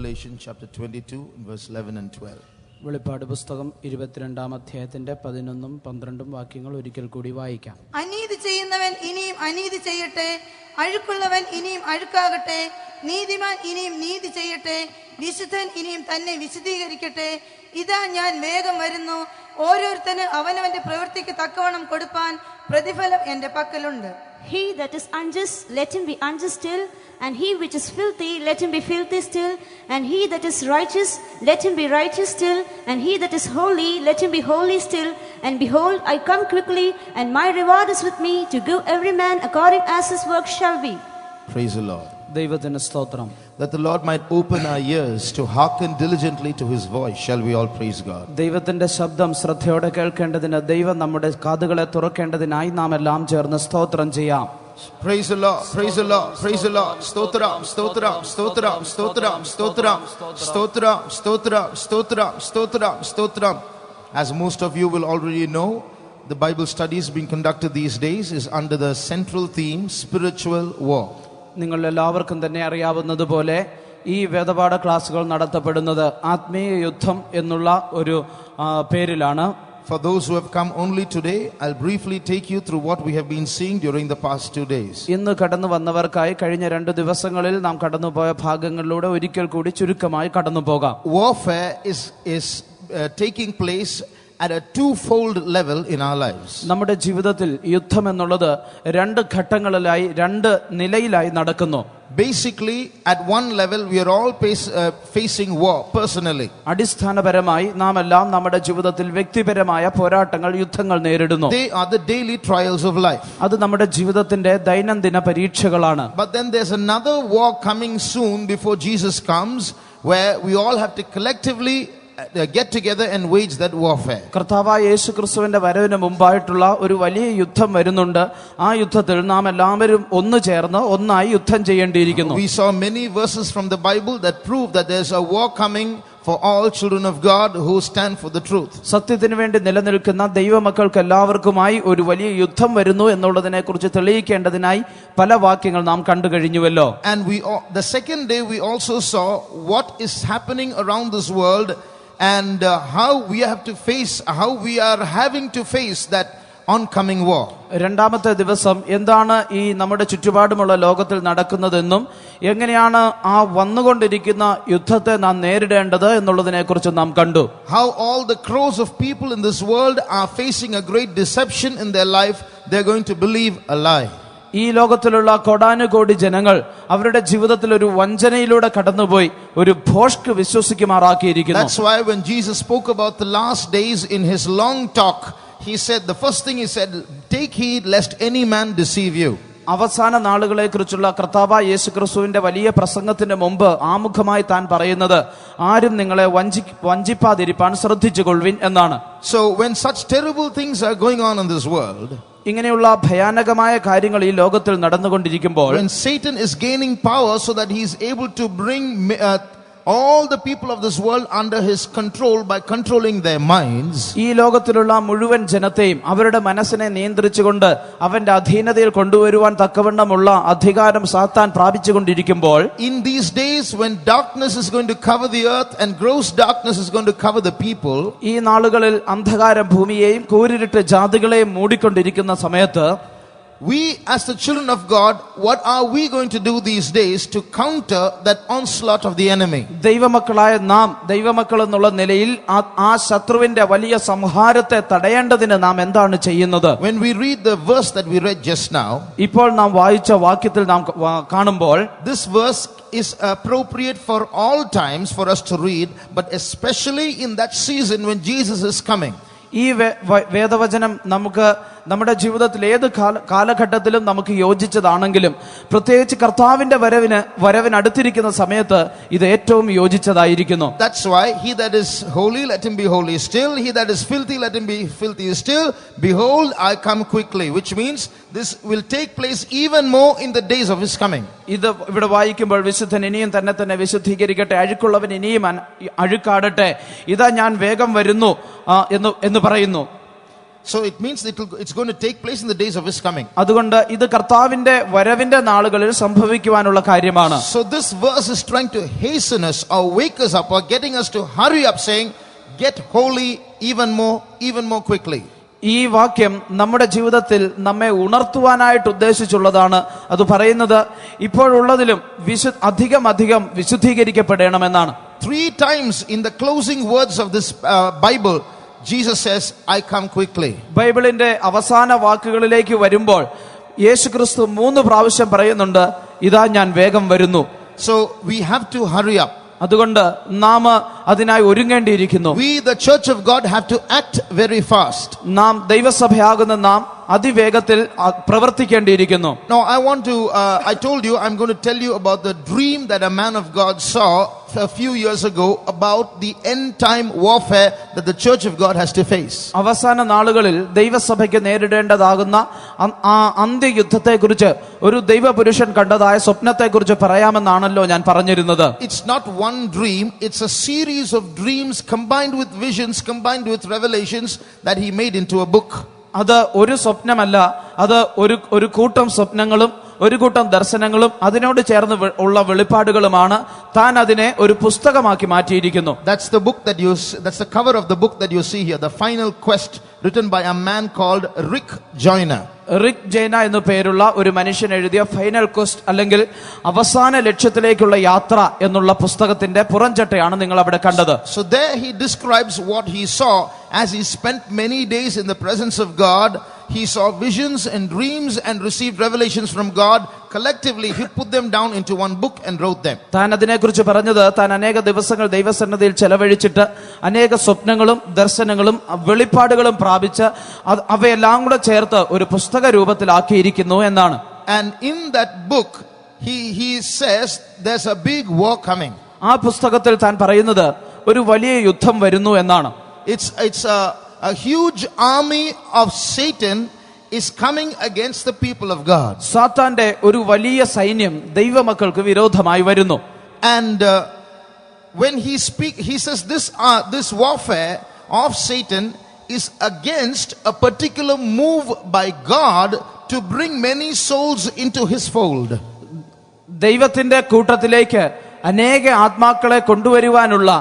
Revelation chapter 22 verse 11 and 12. വെളിപ്പാട് പുസ്തകം 22 അധ്യായത്തിന്റെ 11-12 വാക്യങ്ങൾ ഒരിക്കൽ കൂടി വായിക്കാം. അനീതി ചെയ്യുന്നവൻ ഇനിയും അനീതി ചെയ്യട്ടെ, അഴുക്കുള്ളവൻ ഇനിയും അഴുക്കാകട്ടെ, നീതിമാൻ ഇനിയും നീതി ചെയ്യട്ടെ, വിശുദ്ധൻ ഇനിയും തന്നെ വിശദീകരിക്കട്ടെ. ഇതാ ഞാൻ വേഗം വരുന്നു, ഓരോരുത്തന് അവനവന്റെ പ്രവൃത്തിക്ക് തക്കവണ്ണം കൊടുപ്പാൻ പ്രതിഫലം എന്റെ പക്കലുണ്ട്. He that is unjust, let him be unjust still, and he which is filthy, let him be filthy still, and he that is righteous, let him be righteous still, and he that is holy, let him be holy still. And behold, I come quickly, and my reward is with me, to give every man according as his work shall be. Praise the Lord. ദൈവത്തിന് സ്തോത്രം. That the Lord might open our ears to hearken diligently to his voice. Shall we all praise God? ദൈവത്തിന്റെ ശബ്ദം ശ്രദ്ധയോടെ കേൾക്കേണ്ടതിന് ദൈവം നമ്മുടെ കാതുകളെ തുറക്കേണ്ടതിനായി നാം എല്ലാം ചേർന്ന് സ്തോത്രം ചെയ്യാം. Praise the Lord, praise the Lord, praise the Lord. Stotram, stotram, stotram, stotram, stotram, stotram, stotram, stotram, stotram, stotram. As most of you will already know, the Bible studies being conducted these days is under the central theme spiritual war. നിങ്ങൾ എല്ലാവർക്കും തന്നെ അറിയാവുന്നതുപോലെ ഈ വേദപാഠ ക്ലാസുകൾ നടത്തപ്പെടുന്നത് ആത്മീയ യുദ്ധം എന്നുള്ള ഒരു പേരിലാണ്. For those who have come only today, I'll briefly take you through what we have been seeing during the past 2 days. ഇന്ന് കടന്നു വന്നവർക്കായി കഴിഞ്ഞ 2 ദിവസങ്ങളിൽ നാം കടന്നുപോയ ഭാഗങ്ങളിലൂടെ ഒരിക്കൽ കൂടി ചുരുക്കമായി കടന്നു പോകാം. Warfare is taking place at a two-fold level in our lives. നമ്മുടെ ജീവിതത്തിൽ യുദ്ധം എന്നുള്ളത് 2 ഘട്ടങ്ങളിലായി 2 നിലയിലായി നടക്കുന്നു. Basically, at one level, we are all facing war personally. അടിസ്ഥാനപരമായി നാം എല്ലാം നമ്മുടെ ജീവിതത്തിൽ വ്യക്തിപരമായ പോരാട്ടങ്ങൾ, യുദ്ധങ്ങൾ നേരിടുന്നു. They are the daily trials of life. അത് നമ്മുടെ ജീവിതത്തിന്റെ ദൈനംദിന പരീക്ഷകളാണ്. But then there's another war coming soon before Jesus comes, where we all have to collectively get together and wage that warfare. കർത്താവായ യേശുക്രിസ്തുവിന്റെ വരവിന് മുമ്പായിട്ടുള്ള ഒരു വലിയ യുദ്ധം വരുന്നുണ്ട്. ആ യുദ്ധത്തിൽ നാം എല്ലാവരും ഒന്ന് ചേർന്ന് ഒന്നായി യുദ്ധം ചെയ്യേണ്ടിയിരിക്കുന്നു. We saw many verses from the Bible that prove that there's a war coming for all children of God who stand for the truth. സത്യത്തിന് വേണ്ടി നിലനിൽക്കുന്ന ദൈവമക്കൾക്ക് എല്ലാവർക്കുമായി ഒരു വലിയ യുദ്ധം വരുന്നു എന്നുള്ളതിനെ കുറിച്ച് തെളിയിക്കേണ്ടതിനായി പല വാക്യങ്ങൾ നാം കണ്ടു കഴിഞ്ഞുവല്ലോ. And the second day we also saw what is happening around this world and how we are having to face that oncoming war. രണ്ടാമത്തെ ദിവസം എന്താണ് ഈ നമ്മുടെ ചുറ്റുപാടുമുള്ള ലോകത്തിൽ നടക്കുന്നതെന്നും എങ്ങനെയാണ് ആ വന്നുകൊണ്ടിരിക്കുന്ന യുദ്ധത്തെ നാം നേരിടേണ്ടത് എന്നുള്ളതിനെ കുറിച്ച് നാം കണ്ടു. How all the crores of people in this world are facing a great deception in their life. They're going to believe a lie. ഈ ലോകത്തിലുള്ള കോടാനുകോടി ജനങ്ങൾ അവരുടെ ജീവിതത്തിൽ ഒരു വഞ്ചനയിലൂടെ കടന്നുപോയി ഒരു ഭോഷ്ക് വിശ്വസിക്കുമാറാക്കിയിരിക്കുന്നു. That's why when Jesus spoke about the last days in his long talk, he said, the first thing he said, take heed lest any man deceive you. അവസാന നാളുകളെ കുറിച്ചുള്ള കർത്താവായ യേശുക്രിസ്തുവിന്റെ വലിയ പ്രസംഗത്തിന് മുമ്പ് ആമുഖമായി താൻ പറയുന്നത് ആരും നിങ്ങളെ വഞ്ചിപ്പാതിരിപ്പാൻ ശ്രദ്ധിച്ചുകൊള്ളുവിൻ എന്നാണ്. So when such terrible things are going on in this world, ഇങ്ങനെയുള്ള ഭയാനകമായ കാര്യങ്ങൾ ഈ ലോകത്തിൽ നടന്നുകൊണ്ടിരിക്കുമ്പോൾ, when Satan is gaining power so that he is able to bring all the people of this world under his control by controlling their minds, ഈ ലോകത്തിലുള്ള മുഴുവൻ ജനത്തെയും അവരുടെ മനസ്സിനെ നിയന്ത്രിച്ചുകൊണ്ട് അവന്റെ അധീനതയിൽ കൊണ്ടുവരുവാൻ തക്കവണ്ണമുള്ള അധികാരം സാത്താൻ പ്രാപിച്ചുകൊണ്ടിരിക്കുമ്പോൾ, in these days when darkness is going to cover the earth and gross darkness is going to cover the people, ഈ നാളുകളിൽ അന്ധകാരം ഭൂമിയെയും കൂരിരുട്ട് ജാതികളെയും മൂടിക്കൊണ്ടിരിക്കുന്ന സമയത്ത്, we as the children of God, what are we going to do these days to counter that onslaught of the enemy? ദൈവമക്കളായ നാം, ദൈവമക്കൾ എന്നുള്ള നിലയിൽ ആ ശത്രുവിന്റെ വലിയ സംഹാരത്തെ തടയേണ്ടതിന് നാം എന്താണ് ചെയ്യുന്നത്? When we read the verse that we read just now, ഇപ്പോൾ നാം വായിച്ച വാക്യത്തിൽ നാം കാണുമ്പോൾ, this verse is appropriate for all times for us to read, but especially in that season when Jesus is coming. ഈ വേദവചനം നമുക്ക് നമ്മുടെ ജീവിതത്തിൽ ഏത് കാലഘട്ടത്തിലും നമുക്ക് യോജിച്ചതാണെങ്കിലും പ്രത്യേകിച്ച് കർത്താവിന്റെ വരവിന് അടുത്തിരിക്കുന്ന സമയത്ത് ഇത് ഏറ്റവും യോജിച്ചതായിരിക്കുന്നു. That's why he that is holy, let him be holy still. He that is filthy, let him be filthy still. Behold, I come quickly. Which means this will take place even more in the days of his coming. ഇത് ഇവിടെ വായിക്കുമ്പോൾ വിശുദ്ധൻ ഇനിയും തന്നെ വിശുദ്ധീകരിക്കട്ടെ, അഴുക്കുള്ളവൻ ഇനിയും അഴുക്കാടട്ടെ, ഇതാ ഞാൻ വേഗം വരുന്നു എന്ന് പറയുന്നു. So it means it's going to take place in the days of his coming. അതുകൊണ്ട് ഇത് കർത്താവിന്റെ വരവിന്റെ നാളുകളിൽ സംഭവിക്കുവാനുള്ള കാര്യമാണ്. So this verse is trying to hasten us or wake us up or getting us to hurry up, saying, get holy even more quickly. ഈ വാക്യം നമ്മുടെ ജീവിതത്തിൽ നമ്മെ ഉണർത്തുവാനായിട്ട് ഉദ്ദേശിച്ചുള്ളതാണ്. അത് പറയുന്നത് ഇപ്പോഴുള്ളതിലും അധികം വിശുദ്ധീകരിക്കപ്പെടണമെന്നാണ്. 3 times in the closing words of this Bible, Jesus says, I come quickly. ബൈബിളിന്റെ അവസാന വാക്കുകളിലേക്ക് വരുമ്പോൾ യേശുക്രിസ്തു 3 പ്രാവശ്യം പറയുന്നുണ്ട്, ഇതാ ഞാൻ വേഗം വരുന്നു. So we have to hurry up. അതുകൊണ്ട് നാം അതിനായി ഒരുങ്ങേണ്ടിയിരിക്കുന്നു. We, the church of God, have to act very fast. നാം ദൈവസഭയാകുന്ന നാം അതിവേഗത്തിൽ പ്രവർത്തിക്കേണ്ടിയിരിക്കുന്നു. Now I told you I'm going to tell you about the dream that a man of God saw a few years ago about the end time warfare that the church of God has to face. അവസാന നാളുകളിൽ ദൈവസഭയ്ക്ക് നേരിടേണ്ടതാകുന്ന ആ അന്ത്യയുദ്ധത്തെക്കുറിച്ച് ഒരു ദൈവപുരുഷൻ കണ്ടതായ സ്വപ്നത്തെക്കുറിച്ച് പറയാമെന്നാണല്ലോ ഞാൻ പറഞ്ഞിരുന്നത്. It's not one dream, it's a series of dreams combined with visions, combined with revelations that he made into a book. അത് ഒരു സ്വപ്നമല്ല, അത് ഒരു കൂട്ടം സ്വപ്നങ്ങളും ഒരു കൂട്ടം ദർശനങ്ങളും അതിനോട് ചേർന്ന് ഉള്ള വെളിപ്പാടുകളുമാണ്. താൻ അതിനെ ഒരു പുസ്തകമാക്കി മാറ്റിയിരിക്കുന്നു. That's the cover of the book that you see here, The Final Quest, written by a man called Rick Joyner. Rick Joyner എന്നു പേരുള്ള ഒരു മനുഷ്യൻ എഴുതിയ ഫൈനൽ ക്വസ്റ്റ് അല്ലെങ്കിൽ അവസാന ലക്ഷ്യത്തിലേക്കുള്ള യാത്ര എന്നുള്ള പുസ്തകത്തിന്റെ പുറംചട്ടയാണ് നിങ്ങൾ അവിടെ കണ്ടത്. So there he describes what he saw as he spent many days in the presence of God. He saw visions and dreams and received revelations from God. Collectively he put them down into one book and wrote them. താൻ അതിനെക്കുറിച്ച് പറഞ്ഞത്, താൻ അനേക ദിവസങ്ങൾ ദൈവസന്നിധിയിൽ ചെലവഴിച്ചിട്ട് അനേക സ്വപ്നങ്ങളും ദർശനങ്ങളും വെളിപ്പാടുകളും പ്രാപിച്ച് അവയെല്ലാം കൂടെ ചേർത്ത് ഒരു പുസ്തക രൂപത്തിലാക്കിയിരിക്കുന്നു എന്നാണ്. And in that book he says there's a big war coming. ആ പുസ്തകത്തിൽ താൻ പറയുന്നത് ഒരു വലിയ യുദ്ധം വരുന്നു എന്നാണ്. It's a huge army of Satan is coming against the people of God. സാത്താന്റെ ഒരു വലിയ സൈന്യം ദൈവമക്കൾക്ക് വിരോധമായി വരുന്നു. And when he says this warfare of Satan is against a particular move by God to bring many souls into his fold. ദൈവത്തിന്റെ കൂട്ടത്തിലേക്ക് അനേക ആത്മാക്കളെ കൊണ്ടുവരുവാനുള്ള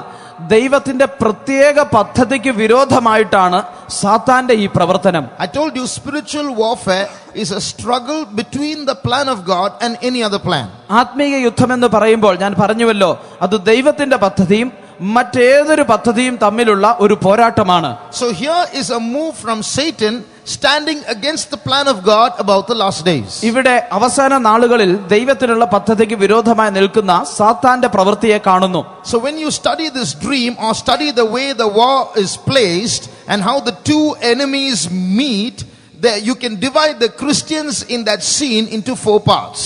ദൈവത്തിന്റെ പ്രത്യേക പദ്ധതിക്ക് വിരോധമായിട്ടാണ് സാത്താന്റെ ഈ പ്രവർത്തനം. I told you spiritual warfare is a struggle between the plan of God and any other plan. ആത്മീയ യുദ്ധം എന്ന് പറയുമ്പോൾ ഞാൻ പറഞ്ഞുവല്ലോ, അത് ദൈവത്തിന്റെ പദ്ധതിയും മറ്റേതൊരു പദ്ധതിയും തമ്മിലുള്ള ഒരു പോരാട്ടമാണ്. So here is a move from Satan standing against the plan of God about the last days. ഇവിടെ അവസാന നാളുകളിൽ ദൈവത്തിനുള്ള പദ്ധതിക്ക് വിരോധമായി നിൽക്കുന്ന സാത്താന്റെ പ്രവൃത്തിയെ കാണുന്നു. So when you study this dream or study the way the war is placed and how the two enemies meet, there you can divide the Christians in that scene into 4 parts.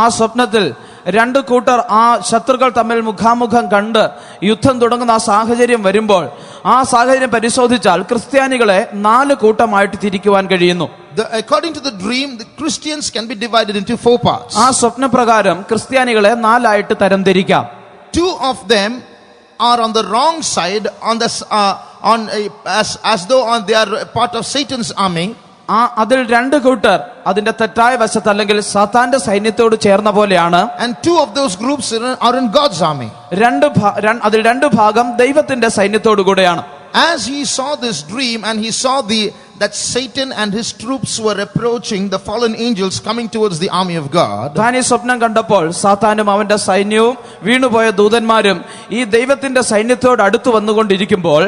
ആ സ്വപ്നത്തിൽ രണ്ട് കൂട്ടർ ആ ശത്രുക്കൾ തമ്മിൽ മുഖാമുഖം കണ്ട് യുദ്ധം തുടങ്ങുന്ന ആ സാഹചര്യം വരുമ്പോൾ ആ സാഹചര്യം പരിശോധിച്ചാൽ ക്രിസ്ത്യാനികളെ 4 കൂട്ടമായിട്ട് തിരിക്കുവാൻ കഴിയുന്നു. According to the dream, the Christians can be divided into 4 parts. ആ സ്വപ്നപ്രകാരം ക്രിസ്ത്യാനികളെ 4 ആയിട്ട് തരംതിരിക്കാം. 2 of them are on the wrong side, as though they are part of Satan's army. അതിൽ 2 കൂട്ടർ അതിന്റെ തെറ്റായ വശത്ത് അല്ലെങ്കിൽ സാത്താന്റെ സൈന്യത്തോട് ചേർന്ന പോലെയാണ്. And 2 of those groups are in God's army. അതിൽ 2 ഭാഗം ദൈവത്തിന്റെ സൈന്യത്തോടു കൂടെയാണ്. As he saw this dream and he saw that Satan and his troops were approaching the fallen angels coming towards the army of God. താൻ ഈ സ്വപ്നം കണ്ടപ്പോൾ സാത്താനും അവന്റെ സൈന്യവും വീണുപോയ ദൂതന്മാരും ഈ ദൈവത്തിന്റെ സൈന്യത്തോട് അടുത്ത് വന്നുകൊണ്ടിരിക്കുമ്പോൾ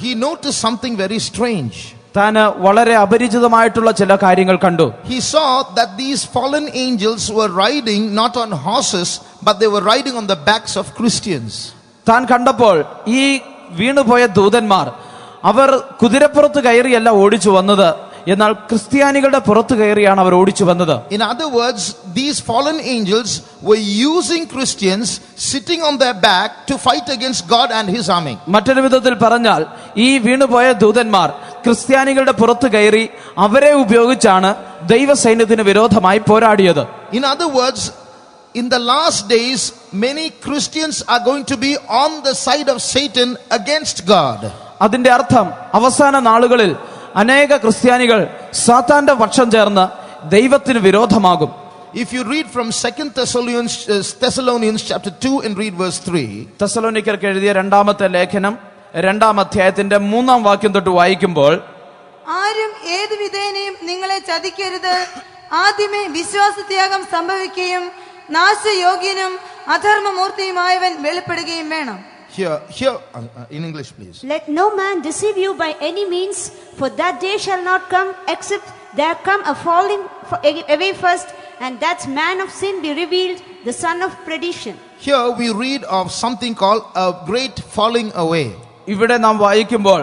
he noticed something very strange. താൻ വളരെ അപരിചിതമായിട്ടുള്ള ചില കാര്യങ്ങൾ കണ്ടു. He saw that these fallen angels were riding not on horses, but they were riding on the backs of Christians. താൻ കണ്ടപ്പോൾ ഈ വീണുപോയ ദൂതന്മാർ അവർ കുതിരപ്പുറത്ത് കയറിയല്ല ഓടിച്ചു വന്നത്, എന്നാൽ ക്രിസ്ത്യാനികളുടെ പുറത്ത് കയറിയാണ് അവർ ഓടിച്ചു വന്നത്. In other words, these fallen angels were using Christians sitting on their back to fight against God and his army. മറ്റൊരു വിധത്തിൽ പറഞ്ഞാൽ ഈ വീണുപോയ ദൂതന്മാർ ക്രിസ്ത്യാനികളുടെ പുറത്ത് കയറി അവരെ ഉപയോഗിച്ചാണ് ദൈവസൈന്യത്തിന് വിരോധമായി പോരാടിയത്. In other words, in the last days, many Christians are going to be on the side of Satan against God. അതിന്റെ അർത്ഥം അവസാന നാളുകളിൽ അനേക ക്രിസ്ത്യാനികൾ സാത്താന്റെ പക്ഷം ചേർന്ന് ദൈവത്തിന് വിരോധമാകും. If you read from 2 Thessalonians chapter 2 and read verse 3. തെസ്സലോനിക്കർക്ക് എഴുതിയ രണ്ടാമത്തെ ലേഖനം 2-ാം അധ്യായത്തിന്റെ 3-ാം വാക്യം തൊട്ട് വായിക്കുമ്പോൾ, ആരും ഏത് വിധേനയും നിങ്ങളെ ചതിക്കരുത്. ആദ്യമേ വിശ്വാസത്യാഗം സംഭവിക്കുകയും നാശയോഗ്യനും അധർമ്മമൂർത്തിയുമായവൻ വെളിപ്പെടുകയും വേണം. Here, in English, please. Let no man deceive you by any means, for that day shall not come except there come a falling away first, and that man of sin be revealed, the son of perdition. Here we read of something called a great falling away. ഇവിടെ നാം വായിക്കുമ്പോൾ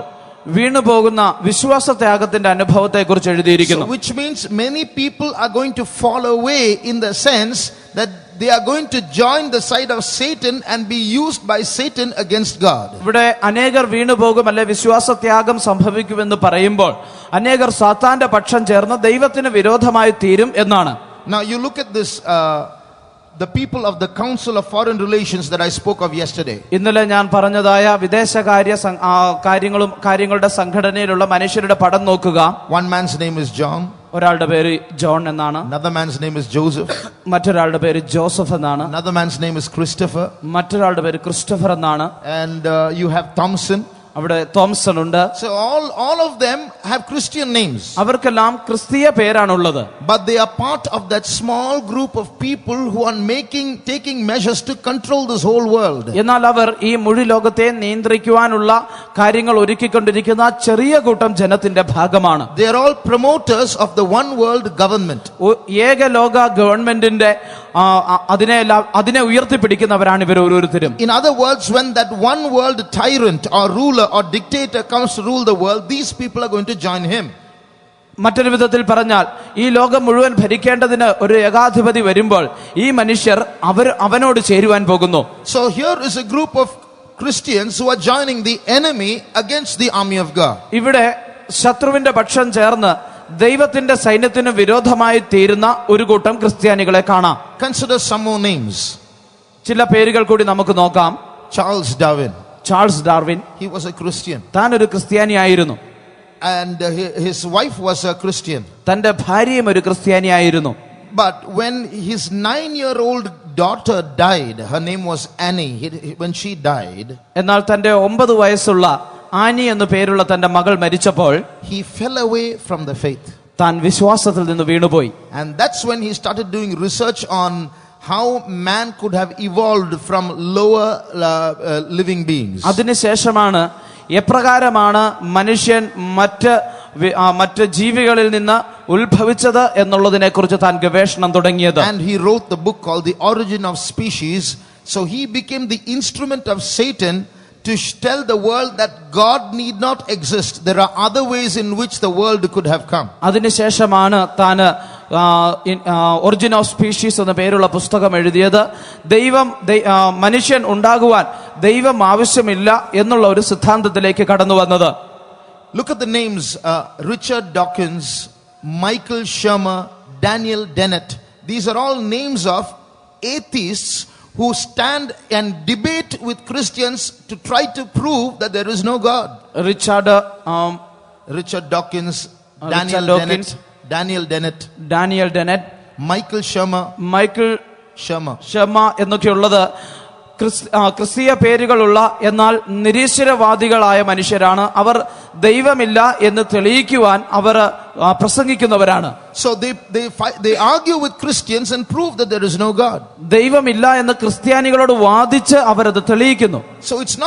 വീണുപോകുന്ന വിശ്വാസത്യാഗത്തിന്റെ അനുഭവത്തെ കുറിച്ച് എഴുതിയിരിക്കുന്നു. So, which means many people are going to fall away in the sense that they are going to join the side of Satan and be used by Satan against God. ഇവിടെ അനേകർ വീണുപോകും, അല്ലെ വിശ്വാസത്യാഗം സംഭവിക്കുമെന്ന് പറയുമ്പോൾ അനേകർ സാത്താന്റെ പക്ഷം ചേർന്ന് ദൈവത്തിന് വിരോധമായി തീരും എന്നാണ്. Now you look at this, the people of the Council of Foreign Relations that I spoke of yesterday. ഇന്നലെ ഞാൻ പറഞ്ഞതായ വിദേശകാര്യ കാര്യങ്ങളുടെ സംഘടനയിലുള്ള മനുഷ്യരുടെ പടം നോക്കുക. One man's name is John. ഒരാളുടെ പേര് ജോൺ എന്നാണ്. Another man's name is Joseph. മറ്റൊരാളുടെ പേര് ജോസഫ് എന്നാണ്. Another man's name is Christopher. മറ്റൊരാളുടെ പേര് ക്രിസ്റ്റഫർ എന്നാണ്. And you have Thompson. അവിടെ തോംസൺ ഉണ്ട്. So all of them have Christian names. അവർക്കെല്ലാം ക്രിസ്തീയ പേരാണുള്ളത്. But they are part of that small group of people who are taking measures to control this whole world. എന്നാൽ അവർ ഈ മുഴു ലോകത്തെ നിയന്ത്രിക്കുവാനുള്ള കാര്യങ്ങൾ ഒരുക്കിക്കൊണ്ടിരിക്കുന്ന ചെറിയ കൂട്ടം ജനത്തിന്റെ ഭാഗമാണ്. They are all promoters of the one world government. ഏക ലോക ഗവൺമെന്റിന്റെ അതിനെ ഉയർത്തിപ്പിടിക്കുന്നവരാണ് ഇവർ ഓരോരുത്തരും. In other words, when that one world tyrant or ruler or dictator comes to rule the world, these people are going to join him. മറ്റൊരു വിധത്തിൽ പറഞ്ഞാൽ ഈ ലോകം മുഴുവൻ ഭരിക്കേണ്ടതിന് ഒരു ഏകാധിപതി വരുമ്പോൾ ഈ മനുഷ്യർ അവനോട് ചേരുവാൻ പോകുന്നു. So here is a group of Christians who are joining the enemy against the army of God. ഇവിടെ ശത്രുവിന്റെ പക്ഷം ചേർന്ന് ദൈവത്തിന്റെ സൈന്യത്തിന് വിരോധമായി തീരുന്ന ഒരു കൂട്ടം ക്രിസ്ത്യാനികളെ കാണാം. Consider some more names. ചില പേരുകൾ കൂടി നമുക്ക് നോക്കാം. Charles Darwin. Charles Darwin. He was a Christian. താൻ ഒരു ക്രിസ്ത്യാനിയായിരുന്നു. And his wife was a Christian. തന്റെ ഭാര്യയും ഒരു ക്രിസ്ത്യാനിയായിരുന്നു. But when his 9-year-old daughter died, her name was Annie. When she died, എന്നാൽ തന്റെ 9 വയസ്സുള്ള ആനി എന്നു പേരുള്ള തന്റെ മകൾ മരിച്ചപ്പോൾ he fell away from the faith. താൻ വിശ്വാസത്തിൽ നിന്ന് വീണുപോയി. And that's when he started doing research on how man could have evolved from lower living beings. അതിനുശേഷമാണ് എപ്രകാരമാണ് മനുഷ്യൻ മറ്റ് ജീവികളിൽ നിന്ന് ഉത്ഭവിച്ചത് എന്നുള്ളതിനെ കുറിച്ച് താൻ ഗവേഷണം തുടങ്ങിയത്. And he wrote the book called The Origin of Species. So he became the instrument of Satan to tell the world that God need not exist. There are other ways in which the world could have come. അതിനുശേഷമാണ് താൻ origin of species എന്ന പേരുള്ള പുസ്തകം എഴുതിയത്. മനുഷ്യൻ ഉണ്ടാകുവാൻ ദൈവം ആവശ്യമില്ല എന്നുള്ള ഒരു സിദ്ധാന്തത്തിലേക്ക് കടന്നു വന്നത്. Look at the names: Richard Dawkins, Michael Shermer, Daniel Dennett. These are all names of atheists who stand and debate with Christians to try to prove that there is no God. Richard Dawkins, Daniel Dennett, Michael Shermer എന്നൊക്കെയുള്ളത് ക്രിസ്തീയ പേരുകളുള്ള എന്നാൽ നിരീശ്വരവാദികളായ മനുഷ്യരാണ്. അവർ ദൈവമില്ല എന്ന് തെളിയിക്കുവാൻ അവർ പ്രസംഗിക്കുന്നവരാണ്. So they argue with Christians and prove that there is no God. ദൈവമില്ല എന്ന് ക്രിസ്ത്യാനികളോട് വാദിച്ച് അവരത് തെളിയിക്കുന്നു. So it's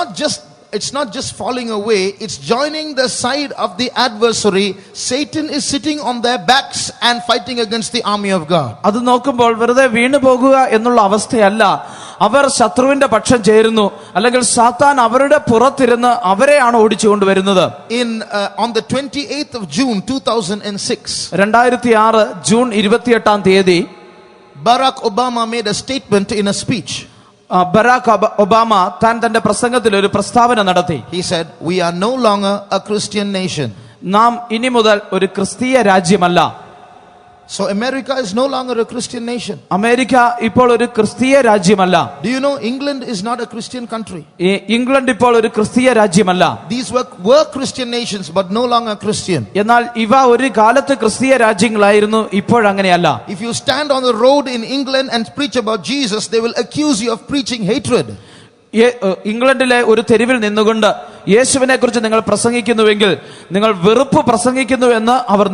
not just falling away, it's joining the side of the adversary. Satan is sitting on their backs and fighting against the army of God. അത് നോക്കുമ്പോൾ വെറുതെ വീണു പോകുക എന്നുള്ള അവസ്ഥയല്ല. അവർ ശത്രുവിന്റെ പക്ഷം ചേരുന്നു, അല്ലെങ്കിൽ സാത്താൻ അവരുടെ പുറത്തിരുന്ന് അവരെയാണ് ഓടിച്ചുകൊണ്ട് വരുന്നത്. On the 28th of June 2006, 2006 June 28-ാം തീയതി Barack Obama made a statement in a speech. Barack Obama തന്റെ പ്രസംഗത്തിൽ ഒരു പ്രസ്താവന നടത്തി. He said, "We are no longer a Christian nation." നാം ഇനി മുതൽ ഒരു ക്രിസ്തീയ രാജ്യമല്ല. So America is no longer a Christian nation. America ഇപ്പോൾ ഒരു ക്രിസ്തീയ രാജ്യമല്ല. Do you know England is not a Christian country? England ഇപ്പോൾ ഒരു ക്രിസ്തീയ രാജ്യമല്ല. These were Christian nations but no longer Christian. എന്നാൽ ഇവ ഒരു കാലത്ത് ക്രിസ്തീയ രാജ്യങ്ങളായിരുന്നു, ഇപ്പോഴങ്ങനെയല്ല. If you stand on the road in England and preach about Jesus, they will accuse you of preaching hatred. ഇംഗ്ലണ്ടിലെ ഒരു തെരുവിൽ നിന്നുകൊണ്ട് യേശുവിനെ കുറിച്ച് നിങ്ങൾ പ്രസംഗിക്കുന്നുവെങ്കിൽ നിങ്ങൾ വെറുപ്പ് പ്രസംഗിക്കുന്നു എന്ന് അവർ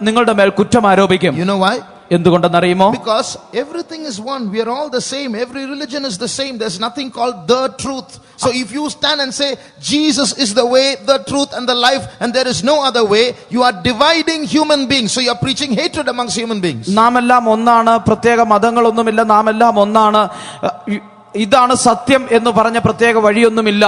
നിങ്ങളുടെ മേൽ കുറ്റം ആരോപിക്കും. You know why? എന്തുകൊണ്ടെന്നറിയുമോ? Because everything is one. We are all the same. Every religion is the same. There's nothing called the truth. So if you stand and say Jesus is the way, the truth and the life and there is no other way, you are dividing human beings. So you are preaching hatred amongst human beings. നാമെല്ലാം ഒന്നാണ്, പ്രത്യേക മതങ്ങളൊന്നുമില്ല, നാമെല്ലാം ഒന്നാണ്, ഇതാണ് സത്യം എന്ന് പറഞ്ഞ പ്രത്യേക വഴിയൊന്നുമില്ല.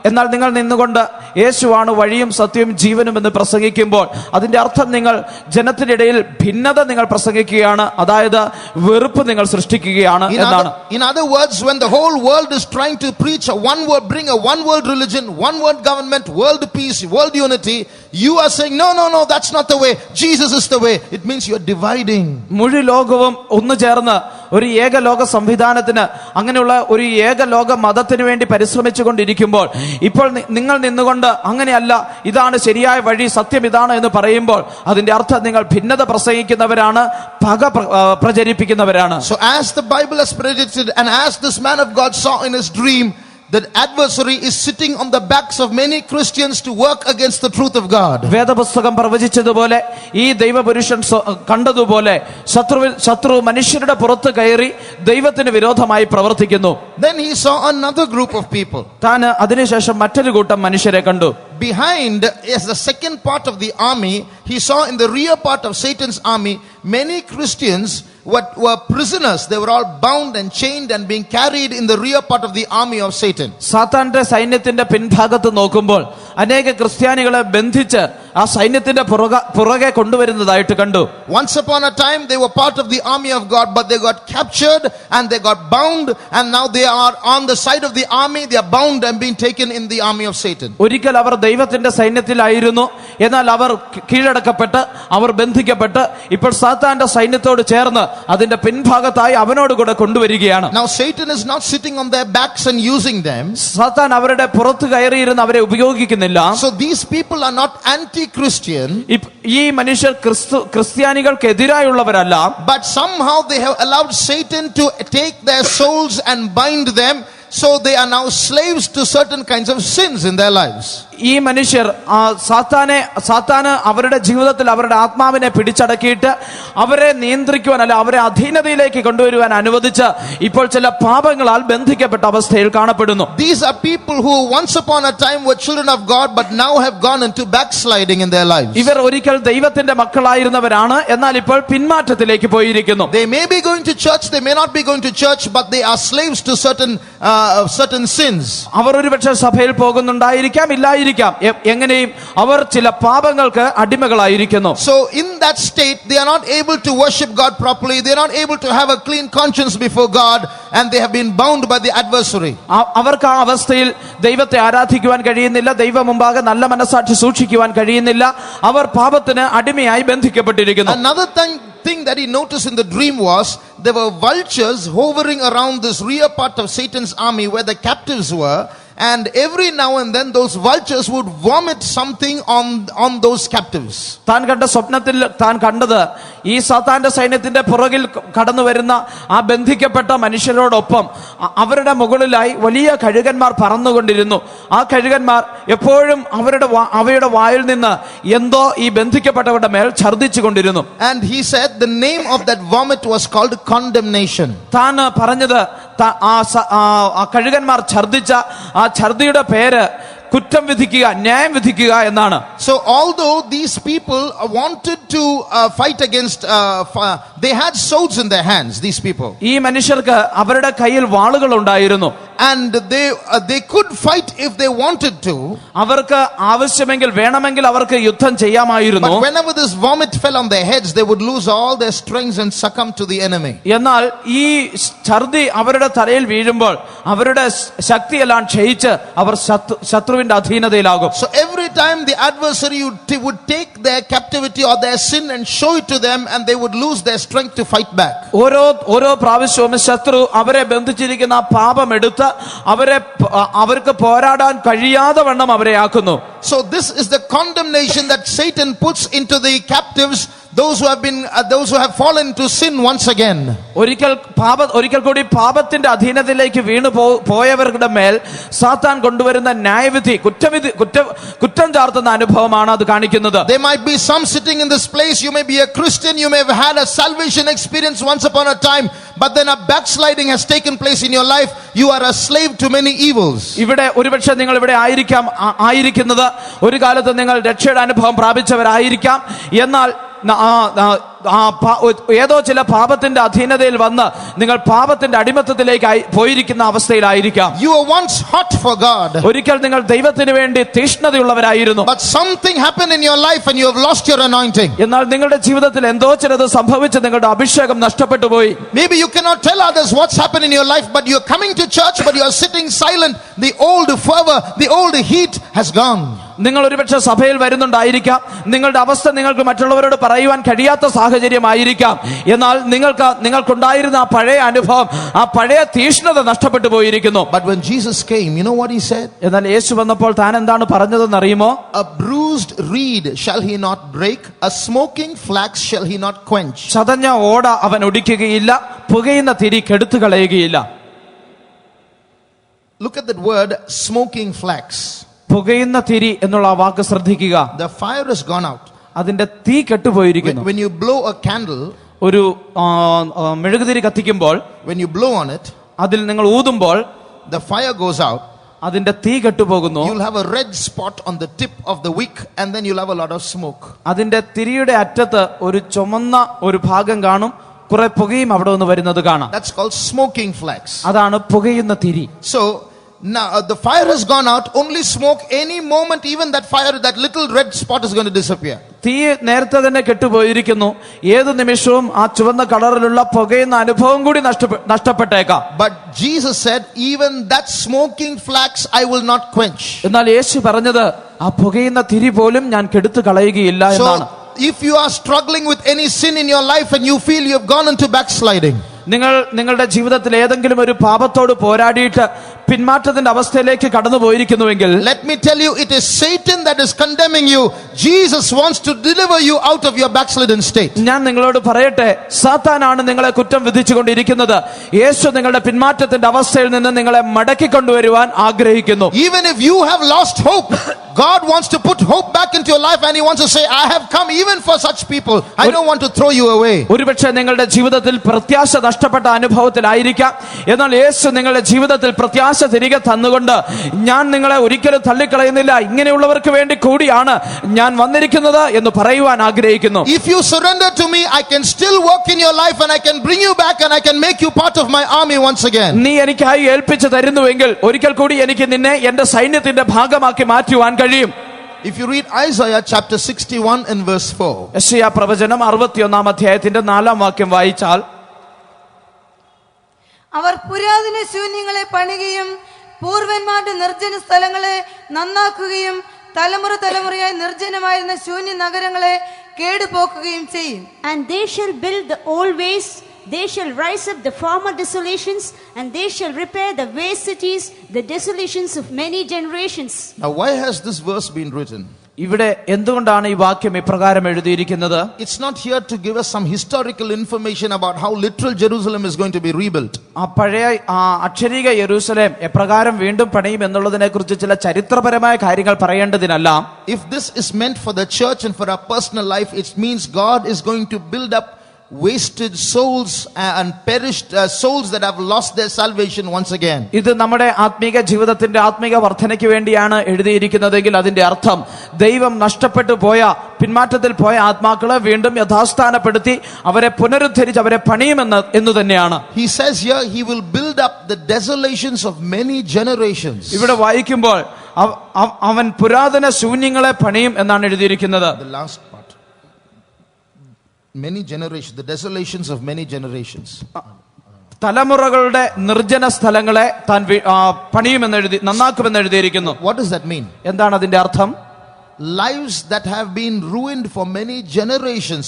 എന്നാൽ നിങ്ങൾ നിന്നുകൊണ്ട് യേശുവാണ് വഴിയും സത്യവും ജീവനും എന്ന് പ്രസംഗിക്കുമ്പോൾ അതിന്റെ അർത്ഥം നിങ്ങൾ ജനത്തിനിടയിൽ ഭിന്നത നിങ്ങൾ പ്രസംഗിക്കുകയാണ്, അതായത് വെറുപ്പ് നിങ്ങൾ സൃഷ്ടിക്കുകയാണ് എന്നാണ്. In other words, when the whole world is trying to preach a one word, bring a one world religion, one word government, world peace, world unity, you are saying no, that's not the way. Jesus is the way. It means you are dividing. മുഴു ലോകവും ഒന്നു ചേർന്ന് ഒരു ഏകലോക സംവിധാനത്തിന്, അങ്ങനെയുള്ള ഒരു ഏകലോക മതത്തിന് വേണ്ടി പരിശ്രമിച്ചു കൊണ്ടിരിക്കുമ്പോൾ ഇപ്പോൾ നിങ്ങൾ നിന്നുകൊണ്ട് അങ്ങനെയല്ല, ഇതാണ് ശരിയായ വഴി, സത്യം ഇതാണ് എന്ന് പറയുമ്പോൾ അതിന്റെ അർത്ഥം നിങ്ങൾ ഭിന്നത പ്രസംഗിക്കുന്നവരാണ്, പക പ്രചരിപ്പിക്കുന്നവരാണ്. So as the Bible has predicted and as this man of God saw in his dream, the adversary is sitting on the backs of many Christians to work against the truth of God. വേദപുസ്തകം പ്രവചിച്ചതുപോലെ ഈ ദൈവപുരുഷൻ കണ്ടതുപോലെ ശത്രു മനുഷ്യരുടെ പുറത്ത് കയറി ദൈവത്തിന് വിരോധമായി പ്രവർത്തിക്കുന്നു. Then he saw another group of people. താൻ അതിനുശേഷം മറ്റൊരു കൂട്ടം മനുഷ്യരെ കണ്ടു. Behind, as the second part of the army, he saw in the rear part of Satan's army many Christians were prisoners. They were all bound and chained and being carried in the rear part of the army of Satan. സാത്താന്റെ സൈന്യത്തിന്റെ പിൻഭാഗത്ത് നോക്കുമ്പോൾ അനേക ക്രിസ്ത്യാനികളെ ബന്ധിച്ച് ആ സൈന്യത്തിന്റെ പുറകെ കൊണ്ടുവരുന്നതായിട്ട് കണ്ടു. Once upon a time they were part of the army of God, but they got captured and they got bound, and now they are on the side of the army. They are bound and being taken in the army of Satan. ഒരിക്കൽ അവർ ദൈവത്തിന്റെ സൈന്യത്തിലായിരുന്നു, എന്നാൽ അവർ കീഴടക്കപ്പെട്ട് അവർ ബന്ധിക്കപ്പെട്ട് ഇപ്പോൾ സാത്താന്റെ സൈന്യത്തോട് ചേർന്ന് അതിന്റെ പിൻഭാഗത്തായി അവനോട് കൂടെ കൊണ്ടുവരികയാണ്. Now Satan is not sitting on their backs and using them. സാത്താൻ അവരുടെ പുറത്ത് കയറിയിരുന്ന് അവരെ ഉപയോഗിക്കുന്നില്ല. So these people are not anti-Christian. ഈ മനുഷ്യർ ക്രിസ്ത്യാനികൾക്കെതിരായുള്ളവരല്ല. But somehow they have allowed Satan to take their souls and bind them. So they are now slaves to certain kinds of sins in their lives. ഈ മനുഷ്യർ സാത്താന് അവരുടെ ജീവിതത്തിൽ അവരുടെ ആത്മാവിനെ പിടിച്ചടക്കിയിട്ട് അവരെ നിയന്ത്രിക്കുവാൻ, അല്ല അവരെ അധീനതയിലേക്ക് കൊണ്ടുവരുവാൻ അനുവദിച്ച് ഇപ്പോൾ ചില പാപങ്ങളാൽ ബന്ധിക്കപ്പെട്ട അവസ്ഥയിൽ കാണപ്പെടുന്നു. These are people who once upon a time were children of God but now have gone into backsliding in their lives. ഇവർ ഒരിക്കൽ ദൈവത്തിന്റെ മക്കളായിരുന്നവരാണ്, എന്നാൽ ഇപ്പോൾ പിന്മാറ്റത്തിലേക്ക് പോയിരിക്കുന്നു. They may be going to church, they may not be going to church, but they are slaves to certain sins. അവർ ഒരുപക്ഷെ സഭയിൽ പോകുന്നുണ്ടായിരിക്കാം, ഇല്ലായിരിക്കാം, എങ്ങനെയും അവർ ചില പാപങ്ങൾക്ക് അടിമകളായിരിക്കുന്നു. So in that state they are not able to worship God properly. They are not able to have a clean conscience before God, and they have been bound by the adversary. അവർക്ക് ആ അവസ്ഥയിൽ ദൈവത്തെ ആരാധിക്കുവാൻ കഴിയുന്നില്ല, ദൈവം മുമ്പാകെ നല്ല മനസ്സാക്ഷി സൂക്ഷിക്കുവാൻ കഴിയുന്നില്ല, അവർ പാപത്തിന് അടിമയായി ബന്ധിക്കപ്പെട്ടിരിക്കുന്നു. Another thing that he noticed in the dream was there were vultures hovering around this rear part of Satan's army where the captives were, and every now and then those vultures would vomit something on those captives. താൻ കണ്ട സ്വപ്നത്തിൽ താൻ കണ്ടത് ഈ സാത്താന്റെ സൈന്യത്തിന്റെ പുറകിൽ കടന്നു വരുന്ന ആ ബന്ധിക്കപ്പെട്ട മനുഷ്യരോടൊപ്പം അവരുടെ മുകളിലായി വലിയ കഴുകന്മാർ പറന്നുകൊണ്ടിരുന്നു. ആ കഴുകന്മാർ എപ്പോഴും അവയുടെ വായിൽ നിന്ന് എന്തോ ഈ ബന്ധിക്കപ്പെട്ടവരുടെ മേൽ ഛർദ്ദിച്ചു കൊണ്ടിരുന്നു. And he said the name of that vomit was called condemnation. താൻ പറഞ്ഞത് ആ കഴുകന്മാർ ഛർദ്ദിച്ച ആ ഛർദ്ദിയുടെ പേര് കുറ്റം വിധിക്കുക, ന്യായം വിധിക്കുക എന്നാണ്. So although these people wanted to fight against, they had swords in their hands, these people. ഈ മനുഷ്യർക്ക് അവരുടെ കയ്യിൽ വാളുകൾ ഉണ്ടായിരുന്നു. and they could fight if they wanted to. അവർക്ക് ആവശ്യമെങ്കിൽ വേണമെങ്കിൽ അവർക്ക് യുദ്ധം ചെയ്യാമായിരുന്നു. But whenever this vomit fell on their heads, they would lose all their strength and succumb to the enemy. എന്നാൽ ഈ ഛർദി അവരുടെ തലയിൽ വീഴുമ്പോൾ അവരുടെ ശക്തിയെല്ലാം ക്ഷയിച്ച് അവർ ശത്രുവിന്റെ അധീനതയിലാകും. So every time the adversary would take their captivity or their sin and show it to them, and they would lose their strength to fight back. ഓരോ പ്രാവശ്യവും ശത്രു അവരെ ബന്ധിച്ചിരിക്കുന്ന പാപം എടുത്ത് അവർക്ക് പോരാടാൻ കഴിയാതെ വണ്ണം അവരെ ആക്കുന്നു. So this is the condemnation that Satan puts into the captives, those who have fallen to sin once again. ഒരിക്കൽ കൂടി പാപത്തിന്റെ അധീനതയിലേക്ക് വീണു പോയവരുടെ മേൽ സാത്താൻ കൊണ്ടുവരുന്ന ന്യായവിധി കുറ്റം ചാർത്തുന്ന അനുഭവമാണ് അത് കാണിക്കുന്നത്. There might be some sitting in this place, you may be a Christian, you may have had a salvation experience once upon a time, but then a backsliding has taken place in your life. You are a slave to many evils. ഇവിടെ ഒരുപക്ഷെ നിങ്ങൾ ഇവിടെ ആയിരിക്കുന്നത് ഒരു കാലത്ത് നിങ്ങൾ രക്ഷയുടെ അനുഭവം പ്രാപിച്ചവരായിരിക്കാം. എന്നാൽ ഏതോ ചില പാപത്തിന്റെ അധീനതയിൽ വന്ന് നിങ്ങൾ പാപത്തിന്റെ അടിമത്തത്തിലേക്ക് പോയിരിക്കുന്ന അവസ്ഥയിലായിരിക്കാം. You were once hot for God. ഒരിക്കൽ നിങ്ങൾ ദൈവത്തിന് വേണ്ടി തീഷ്ണതയുള്ളവരായിരുന്നു. But something happened in your life and you have lost your anointing. എന്നാൽ നിങ്ങളുടെ ജീവിതത്തിൽ എന്തോ ചിലത് സംഭവിച്ച് നിങ്ങളുടെ അഭിഷേകം നഷ്ടപ്പെട്ടു പോയി. Maybe you cannot tell others what's happened in your life, but you're coming to church but you are sitting silent. The old fervor, the old heat has gone. നിങ്ങൾ ഒരുപക്ഷെ സഭയിൽ വരുന്നുണ്ടായിരിക്കാം. നിങ്ങളുടെ അവസ്ഥ നിങ്ങൾക്ക് മറ്റുള്ളവരോട് പറയുവാൻ കഴിയാത്ത സാഹചര്യമായിരിക്കാം. എന്നാൽ നിങ്ങൾക്കുണ്ടായിരുന്ന ആ പഴയ അനുഭവം, ആ പഴയ തീഷ്ണത നഷ്ടപ്പെട്ടു പോയിരിക്കുന്നു. But when Jesus came, you know what he said? എന്നാൽ യേശു വന്നപ്പോൾ താൻ എന്താണ് പറഞ്ഞതെന്ന് അറിയുമോ? A bruised reed shall he not break, a smoking flax shall he not quench. ചതഞ്ഞ ഓട അവൻ ഒടിക്കുകയില്ല, പുകയുന്ന തിരി കെടുത്തു കളയുകയില്ല. Look at that word, smoking flax. പുകയുന്ന തിരി എന്നുള്ള ആ വാക്ക് ശ്രദ്ധിക്കുക. The fire has gone out. അതിന്റെ തീ കെട്ടുപോയിരിക്കുന്നു. When you blow a candle, ഒരു മെഴുകുതിരി കത്തിക്കുമ്പോൾ, when you blow on it, അതിൽ നിങ്ങൾ ഊതുമ്പോൾ the fire goes out. അതിന്റെ തീ കെട്ടുപോകുന്നു. You'll have a red spot on the tip of the wick and then you'll have a lot of smoke. അതിന്റെ തിരിയുടെ അറ്റത്ത് ഒരു ചുമന്ന ഒരു ഭാഗം കാണും, കുറെ പുകയും അവിടെ നിന്ന് വരുന്നത് കാണാം. That's called smoking flax. അതാണ് പുകയുന്ന തിരി. So now the fire has gone out, only smoke. Any moment, even that fire, that little red spot is going to disappear. തീ നേരത്തെ തന്നെ കെട്ടുപോയിരിക്കുന്നു. ഏത് നിമിഷവും ആ ചുവന്ന കളറിലുള്ള പുകയുന്ന അനുഭവം കൂടി നഷ്ടപ്പെട്ടേക്കാം. But Jesus said, even that smoking flax I will not quench. എന്നാൽ യേശു പറഞ്ഞത് ആ പുകയുന്ന തിരി പോലും ഞാൻ കെടുത്തു കളയുകയില്ല എന്നാണ്. So if you are struggling with any sin in your life and you feel you have gone into backsliding, നിങ്ങളുടെ ജീവിതത്തിൽ ഏതെങ്കിലും ഒരു പാപത്തോട് പോരാടിയിട്ട് പിന്മാറ്റത്തിന്റെ അവസ്ഥയിലേക്ക് കടന്നു പോയിരിക്കുന്നുവെങ്കിൽ, let me tell you, it is Satan that is condemning you. Jesus wants to deliver you out of your backslidden state. ഞാൻ നിങ്ങളോട് പറയട്ടെ, സാത്താനാണ് നിങ്ങളെ കുറ്റം വിധിച്ചുകൊണ്ടിരിക്കുന്നത്. യേശു നിങ്ങളുടെ പിന്മാറ്റത്തിന്റെ അവസ്ഥയിൽ നിന്ന് നിങ്ങളെ മടക്കിക്കൊണ്ടുവരുവാൻ ആഗ്രഹിക്കുന്നു. Even if you have lost hope, God wants to put hope back into your life and he wants to say, I have come even for such people. I don't want to throw you away. ഒരുപക്ഷെ നിങ്ങളുടെ ജീവിതത്തിൽ പ്രത്യാശ നഷ്ടപ്പെട്ട അനുഭവത്തിലായിരിക്കാം. എന്നാൽ യേശു നിങ്ങളുടെ ജീവിതത്തിൽ പ്രത്യാശ തിരികെ തന്നുകൊണ്ട്, ഞാൻ നിങ്ങളെ ഒരിക്കലും തള്ളിക്കളയുന്നില്ല, ഇങ്ങനെയുള്ളവർക്ക് വേണ്ടി കൂടിയാണ് ഞാൻ വന്നിരിക്കുന്നത് എന്ന് പറയുവാൻ ആഗ്രഹിക്കുന്നു. If you surrender to me, I can still work in your life and I can bring you back and I can make you part of my army once again. നീ എനിക്കായി ഏൽപ്പിച്ചു തരുന്നുവെങ്കിൽ ഒരിക്കൽ കൂടി എനിക്ക് നിന്നെ എന്റെ സൈന്യത്തിന്റെ ഭാഗമാക്കി മാറ്റുവാൻ കഴിയും. If you read Isaiah chapter 61 and verse 4, യെശയ്യാ പ്രവചനം 61 അധ്യായത്തിന്റെ 4 വാക്യം വായിച്ചാൽ, അവർ പുരാതന ശൂന്യങ്ങളെ പണിയുകയും പൂർവന്മാരുടെ നിർജ്ജന സ്ഥലങ്ങളെ നന്നാക്കുകയും തലമുറയായി നിർജ്ജനമായിരുന്ന ശൂന്യ നഗരങ്ങളെ കേടുപോക്കുകയും ചെയ്യും. And they shall build the old ways, they shall rise up the former desolations, and they shall repair the waste cities, the desolations of many generations. Now why has this verse been written? ഇവിടെ എന്തുകൊണ്ടാണ് ഈ വാക്യം ഇപ്രകാരം എഴുതിയിരിക്കുന്നത്? It's not here to give us some historical information about how literal Jerusalem is going to be rebuilt. ആ പഴയ അക്ഷരീക യെരൂശലേം എപ്രകാരം വീണ്ടും പണിയും എന്നുള്ളതിനെ കുറിച്ച് ചില ചരിത്രപരമായ കാര്യങ്ങൾ പറയേണ്ടതിനല്ല. If this is meant for the church and for our personal life, it means God is going to build up wasted souls and perished souls that have lost their salvation once again. ഇത് നമ്മുടെ ആത്മീക ജീവിതത്തിന്റെ ആത്മീക വർധനയ്ക്ക് വേണ്ടിയാണ് എഴുതിയിരിക്കുന്നതെങ്കിൽ അതിന്റെ അർത്ഥം ദൈവം നഷ്ടപ്പെട്ടു പോയ പിന്മാറ്റത്തിൽ പോയ ആത്മാക്കളെ വീണ്ടും യഥാസ്ഥാനപ്പെടുത്തി അവരെ പുനരുദ്ധരിച്ച് അവരെ പണിയുമെന്ന് എന്ന് തന്നെയാണ്. He says here he will build up the desolations of many generations. ഇവിടെ വായിക്കുമ്പോൾ അവൻ പുരാതന ശൂന്യങ്ങളെ പണിയും എന്നാണ് എഴുതിയിരിക്കുന്നത്. The last part. Many generations, the desolations of many generations. തലമുറകളുടെ നിർജ്ജന സ്ഥലങ്ങളെ താൻ പണിയുമെന്ന് എഴുതി നന്നാക്കുമെന്ന് എഴുതിയിരിക്കുന്നു. What does that mean? എന്താണ് അതിന്റെ അർത്ഥം? Lives that have been ruined for many generations.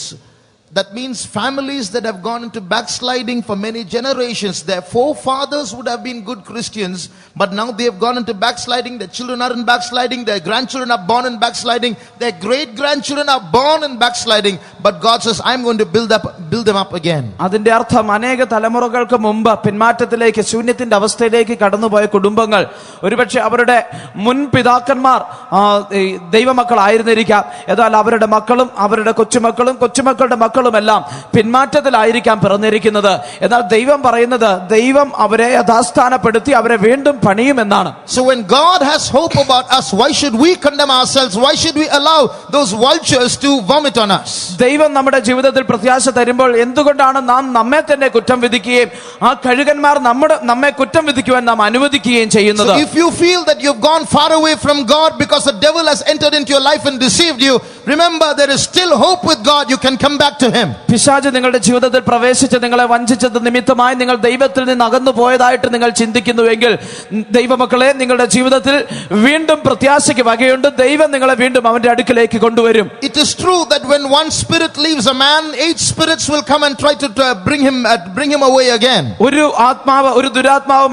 That means families that have gone into backsliding for many generations. Their forefathers would have been good Christians, but now they have gone into backsliding. Their children are in backsliding. Their grandchildren are born in backsliding. Their great-grandchildren are born in backsliding. But God says, I'm going to build them up again. അതിന്റെ അർത്ഥം അനേക തലമുറകൾക്ക് മുമ്പ് പിന്മാറ്റത്തിലേക്ക് ശൂന്യത്തിന്റെ അവസ്ഥയിലേക്ക് കടന്നുപോയ കുടുംബങ്ങൾ ഒരുപക്ഷെ അവരുടെ മുൻ പിതാക്കന്മാർ ദൈവമക്കളായിരുന്നിരിക്കാം. എന്നാൽ അവരുടെ മക്കളും അവരുടെ കൊച്ചുമക്കളുടെ മക്കളുമെല്ലാം പിന്മാറ്റത്തിലായിരിക്കാം പിറന്നിരിക്കുന്നത്. എന്നാൽ ദൈവം പറയുന്നത് ദൈവം അവരെ യഥാസ്ഥാനപ്പെടുത്തി അവരെ വീണ്ടും പണിയുമെന്നാണ്. So when God has hope about us, why should we condemn ourselves? Why should we allow those vultures to vomit on us? ദൈവം നമ്മുടെ ജീവിതത്തിൽ പ്രത്യാശ തരുമ്പോൾ എന്തുകൊണ്ടാണ് നാം നമ്മെ തന്നെ കുറ്റം വിധിക്കുകയും ആ കഴുകന്മാർ നമ്മെ കുറ്റം വിധിക്കുവാൻ നാം അനുവദിക്കുകയും ചെയ്യുന്നത്? So if you feel that you've gone far away from God because the devil has entered into your life and deceived you, remember there is still hope with God. You can come back to him. പിശാച് നിങ്ങളുടെ ജീവിതത്തിൽ പ്രവേശിച്ച് നിങ്ങളെ വഞ്ചിച്ചത് നിമിത്തമായി നിങ്ങൾ ദൈവത്തിൽ നിന്ന് അകന്നു പോയതായിട്ട് നിങ്ങൾ ചിന്തിക്കുന്നുവെങ്കിൽ ദൈവമക്കളെ നിങ്ങളുടെ ജീവിതത്തിൽ വീണ്ടും പ്രത്യാശയ്ക്ക് വകയുണ്ട്. ദൈവം നിങ്ങളെ വീണ്ടും അവന്റെ അടുക്കിലേക്ക് കൊണ്ടുവരും. It is true that when one spirit leaves a man, 8 spirits will come and try to bring him away again. ഒരു ദുരാത്മാവ്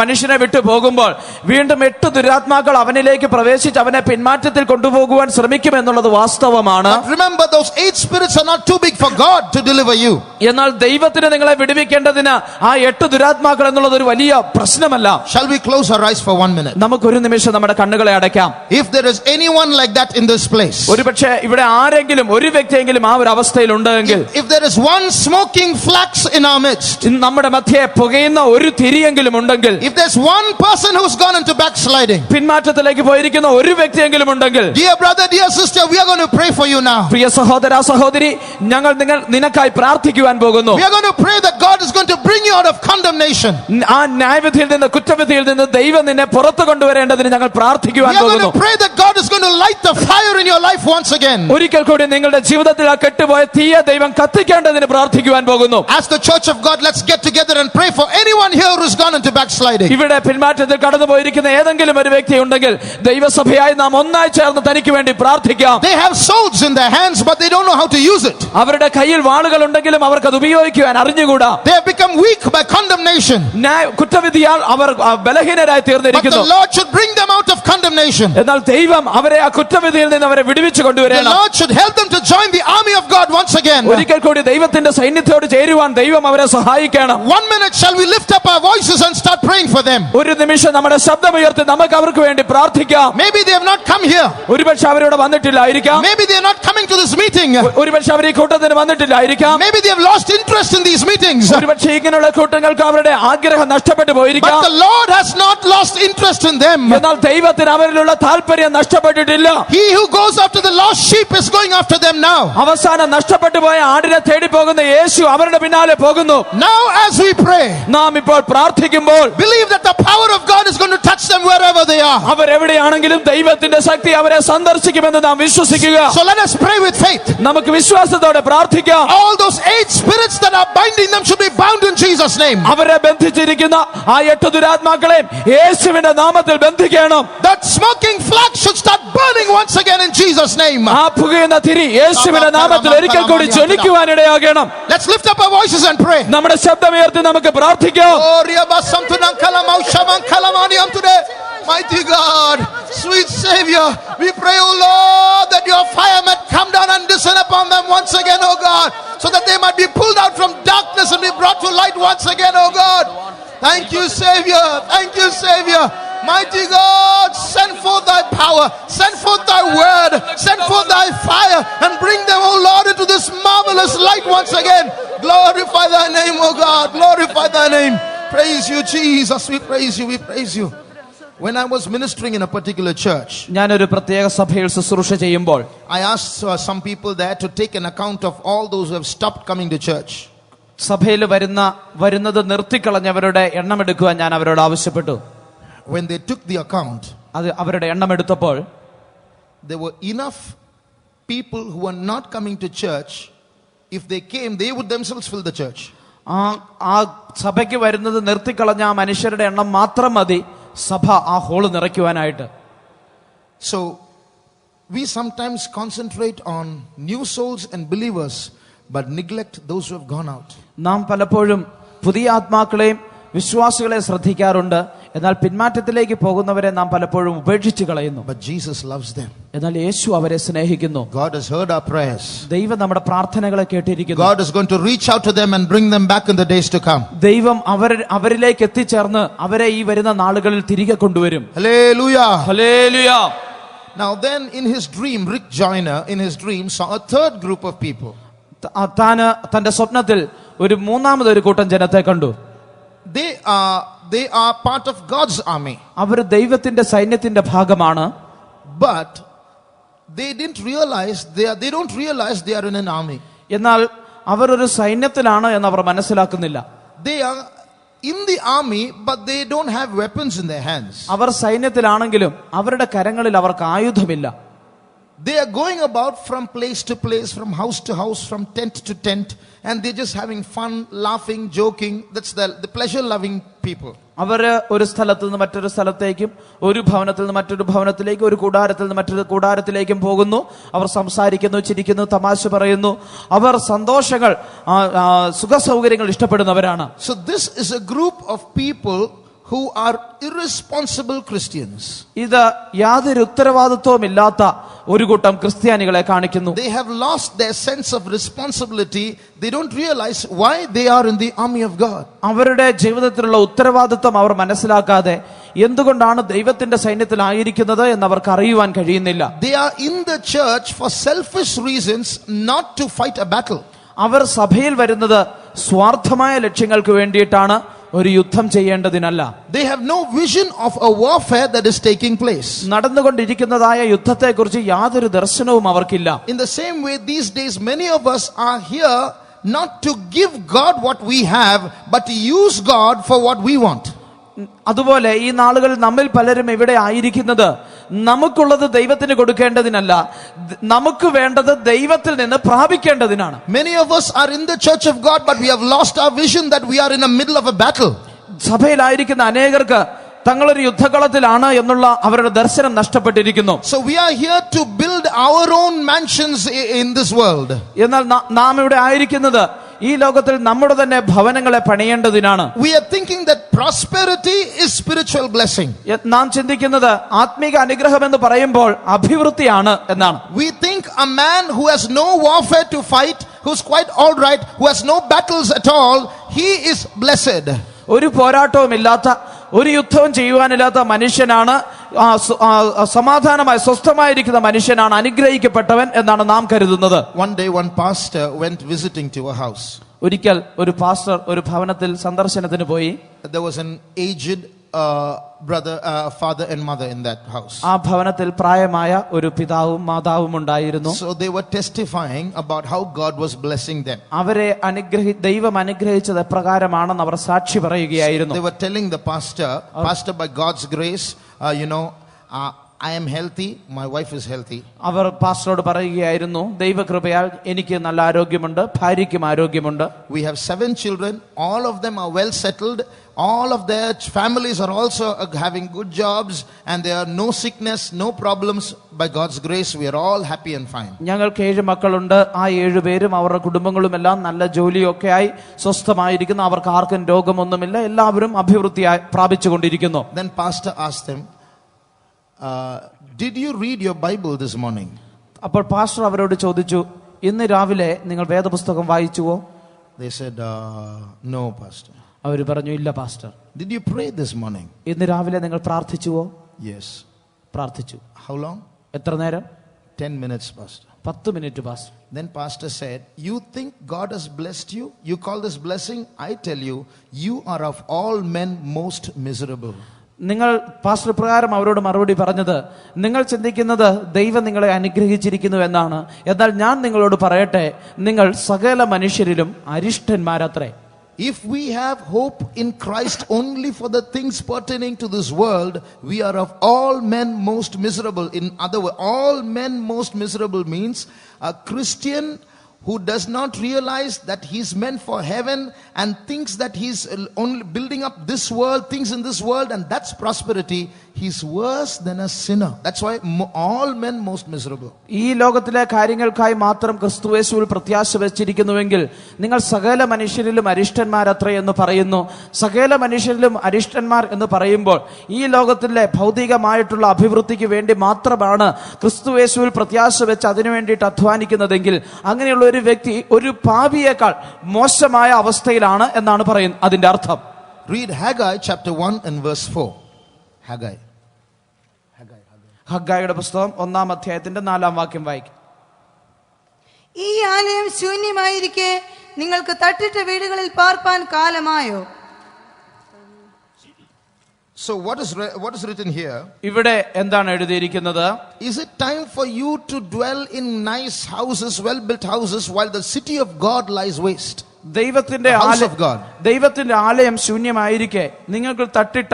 മനുഷ്യനെ വിട്ടു പോകുമ്പോൾ വീണ്ടും 8 ദുരാത്മാക്കൾ അവനിലേക്ക് പ്രവേശിച്ച് അവനെ പിന്മാറ്റത്തിൽ കൊണ്ടുപോകുവാൻ ശ്രമിക്കുമെന്നുള്ളത് വാസ്തവമാണ്. But remember, those 8 spirits are not too big for God to deliver you. എന്നാൽ ദൈവത്തിന് നിങ്ങളെ വിടുവിക്കേണ്ടതിന് ആ 8 ദുരാത്മാക്കൾ എന്നുള്ളത് ഒരു വലിയ പ്രശ്നമല്ല. Shall we close our eyes for 1 minute? നമുക്ക് ഒരു നിമിഷം നമ്മുടെ കണ്ണുകളെ അടയ്ക്കാം. If there is anyone like that in this place, ഒരുപക്ഷെ ഇവിടെ ആരെങ്കിലും ഒരു വ്യക്തിയെങ്കിലും ആ ഒരു അവസ്ഥയിൽ ഉണ്ടെങ്കിൽ, if there is one smoking flax in our midst, നമ്മുടെ മധ്യേ പുകയുന്ന ഒരു തിരിയെങ്കിലും ഉണ്ടെങ്കിൽ, if there's one person who's gone into backsliding, പിന്മാറ്റത്തിലേക്ക് പോയിരിക്കുന്ന ഒരു വ്യക്തിയെങ്കിലും ഉണ്ടെങ്കിൽ, dear brother, dear sister, we are going to pray for you now. പ്രിയ സഹോദര സഹോദരി, ഞങ്ങൾ നിനക്കായി പ്രാർത്ഥിക്കുവാൻ പോകുന്നു. We are going to pray that God is going to bring you out of condemnation. ആ ന്യായവിധിയിൽ നിന്ന് കുറ്റവിധിയിൽ നിന്ന് ദൈവം നിന്നെ പുറത്തു കൊണ്ടുവരേണ്ടതിന് ഞങ്ങൾ പ്രാർത്ഥിക്കുവാൻ പോകുന്നു. We are going to pray that God is going to light the fire in your life once again. ഒരിക്കൽ കൂടി നിങ്ങളുടെ ജീവിതത്തിൽ ആ കെട്ടുപോയ തീയെ ദൈവം കത്തിക്കേണ്ടതിന് പ്രാർത്ഥിക്കുവാൻ പോകുന്നു. As the church of God, let's get together and pray for anyone here who's gone into backsliding. ഇവിടെ പിന്മാറ്റത്തിൽ കടന്നുപോയിരിക്കുന്ന ഏതെങ്കിലും ഒരു വ്യക്തി ഉണ്ടെങ്കിൽ ദൈവസഭയായി നാം ഒന്നായി ചേർന്ന് തനിക്ക് വേണ്ടി പ്രാർത്ഥിക്കാം. They have swords in their hands, but they don't know how to use it. അവരുടെ കയ്യിൽ വാളുകൾ ഉണ്ടെങ്കിലും അവർക്ക് അത് ഉപയോഗിക്കുവാൻ അറിഞ്ഞുകൂടാ. They have become weak by condemnation. കുറ്റവിധിയാൽ അവർ ബലഹീനരായി തീർന്നിരിക്കുന്നു. But the Lord should bring them out of condemnation. എന്നാൽ ദൈവം അവരെ ആ കുറ്റവിധിയിൽ നിന്ന് അവരെ വിടുവിച്ചു കൊണ്ടുവരണം. The Lord should help them to join the army of God once again. ഒരിക്കൽ കൂടി ദൈവത്തിന്റെ സൈന്യത്തോട് ചേരുവാൻ ദൈവം അവരെ സഹായിക്കണം. 1 minute, shall we lift up our voices and start praying for them? ഒരു നിമിഷം നമ്മുടെ ശബ്ദമുയർത്തി നമുക്ക് അവർക്ക് വേണ്ടി പ്രാർത്ഥിക്കാം. Maybe they have not come here. ഒരുപക്ഷെ അവരിവിടെ വന്നിട്ടില്ലായിരിക്കാം. Maybe they are not coming to this meeting. ഒരുപക്ഷെ അവർ ഈ കൂട്ടത്തിന് വന്നിട്ടില്ലായിരിക്കാം. Maybe they have lost interest in these meetings. ഒരുപക്ഷെ ഇങ്ങനെയുള്ള കൂട്ടങ്ങൾക്ക് അവരുടെ ആഗ്രഹം നഷ്ടപ്പെട്ടു പോയിരിക്കാം. But the Lord has not lost interest in them. എന്നാൽ ദൈവത്തിന് അവരിലുള്ള താല്പര്യം നഷ്ടപ്പെട്ടിട്ടില്ല. He who goes after the lost sheep is going after them now. അവസാനം നഷ്ടപ്പെട്ടു പോയ ആടിനെ തേടി പോകുന്ന യേശു അവരുടെ പിന്നാലെ പോകുന്നു. Now as we pray, നാം ഇപ്പോൾ പ്രാർത്ഥിക്കുമ്പോൾ believe that the power of God is going to touch them wherever they are. അവരെവിടെയാണെങ്കിലും ദൈവത്തിന്റെ ശക്തി അവരെ സന്ദർശിക്കുമെന്ന് നാം വിശ്വസിക്കുക. So let us pray with faith. നമുക്ക് വിശ്വാസത്തോടെ പ്രാർത്ഥിക്കാം. All those 8 spirits that are binding them should be bound in Jesus' name. അവരെ ബന്ധിച്ചിരിക്കുന്ന ആ 8 ദുരാത്മാക്കളെ യേശുവിന്റെ നാമത്തിൽ ബന്ധിക്കണം. That smoking flax should start burning once again in Jesus' name. ആ പുകയുന്ന തിരി യേശുവിന്റെ നാമത്തിൽ ഒരിക്കൽ കൂടി ജ്വലിക്കുവാനിടയാകണം. Let's lift up our voices and pray. നമ്മുടെ ശബ്ദമുയർത്തി നമുക്ക് പ്രാർത്ഥിക്കാം. Mighty God, sweet Savior, we pray, oh Lord, that your fire might come down and descend upon them once again, oh God, so that they might be pulled out from darkness and be brought to light once again, oh God. Thank you, Savior. Thank you, Savior. Mighty God, send forth thy power, send forth thy word, send forth thy fire, and bring them, oh Lord, into this marvelous marvelous light once again. Glorify thy name, O God. Glorify thy name. Praise you, Jesus. We praise you. We praise you. When I was ministering in a particular church, ഞാനൊരു പ്രത്യേക സഭയിൽ ശുശ്രൂഷ ചെയ്യുമ്പോൾ I asked some people there to take an account of all those who have stopped coming to church. സഭയിൽ വരുന്നത് നിർത്തിക്കളഞ്ഞവരുടെ എണ്ണം എടുക്കുവാൻ ഞാൻ അവരോട് ആവശ്യപ്പെട്ടു. When they took the account, അത് അവരുടെ എണ്ണം എടുത്തപ്പോൾ there were enough people who were not coming to church. If they came, they would themselves fill the church. ആ സഭയ്ക്ക് വരുന്നത് നിർത്തിക്കളഞ്ഞ ആ മനുഷ്യരുടെ എണ്ണം മാത്രം മതി സഭ ആ hall നിറയ്ക്കുവാനായിട്ട്. So we sometimes concentrate on new souls and believers but neglect those who have gone out. നാം പലപ്പോഴും പുതിയ ആത്മാക്കളെയും വിശ്വാസികളെ ശ്രദ്ധിക്കാറുണ്ട്, എന്നാൽ പിന്മാറ്റത്തിലേക്ക് പോകുന്നവരെ നാം പലപ്പോഴും ഉപേക്ഷിച്ച് കളയുന്നു. But Jesus loves them. എന്നാൽ യേശു അവരെ സ്നേഹിക്കുന്നു. God has heard our prayers. ദൈവം നമ്മുടെ പ്രാർത്ഥനകളെ കേട്ടിരിക്കുന്നു. God is going to reach out to them and bring them back in the days to come. ദൈവം അവരിലേക്ക് എത്തിച്ചേർന്ന് അവരെ ഈ വരുന്ന നാളുകളിൽ തിരികെ കൊണ്ടുവരും. Hallelujah. Hallelujah. Now then, in his dream, Rick Joyner in his dream saw a third group of people. തന്റെ സ്വപ്നത്തിൽ ഒരു മൂന്നാമതൊരു കൂട്ടം ജനത്തെ കണ്ടു. They are part of God's army. അവർ ദൈവത്തിന്റെ സൈന്യത്തിന്റെ ഭാഗമാണ്. But they don't realize they are in an army. എന്നാൽ അവർ ഒരു സൈന്യത്തിലാണ് എന്ന് അവർ മനസ്സിലാക്കുന്നില്ല. They are in the army but they don't have weapons in their hands. അവർ സൈന്യത്തിലാണെങ്കിലും അവരുടെ കരങ്ങളിൽ അവർക്ക് ആയുധമില്ല. They are going about from place to place, from house to house, from tent to tent, and they're just having fun, laughing, joking. That's the pleasure-loving people. അവര് ഒരു സ്ഥലത്ത് നിന്ന് മറ്റൊരു സ്ഥലത്തേക്കും, ഒരു ഭവനത്തിൽ നിന്ന് മറ്റൊരു ഭവനത്തിലേക്കും, ഒരു കൂടാരത്തിൽ നിന്ന് മറ്റൊരു കൂടാരത്തിലേക്കും പോകുന്നു. അവർ സംസാരിക്കുന്നു, ചിരിക്കുന്നു, തമാശ പറയുന്നു. അവർ സന്തോഷങ്ങൾ, സുഖസൗകര്യങ്ങൾ ഇഷ്ടപ്പെടുന്നവരാണ്. So this is a group of people who are irresponsible Christians. ഇത് യാതൊരു ഉത്തരവാദിത്വവും ഇല്ലാത്ത ഒരു കൂട്ടം ക്രിസ്ത്യാനികളെ കാണിക്കുന്നു. They have lost their sense of responsibility. They don't realize why they are in the army of God. അവരുടെ ജീവിതത്തിലുള്ള ഉത്തരവാദിത്വം അവർ മനസ്സിലാക്കാതെ എന്തുകൊണ്ടാണ് ദൈവത്തിന്റെ സൈന്യത്തിലായിരിക്കുന്നത് എന്ന് അവർക്ക് അറിയുവാൻ കഴിയുന്നില്ല. They are in the church for selfish reasons, not to fight a battle. അവർ സഭയിൽ വരുന്നത് സ്വാർത്ഥമായ ലക്ഷ്യങ്ങൾക്ക് വേണ്ടിയിട്ടാണ്, ഒരു യുദ്ധം ചെയ്യേണ്ടതിനല്ല. They have no vision of a warfare that is taking place. നടന്നുകൊണ്ടിരിക്കുന്നതായ യുദ്ധത്തെക്കുറിച്ച് യാതൊരു ദർശനവും അവർക്കില്ല. In the same way, these days many of us are here not to give God what we have, but to use God for what we want. അതുപോലെ ഈ നാളുകളിൽ നമ്മിൽ പലരും ഇവിടെ ആയിരിക്കുന്നത് നമുക്കുള്ളത് ദൈവത്തിന് കൊടുക്കേണ്ടതിനല്ല, നമുക്ക് വേണ്ടത് ദൈവത്തിൽ നിന്ന് പ്രാപിക്കേണ്ടതിനാണ്. Many of us are in the church of God, but we have lost our vision that we are in the middle of a battle. സഭയിലായിരിക്കുന്ന അനേകർക്ക് തങ്ങളൊരു യുദ്ധകളത്തിലാണ് എന്നുള്ള അവരുടെ ദർശനം നഷ്ടപ്പെട്ടിരിക്കുന്നു. So we are here to build our own mansions in this world. എന്നാൽ നാം ഇവിടെ ആയിരിക്കുന്നത് ഈ ലോകത്തിൽ നമ്മുടെ തന്നെ ഭവനങ്ങളെ പണിയേണ്ടതിനാണ്. We are thinking that prosperity is spiritual blessing. നാം ചിന്തിക്കുന്നത് ആത്മീക അനുഗ്രഹം എന്ന് പറയുമ്പോൾ അഭിവൃദ്ധിയാണ് എന്നാണ്. We think a man who has no warfare to fight, who's quite all right, who has no battles at all, he is blessed. ഒരു പോരാട്ടവും ഇല്ലാത്ത, ഒരു യുദ്ധവും ചെയ്യുവാനില്ലാത്ത മനുഷ്യനാണ്, സമാധാനമായി സ്വസ്ഥമായിരിക്കുന്ന മനുഷ്യനാണ് അനുഗ്രഹിക്കപ്പെട്ടവൻ എന്നാണ് നാം കരുതുന്നത്. One day one pastor went visiting to a house. ഒരിക്കൽ ഒരു പാസ്റ്റർ ഒരു ഭവനത്തിൽ സന്ദർശനത്തിന് പോയി. There was an aged father and mother in that house. ആ ഭവനത്തിൽ പ്രായമായ ഒരു പിതാവും മാതാവും ഉണ്ടായിരുന്നു. So they were testifying about how God was blessing them. അവരെ ദൈവം അനുഗ്രഹിച്ചത് എപ്രകാരമാണെന്ന് അവർ സാക്ഷി പറയുകയായിരുന്നു. They were telling the pastor, by God's grace, I am healthy, my wife is healthy. അവർ പാസ്റ്ററോട് പറയുകയായിരുന്നു, ദൈവകൃപയാൽ എനിക്ക് നല്ല ആരോഗ്യമുണ്ട്, ഭാര്യയ്ക്കും ആരോഗ്യമുണ്ട്. We have 7 children, all of them are well settled, all of their families are also having good jobs, and there are no sickness, no problems. By God's grace we are all happy and fine. ഞങ്ങൾക്ക് 7 മക്കളുണ്ട്. ആ 7 പേരും അവരുടെ കുടുംബങ്ങളും എല്ലാം നല്ല ജോലിയൊക്കെ ആയി സ്വസ്ഥമായിരിക്കുന്നു. അവർക്ക് ആർക്കും രോഗമൊന്നുമില്ല. എല്ലാവരും അഭിവൃദ്ധി പ്രാപിച്ചുകൊണ്ടിരിക്കുന്നു. Then pastor asked them, did you read your Bible this morning? അപ്പോൾ പാസ്റ്റർ അവരോട് ചോദിച്ചു, ഇന്ന് രാവിലെ നിങ്ങൾ വേദപുസ്തകം വായിച്ചുവോ? They said, no pastor. അവർ പറഞ്ഞു, ഇല്ല pastor. Did you pray this morning? ഇന്ന് രാവിലെ നിങ്ങൾ പ്രാർത്ഥിച്ചുവോ? Yes. പ്രാർത്ഥിച്ചു. How long? എത്ര നേരം? 10 minutes pastor. 10 minute pastor. Then pastor said, you think God has blessed you? You call this blessing? I tell you, you are of all men most miserable. നിങ്ങൾ pastor പ്രകാരം അവരോട് മറുപടി പറഞ്ഞത്, നിങ്ങൾ ചിന്തിക്കുന്നത് ദൈവം നിങ്ങളെ അനുഗ്രഹിച്ചിരിക്കുന്നു എന്നാണ്. എന്നാൽ ഞാൻ നിങ്ങളോട് പറയട്ടെ, നിങ്ങൾ സകല മനുഷ്യരിലും അരിഷ്ടന്മാരത്രേ. If we have hope in Christ only for the things pertaining to this world, we are of all men most miserable. In other words, all men most miserable means a Christian who does not realize that he's meant for heaven and thinks that he's only building up this world, things in this world, and that's prosperity, he's worse than a sinner. That's why all men most miserable. ഈ ലോകത്തിലെ കാര്യങ്ങൾക്കായി മാത്രം ക്രിസ്തുയേശുവിൽ പ്രത്യാശ വെച്ചിരിക്കുന്നുവെങ്കിൽ നിങ്ങൾ സകല മനുഷ്യരിലും അരിഷ്ടന്മാരത്രേ എന്ന് പറയുന്നു. സകല മനുഷ്യരിലും അരിഷ്ടന്മാർ എന്ന് പറയുമ്പോൾ ഈ ലോകത്തിലെ ഭൗതികമായിട്ടുള്ള അഭിവൃദ്ധിക്ക് വേണ്ടി മാത്രമാണ് ക്രിസ്തുയേശുവിൽ പ്രത്യാശ വെച്ച് അതിനു വേണ്ടിയിട്ട് അധ്വാനിക്കുന്നതെങ്കിൽ അങ്ങനെയുള്ള ഒരു വ്യക്തി ഒരു പാപിയേക്കാൾ മോശമായ അവസ്ഥയിലാണ് എന്നാണ് പറയുന്നത്. അതിന്റെ അർത്ഥം Read Haggai chapter 1 and verse 4. Haggai. ഹഗ്ഗായിയുടെ പുസ്തകം 1-ാം അധ്യായത്തിന്റെ 4-ാം വാക്യം വായിക്കും. ഈ ആലയം ശൂന്യമായിരിക്കെ നിങ്ങൾക്ക് തട്ടിട്ട വീടുകളിൽ പാർപ്പാൻ കാലമായോ? So what is written here? ഇവിടെ എന്താണ് എഴുതിയിരിക്കുന്നത്? Is it time for you to dwell in nice houses, well built houses, while the city of God lies waste? ദൈവത്തിന്റെ ആലയം ശൂന്യമായിരിക്കെ നിങ്ങൾക്ക് തട്ടിട്ട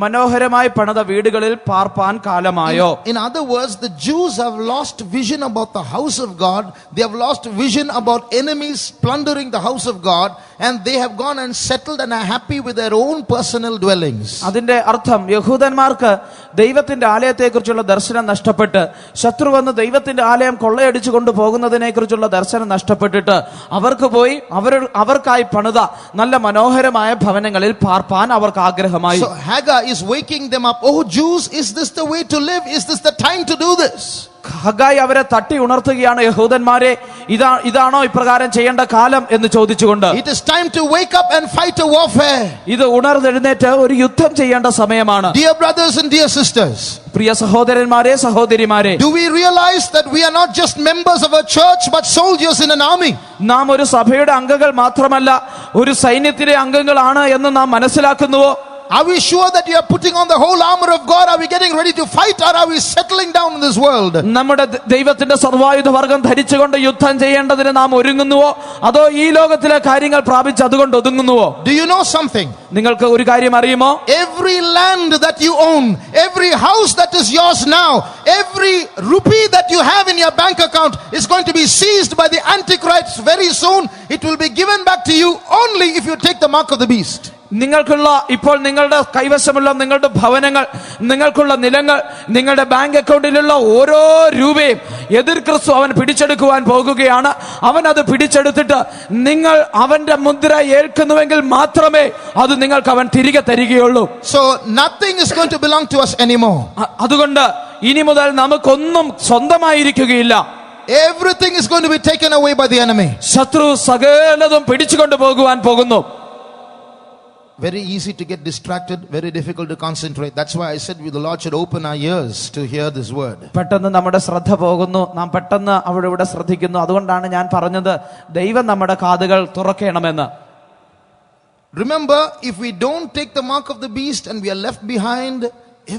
മനോഹരമായി പണിത വീടുകളിൽ പാർപ്പാൻ കാലമായോ? In other words, the Jews have lost vision about the house of God. They have lost vision about enemies plundering the house of God, and they have gone and settled and are happy with their own personal dwellings. അതിന്റെ അർത്ഥം യഹൂദന്മാർക്ക് ദൈവത്തിന്റെ ആലയത്തെക്കുറിച്ചുള്ള ദർശനം നഷ്ടപ്പെട്ട്, ശത്രു വന്ന് ദൈവത്തിന്റെ ആലയം കൊള്ളയടിച്ചു കൊണ്ടുപോകുന്നതിനെ കുറിച്ചുള്ള ദർശനം നഷ്ടപ്പെട്ടിട്ട് അവർക്ക് പോയി അവർക്കായി പണിത നല്ല മനോഹരമായ ഭവനങ്ങളിൽ പാർപ്പാൻ അവർക്ക് ആഗ്രഹമായി. So Haggai is waking them up. Oh Jews, is this the way to live? Is this the time to do this? Haggai അവരെ തട്ടി ഉണർത്തുകയാണ്, യഹൂദന്മാരെ ഇതാണോ ഇപ്രകാരം ചെയ്യേണ്ട കാലം എന്ന് ചോദിച്ചുകൊണ്ട്. It is time to wake up and fight a warfare. ഇത് ഉണർന്നെഴുന്നേറ്റ് ഒരു യുദ്ധം ചെയ്യേണ്ട സമയമാണ്. Dear brothers and dear sisters, പ്രിയ സഹോദരന്മാരെ സഹോദരിമാരെ, do we realize that we are not just members of a church but soldiers in an army? നാം ഒരു സഭയുടെ അംഗങ്ങൾ മാത്രമല്ല, ഒരു സൈന്യത്തിലെ അംഗങ്ങളാണ് എന്ന് നാം മനസ്സിലാക്കുന്നുവോ? Are we sure that you are putting on the whole armor of God? Are we getting ready to fight, or are we settling down in this world? നമ്മുടെ ദൈവത്തിന്റെ സർവായുധ വർഗം ധരിച്ചുകൊണ്ട് യുദ്ധം ചെയ്യേണ്ടതിന് നാം ഒരുങ്ങുന്നുവോ, അതോ ഈ ലോകത്തിലെ കാര്യങ്ങൾ പ്രാപിച്ച് അതുകൊണ്ട് ഒതുങ്ങുന്നുവോ? Do you know something? നിങ്ങൾക്ക് ഒരു കാര്യം അറിയുമോ? Every land that you own, every house that is yours now, every rupee that you have in your bank account is going to be seized by the Antichrist very soon. It will be given back to you only if you take the mark of the beast. നിങ്ങൾക്കുള്ള ഇപ്പോൾ നിങ്ങളുടെ കൈവശമുള്ള നിങ്ങളുടെ ഭവനങ്ങൾ, നിങ്ങൾക്കുള്ള നിലങ്ങൾ, നിങ്ങളുടെ bank അക്കൗണ്ടിലുള്ള ഓരോ രൂപയും എതിർ ക്രിസ്തു അവൻ പിടിച്ചെടുക്കുവാൻ പോകുകയാണ്. അവൻ അത് പിടിച്ചെടുത്തിട്ട് നിങ്ങൾ അവന്റെ മുദ്ര ഏൽക്കുന്നുവെങ്കിൽ മാത്രമേ അത് നിങ്ങൾക്ക് അവൻ തിരികെ തരികയുള്ളൂ. So nothing is going to belong to us anymore. അതുകൊണ്ട് ഇനി മുതൽ നമുക്കൊന്നും സ്വന്തമായിരിക്കുകയില്ല. Everything is going to be taken away by the enemy. ശത്രു സകലതും പിടിച്ചുകൊണ്ട് പോകുവാൻ പോകുന്നു. Very easy to get distracted, very difficult to concentrate. That's why I said the Lord should open our ears to hear this word. പെട്ടെന്ന് നമ്മുടെ ശ്രദ്ധ പോകുന്നു, നാം പെട്ടെന്ന് അവിടെ ഇവിടെ ശ്രദ്ധിക്കുന്നു. അതുകൊണ്ടാണ് ഞാൻ പറഞ്ഞത് ദൈവം നമ്മുടെ കാതുകൾ തുറക്കണമെന്ന്. Remember, if we don't take the mark of the beast and we are left behind,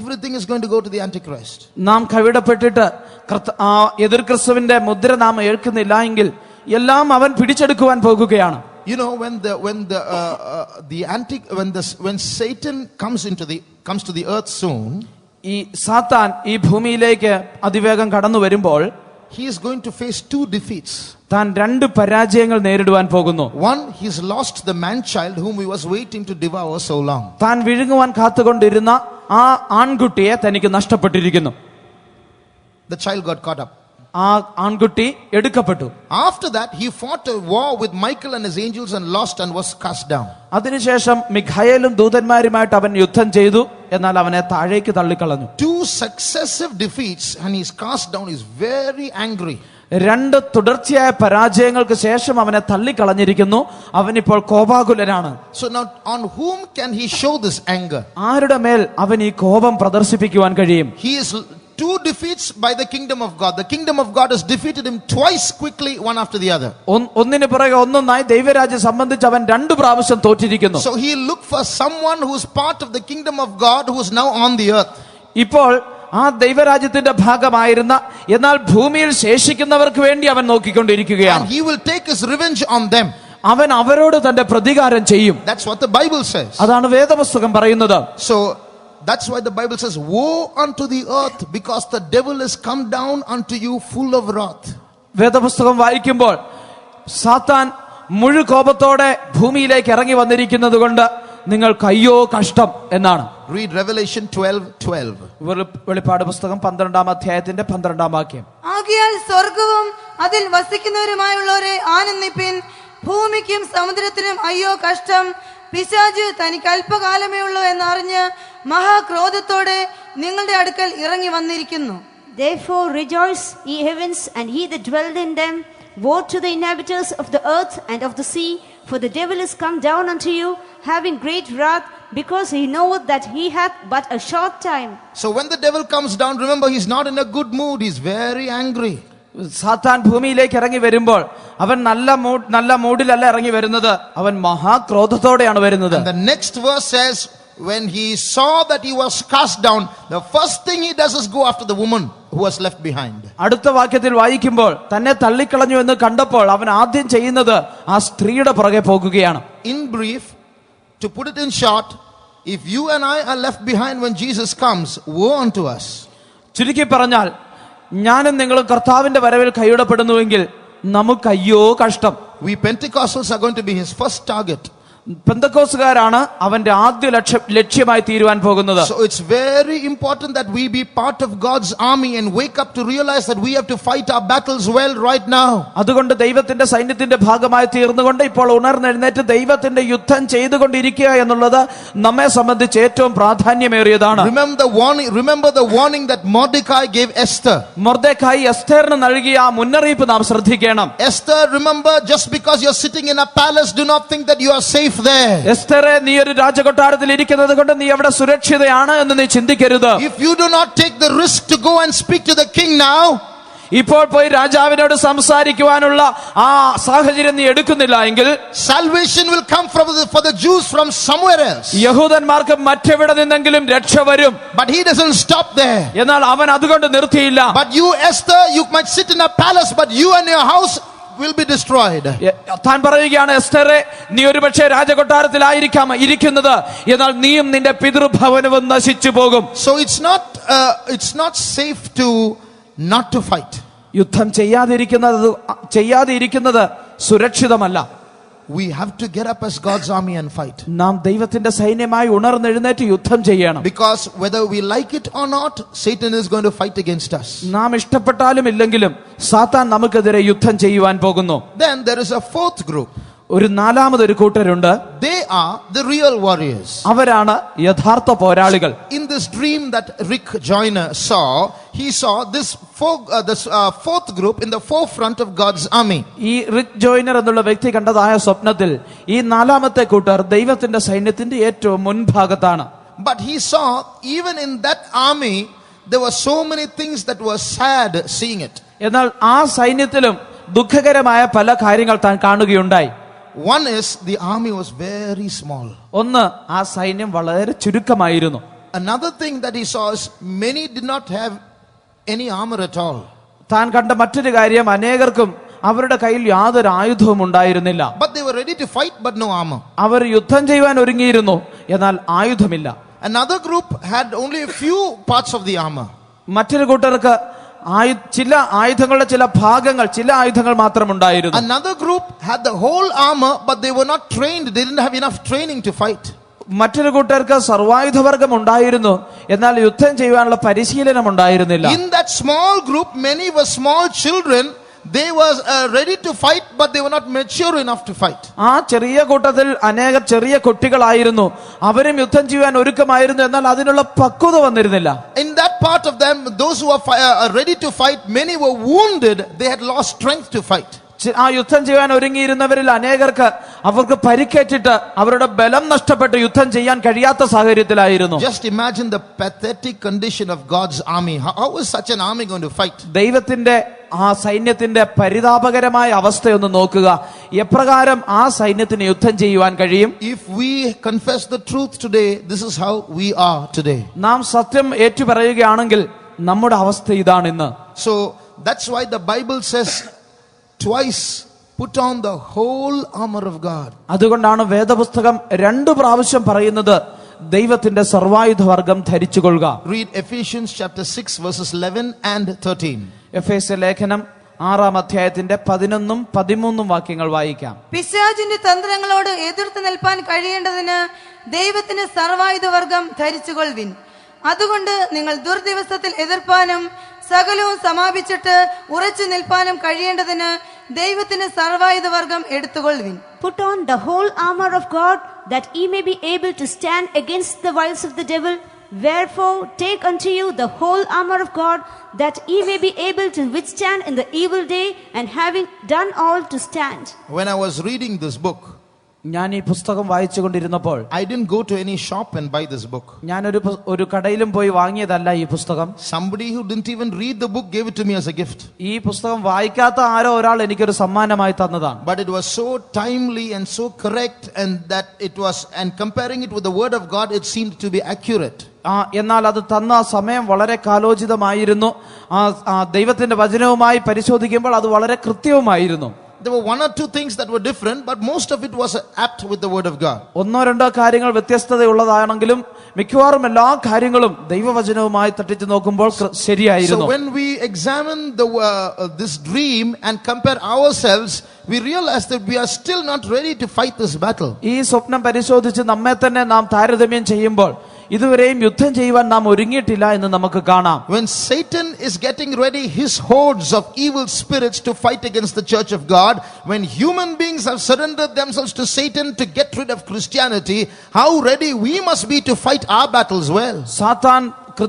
everything is going to go to the Antichrist. നാം കൈവിടപ്പെട്ടിട്ട് എതിർ ക്രിസ്തുവിന്റെ മുദ്ര നാം ഏൽക്കുന്നില്ല എങ്കിൽ എല്ലാം അവൻ പിടിച്ചെടുക്കുവാൻ പോകുകയാണ്. You know, when Satan comes to the earth soon, ഈ സാത്താൻ ഈ ഭൂമിയിലേക്ക് അതിവേഗം കടന്നു വരുമ്പോൾ he is going to face two defeats. താൻ രണ്ട് പരാജയങ്ങൾ നേരിടുവാൻ പോകുന്നു. One, he's lost the man child whom he was waiting to devour so long. താൻ വിഴുങ്ങുവാൻ കാത്തുകൊണ്ടിരുന്ന ആ ആൺകുട്ടിയെ തനിക്ക് നഷ്ടപ്പെട്ടിരിക്കുന്നു. The child got caught up. ആ ആൺകുട്ടി എടുക്കപ്പെട്ടു. After that, he fought a war with Michael and his angels and lost and was cast down. അതിനുശേഷം മിഖായേലും ദൂതന്മാരുമായിട്ട് അവൻ യുദ്ധം ചെയ്തു, എന്നാൽ അവനെ താഴേക്ക് തള്ളിക്കളഞ്ഞു. Two successive defeats and he's cast down. He's very angry. രണ്ട് തുടർച്ചയായ പരാജയങ്ങൾക്ക് ശേഷം അവനെ തള്ളിക്കളഞ്ഞിരിക്കുന്നു. അവനിപ്പോൾ കോപാകുലനാണ്. So now on whom can he show this anger? ആരുടെ മേൽ അവൻ ഈ കോപം പ്രദർശിപ്പിക്കുവാൻ കഴിയും? He is 2 defeats by the kingdom of God. The kingdom of God has defeated him twice quickly, one after the other. ഒന്നിന് പുറകെ ഒന്നൊന്നായി ദൈവരാജ്യം സംബന്ധിച്ച് അവൻ 2 പ്രാവശ്യം തോറ്റിരിക്കുന്നു. So he looked for someone who is part of the kingdom of God, who is now on the earth. ഇപ്പോൾ ആ ദൈവരാജ്യത്തിന്റെ ഭാഗമായിരുന്ന എന്നാൽ ഭൂമിയിൽ ശേഷിക്കുന്നവർക്ക് വേണ്ടി അവൻ നോക്കിക്കൊണ്ടിരിക്കുകയാണ്. And he will take his revenge on them. അവൻ അവരോട് തന്റെ പ്രതികാരം ചെയ്യും. That's what the Bible says. അതാണ് വേദപുസ്തകം പറയുന്നത്. So that's why the Bible says, woe unto the earth, because the devil has come down unto you full of wrath. വേദപുസ്തകം വായിക്കുമ്പോൾ സാത്താൻ മുഴുകോപത്തോടെ ഭൂമിയിലേക്ക് ഇറങ്ങി വന്നിരിക്കുന്നത് കൊണ്ട് നിങ്ങൾക്ക് അയ്യോ കഷ്ടം എന്നാണ്. Read Revelation 12:12. വെളിപ്പാട് പുസ്തകം 12-ാം അധ്യായത്തിന്റെ 12-ാം വാക്യം. ആകയാൽ സ്വർഗവും അതിൽ വസിക്കുന്നവരുമായുള്ളവരെ ആനന്ദിപ്പിൻ, ഭൂമിക്കും സമുദ്രത്തിനും അയ്യോ കഷ്ടം, പിശാച് തനിക്ക് അല്പകാലമേ ഉള്ളൂ എന്നറിഞ്ഞ് മഹാക്രോധത്തോടെ നിങ്ങളുടെ അടുക്കൽ ഇറങ്ങി വന്നിരിക്കുന്നു. Therefore rejoice, ye heavens, and ye that dwell in them. Woe to the inhabitants of the earth and of the sea, for the devil is come down unto you, having great wrath, because he knoweth that he hath but a short time. So when the devil comes down, remember, he's not in a good mood. He's very angry. സാത്താൻ ഭൂമിയിലേക്ക് ഇറങ്ങി വരുമ്പോൾ അവൻ നല്ല മൂഡിലല്ല ഇറങ്ങി വരുന്നത്, അവൻ മഹാക്രോധത്തോടെയാണ് വരുന്നത്. And the next verse says, when he saw that he was cast down, the first thing he does is go after the woman who was left behind. അടുത്ത വാക്യത്തിൽ വായിക്കുമ്പോൾ തന്നെ തള്ളിക്കളഞ്ഞു എന്ന് കണ്ടപ്പോൾ അവൻ ആദ്യം ചെയ്യുന്നത് ആ സ്ത്രീയുടെ പുറകെ പോകുകയാണ്. In brief, to put it in short, if you and I are left behind when Jesus comes, woe unto us. ചുരുക്കി പറഞ്ഞാൽ ഞാനും നിങ്ങളും കർത്താവിന്റെ വരവിൽ കൈയിടപ്പെടുന്നുവെങ്കിൽ നമുക്ക് അയ്യോ കഷ്ടം. We Pentecostals are going to be his first target. പെന്തക്കോസ്തുകാരാണ് അവന്റെ ആദ്യ ലക്ഷ്യമായി തീരുവാൻ പോകുന്നത്. So it's very important that we be part of God's army and wake up to realize that we have to fight our battles well right now. അതുകൊണ്ട് ദൈവത്തിന്റെ സൈന്യത്തിന്റെ ഭാഗമായി തീർന്നുകൊണ്ട് ഇപ്പോൾ ഉണർന്നെഴുന്നേറ്റ് ദൈവത്തിന്റെ യുദ്ധം ചെയ്തുകൊണ്ടിരിക്കുക എന്നുള്ളത് നമ്മെ സംബന്ധിച്ച് ഏറ്റവും പ്രാധാന്യമേറിയതാണ്. Remember the warning that Mordecai gave Esther. Mordecai എസ്തേറിന് നൽകിയ ആ മുന്നറിയിപ്പ് നാം ശ്രദ്ധിക്കണം. Esther, remember, just because you're sitting in a palace, do not think that you are safe there. എസ്തേറേ, നീ ഒരു രാജകൊട്ടാരത്തിൽ ഇരിക്കുന്നത് കൊണ്ട് നീ അവിടെ സുരക്ഷിതയാണ് എന്ന് നീ ചിന്തിക്കരുത്. If you do not take the risk to go and speak to the king now, ഇപ്പോൾ പോയി രാജാവിനോട് സംസാരിക്കുവാനുള്ള ആ സാഹചര്യം നീ എടുക്കുന്നില്ല എങ്കിൽ salvation will come for the Jews from somewhere else. യഹൂദന്മാർക്ക് മറ്റെവിടെ നിന്നെങ്കിലും രക്ഷ വരും. But he doesn't stop there. എന്നാൽ അവൻ അതുകൊണ്ട് നിർത്തിയില്ല. But you, Esther, you might sit in a palace, but you and your house will be destroyed. താൻ പറയുകയാണ്, എസ്തേറേ, നീ ഒരുപക്ഷെ രാജകൊട്ടാരത്തിലായിരിക്കാം ഇരിക്കുന്നത്, എന്നാൽ നീയും നിന്റെ പിതൃഭവനവും നശിച്ചു പോകും. So it's not safe to not to fight. യുദ്ധം ചെയ്യാതിരിക്കുന്നത് സുരക്ഷിതമല്ല. We have to get up as God's army and fight. നാം ദൈവത്തിന്റെ സൈന്യമായി ഉണർന്നെഴുന്നേറ്റ് യുദ്ധം ചെയ്യണം. Because whether we like it or not, Satan is going to fight against us. നാം ഇഷ്ടപ്പെട്ടാലും ഇല്ലെങ്കിലും സാത്താൻ നമുക്കെതിരെ യുദ്ധം ചെയ്യുവാൻ പോകുന്നു. Then there is a fourth group. ഒരു നാലാമതൊരു കൂട്ടരുണ്ട്. They are the real warriors. അവരാണ് യഥാർത്ഥ പോരാളികൾ. In this dream that Rick Joyner saw, he saw this fourth group in the forefront of God's army. ഈ റിക് ജോയ്നർ എന്നുള്ള വ്യക്തി കണ്ടതായ സ്വപ്നത്തിൽ ഈ നാലാമത്തെ കൂട്ടർ ദൈവത്തിന്റെ സൈന്യത്തിന്റെ ഏറ്റവും മുൻഭാഗത്താണ്. But he saw, even in that army, there were so many things that were sad seeing it. എന്നാൽ ആ സൈന്യത്തിലും ദുഃഖകരമായ പല കാര്യങ്ങൾ താൻ കാണുകയുണ്ടായി. One is, the army was very small. ഒന്ന്, ആ സൈന്യം വളരെ ചുരുക്കമായിരുന്നു. Another thing that he saw is, many did not have any armor at all. താൻ കണ്ട മറ്റൊരു കാര്യം, അനേകർക്കും അവരുടെ കയ്യിൽ യാതൊരു ആയുധവും ഉണ്ടായിരുന്നില്ല. But they were ready to fight, but no armor. അവർ യുദ്ധം ചെയ്യുവാൻ ഒരുങ്ങിയിരുന്നു, എന്നാൽ ആയുധമില്ല. Another group had only a few parts of the armor. മറ്റൊരു കൂട്ടർക്ക് ചില ആയുധങ്ങളുടെ ചില ഭാഗങ്ങൾ, ചില ആയുധങ്ങൾ മാത്രം ഉണ്ടായിരുന്നു. Another group had the whole armor, but they were not trained. They didn't have enough training to fight. മറ്റൊരു കൂട്ടർക്ക് സർവായുധവർഗം ഉണ്ടായിരുന്നു, എന്നാൽ യുദ്ധം ചെയ്യുവാനുള്ള പരിശീലനം ഉണ്ടായിരുന്നില്ല. In that small group, many were small children. They were ready to fight, but they were not mature enough to fight. ആ ചെറിയ കൂട്ടത്തിൽ അനേകം ചെറിയ കുട്ടികളായിരുന്നു, അവരും യുദ്ധം ചെയ്യാൻ ഒരുക്കമായിരുന്നു, എന്നാൽ അതിനുള്ള പക്വത വന്നിരുന്നില്ല. In that part of them, those who were ready to fight, many were wounded. They had lost strength to fight. ആ യുദ്ധം ചെയ്യാൻ ഒരുങ്ങിയിരുന്നവരിൽ അനേകർക്ക് അവർക്ക് പരിക്കേറ്റിട്ട് അവരുടെ ബലം നഷ്ടപ്പെട്ട് യുദ്ധം ചെയ്യാൻ കഴിയാത്ത സാഹചര്യത്തിലായിരുന്നു. Just imagine the pathetic condition of God's army. How is such an army going to fight? ദൈവത്തിന്റെ ആ സൈന്യത്തിന്റെ പരിതാപകരമായ അവസ്ഥയൊന്ന് നോക്കുക. എപ്രകാരം ആ സൈന്യത്തിന് യുദ്ധം ചെയ്യുവാൻ കഴിയും? If we confess the truth today, this is how we are today. നാം സത്യം ഏറ്റുപറയുകയാണെങ്കിൽ നമ്മുടെ അവസ്ഥ ഇതാണ് ഇന്ന്. So that's why the Bible says twice, put on the whole armor of God. അതുകൊണ്ടാണ് വേദപുസ്തകം 2 പ്രാവശ്യം പറയുന്നത് ദൈവത്തിന്റെ സർവായുധവർഗം ധരിച്ചുകൊള്ളുക. Read Ephesians chapter 6 verses 11 and 13. എഫേസ്യ ലേഖനം 6-ാം അധ്യായത്തിന്റെ 11ഉം 13ഉം വാക്യങ്ങൾ വായിക്കാം. പിശാചിന്റെ തന്ത്രങ്ങളോട് എതിർത്ത് നിൽപ്പാൻ കഴിയേണ്ടതിന് ദൈവത്തിന് സർവായുധവർഗം ധരിച്ചുകൊള്ളുവിൻ. അതുകൊണ്ട് നിങ്ങൾ ദുർദിവസത്തിൽ എതിർപ്പാനും സകലവും സമാപിച്ചിട്ട് ഉറച്ചു നിൽപ്പാനും കഴിയേണ്ടതിന് ദൈവത്തിന് സർവായുധവർഗം എടുത്തുകൊള്ളുവിൻ. Put on the whole armor of God, that ye may be able to stand against the wiles of the devil. Wherefore take unto you the whole armor of God, that ye may be able to withstand in the evil day, and having done all to stand. When I was reading this book, ഞാൻ ഈ പുസ്തകം വായിച്ചുകൊണ്ടിരുന്നപ്പോൾ I didn't go to any shop and buy this book. ഞാൻ ഒരു കടയിലും പോയി വാങ്ങിയതല്ല ഈ പുസ്തകം. Somebody who didn't even read the book gave it to me as a gift. ഈ പുസ്തകം വായിക്കാത്ത ആരോ ഒരാൾ എനിക്കൊരു സമ്മാനമായി തന്നതാണ്. But it was so timely and so correct, and that it was, and comparing it with the word of God, it seemed to be accurate. എന്നാൽ അത് തന്ന സമയം വളരെ കാലോചിതമായിരുന്നു. ദൈവത്തിന്റെ വചനവുമായി പരിശോധിക്കുമ്പോൾ അത് വളരെ കൃത്യവുമായിരുന്നു. There were 1 or 2 things that were different, but most of it was apt with the word of God. 1-2 കാര്യങ്ങൾ വ്യത്യസ്തതയുള്ളതാണെങ്കിലും മിക്കവാറും എല്ലാ കാര്യങ്ങളും ദൈവവചനവുമായി തട്ടിച്ചു നോക്കുമ്പോൾ ശരിയായിരുന്നു. So when we examine this dream and compare ourselves, we realize that we are still not ready to fight this battle. ഈ സ്വപ്നം പരിശോധിച്ച് നമ്മെ തന്നെ നാം താരതമ്യം ചെയ്യുമ്പോൾ ഇതുവരെയും യുദ്ധം ചെയ്യുവാൻ നാം ഒരുങ്ങിയിട്ടില്ല എന്ന് നമുക്ക് കാണാം. When Satan is getting ready his hordes of evil spirits to fight against the church of God, when human beings have surrendered themselves to Satan to get rid of Christianity, how ready we must be to fight our battles well. സാത്താൻ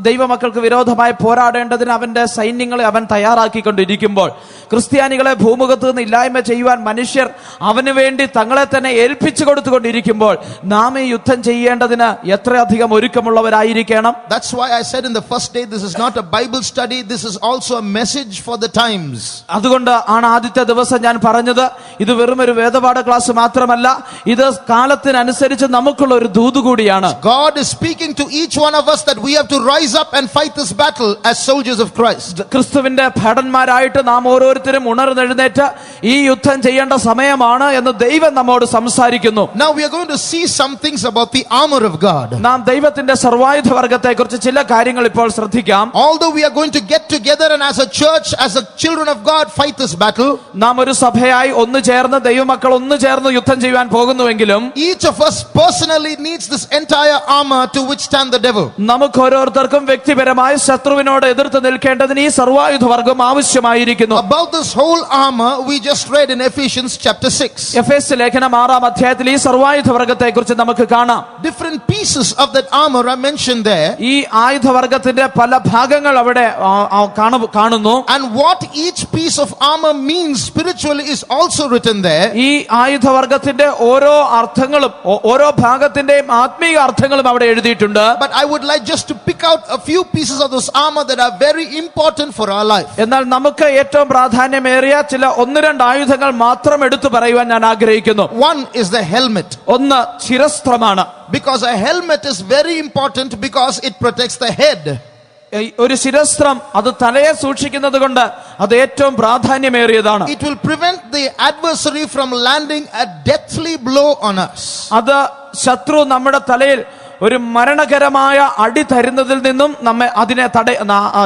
ദൈവമക്കൾക്ക് വിരോധമായി പോരാടേണ്ടതിന് അവന്റെ സൈന്യങ്ങളെ അവൻ തയ്യാറാക്കിക്കൊണ്ടിരിക്കുമ്പോൾ, ക്രിസ്ത്യാനികളെ ഭൂമുഖത്ത് നിന്ന് ഇല്ലായ്മ ചെയ്യുവാൻ മനുഷ്യർ അവന് വേണ്ടി തങ്ങളെ തന്നെ ഏൽപ്പിച്ചു കൊടുത്തുകൊണ്ടിരിക്കുമ്പോൾ നാം ഈ യുദ്ധം ചെയ്യേണ്ടതിന് എത്രയധികം ഒരുക്കമുള്ളവരായിരിക്കണം. That's why I said in the first day, this is not a Bible study, this is also a message for the times. അതുകൊണ്ട് ആണ് ആദ്യത്തെ ദിവസം ഞാൻ പറഞ്ഞത്, ഇത് വെറും ഒരു വേദപാഠ ക്ലാസ് മാത്രമല്ല, ഇത് കാലത്തിനനുസരിച്ച് നമുക്കുള്ള ഒരു ദൂത് കൂടിയാണ്. God is speaking to each one of us that we have to rise up and fight this battle as soldiers of Christ. ക്രിസ്തുവിന്റെ ഭടന്മാരായിട്ട് നാം ഓരോരുത്തരും ഉണർന്നെഴുന്നേറ്റ് ഈ യുദ്ധം ചെയ്യേണ്ട സമയമാണ് എന്ന് ദൈവം നമ്മോട് സംസാരിക്കുന്നു. Now we are going to see some things about the armor of God. നാം ദൈവത്തിന്റെ സർവായുധ വർഗത്തെക്കുറിച്ച് ചില കാര്യങ്ങൾ ഇപ്പോൾ ശ്രദ്ധിക്കാം. Although we are going to get together and as a church, as a children of God, fight this battle, നാം ഒരു സഭയായി ഒന്ന് ചേർന്ന് ദൈവമക്കൾ ഒന്ന് ചേർന്ന് യുദ്ധം ചെയ്യുവാൻ പോകുന്നുവെങ്കിലും each of us personally needs this entire armor to withstand the devil. നമുക്ക് ഓരോരുത്തർക്കും വ്യക്തിപരമായി ശത്രുവിനോട് എതിർത്ത് നിൽക്കേണ്ടതിന് ഈ സർവായുധ വർഗം ആവശ്യമായിരിക്കുന്നു. About this whole armor we just read in Ephesians chapter 6. എഫേസ്യ ലേഖനം 6-ാം അധ്യായത്തിൽ ഈ സർവായുധ വർഗത്തെക്കുറിച്ച് നമുക്ക് കാണാം. Different pieces of that armor are mentioned there. ഈ ആയുധവർഗത്തിന്റെ പല ഭാഗങ്ങൾ അവിടെ കാണുന്നു. And what each piece of armor means spiritually is also written there. ഈ ആയുധവർഗത്തിന്റെ ഓരോ അർത്ഥങ്ങളും ഓരോ ഭാഗത്തിന്റെയും ആത്മീയ അർത്ഥങ്ങളും അവിടെ എഴുതിയിട്ടുണ്ട്. But I would like just to pick out a few pieces of this armor that are very important for our life. എന്നാൽ നമുക്ക് ഏറ്റവും പ്രാധാന്യമേറിയ ചില 1-2 ആയുധങ്ങൾ മാത്രം എടുത്തു പറയുവാൻ ഞാൻ ആഗ്രഹിക്കുന്നു. One is the helmet. ഒന്ന് ശിരസ്ത്രമാണ്. Because a helmet is very important because it protects the head. ഒരു ശിരസ്ത്രം അത് തലയെ സൂക്ഷിക്കുന്നത് കൊണ്ട് അത് ഏറ്റവും പ്രാധാന്യമേറിയതാണ്. It will prevent the adversary from landing a deathly blow on us. അത് ശത്രു നമ്മുടെ തലയിൽ ഒരു മരണകരമായ അടി തരുന്നതിൽ നിന്നും നമ്മെ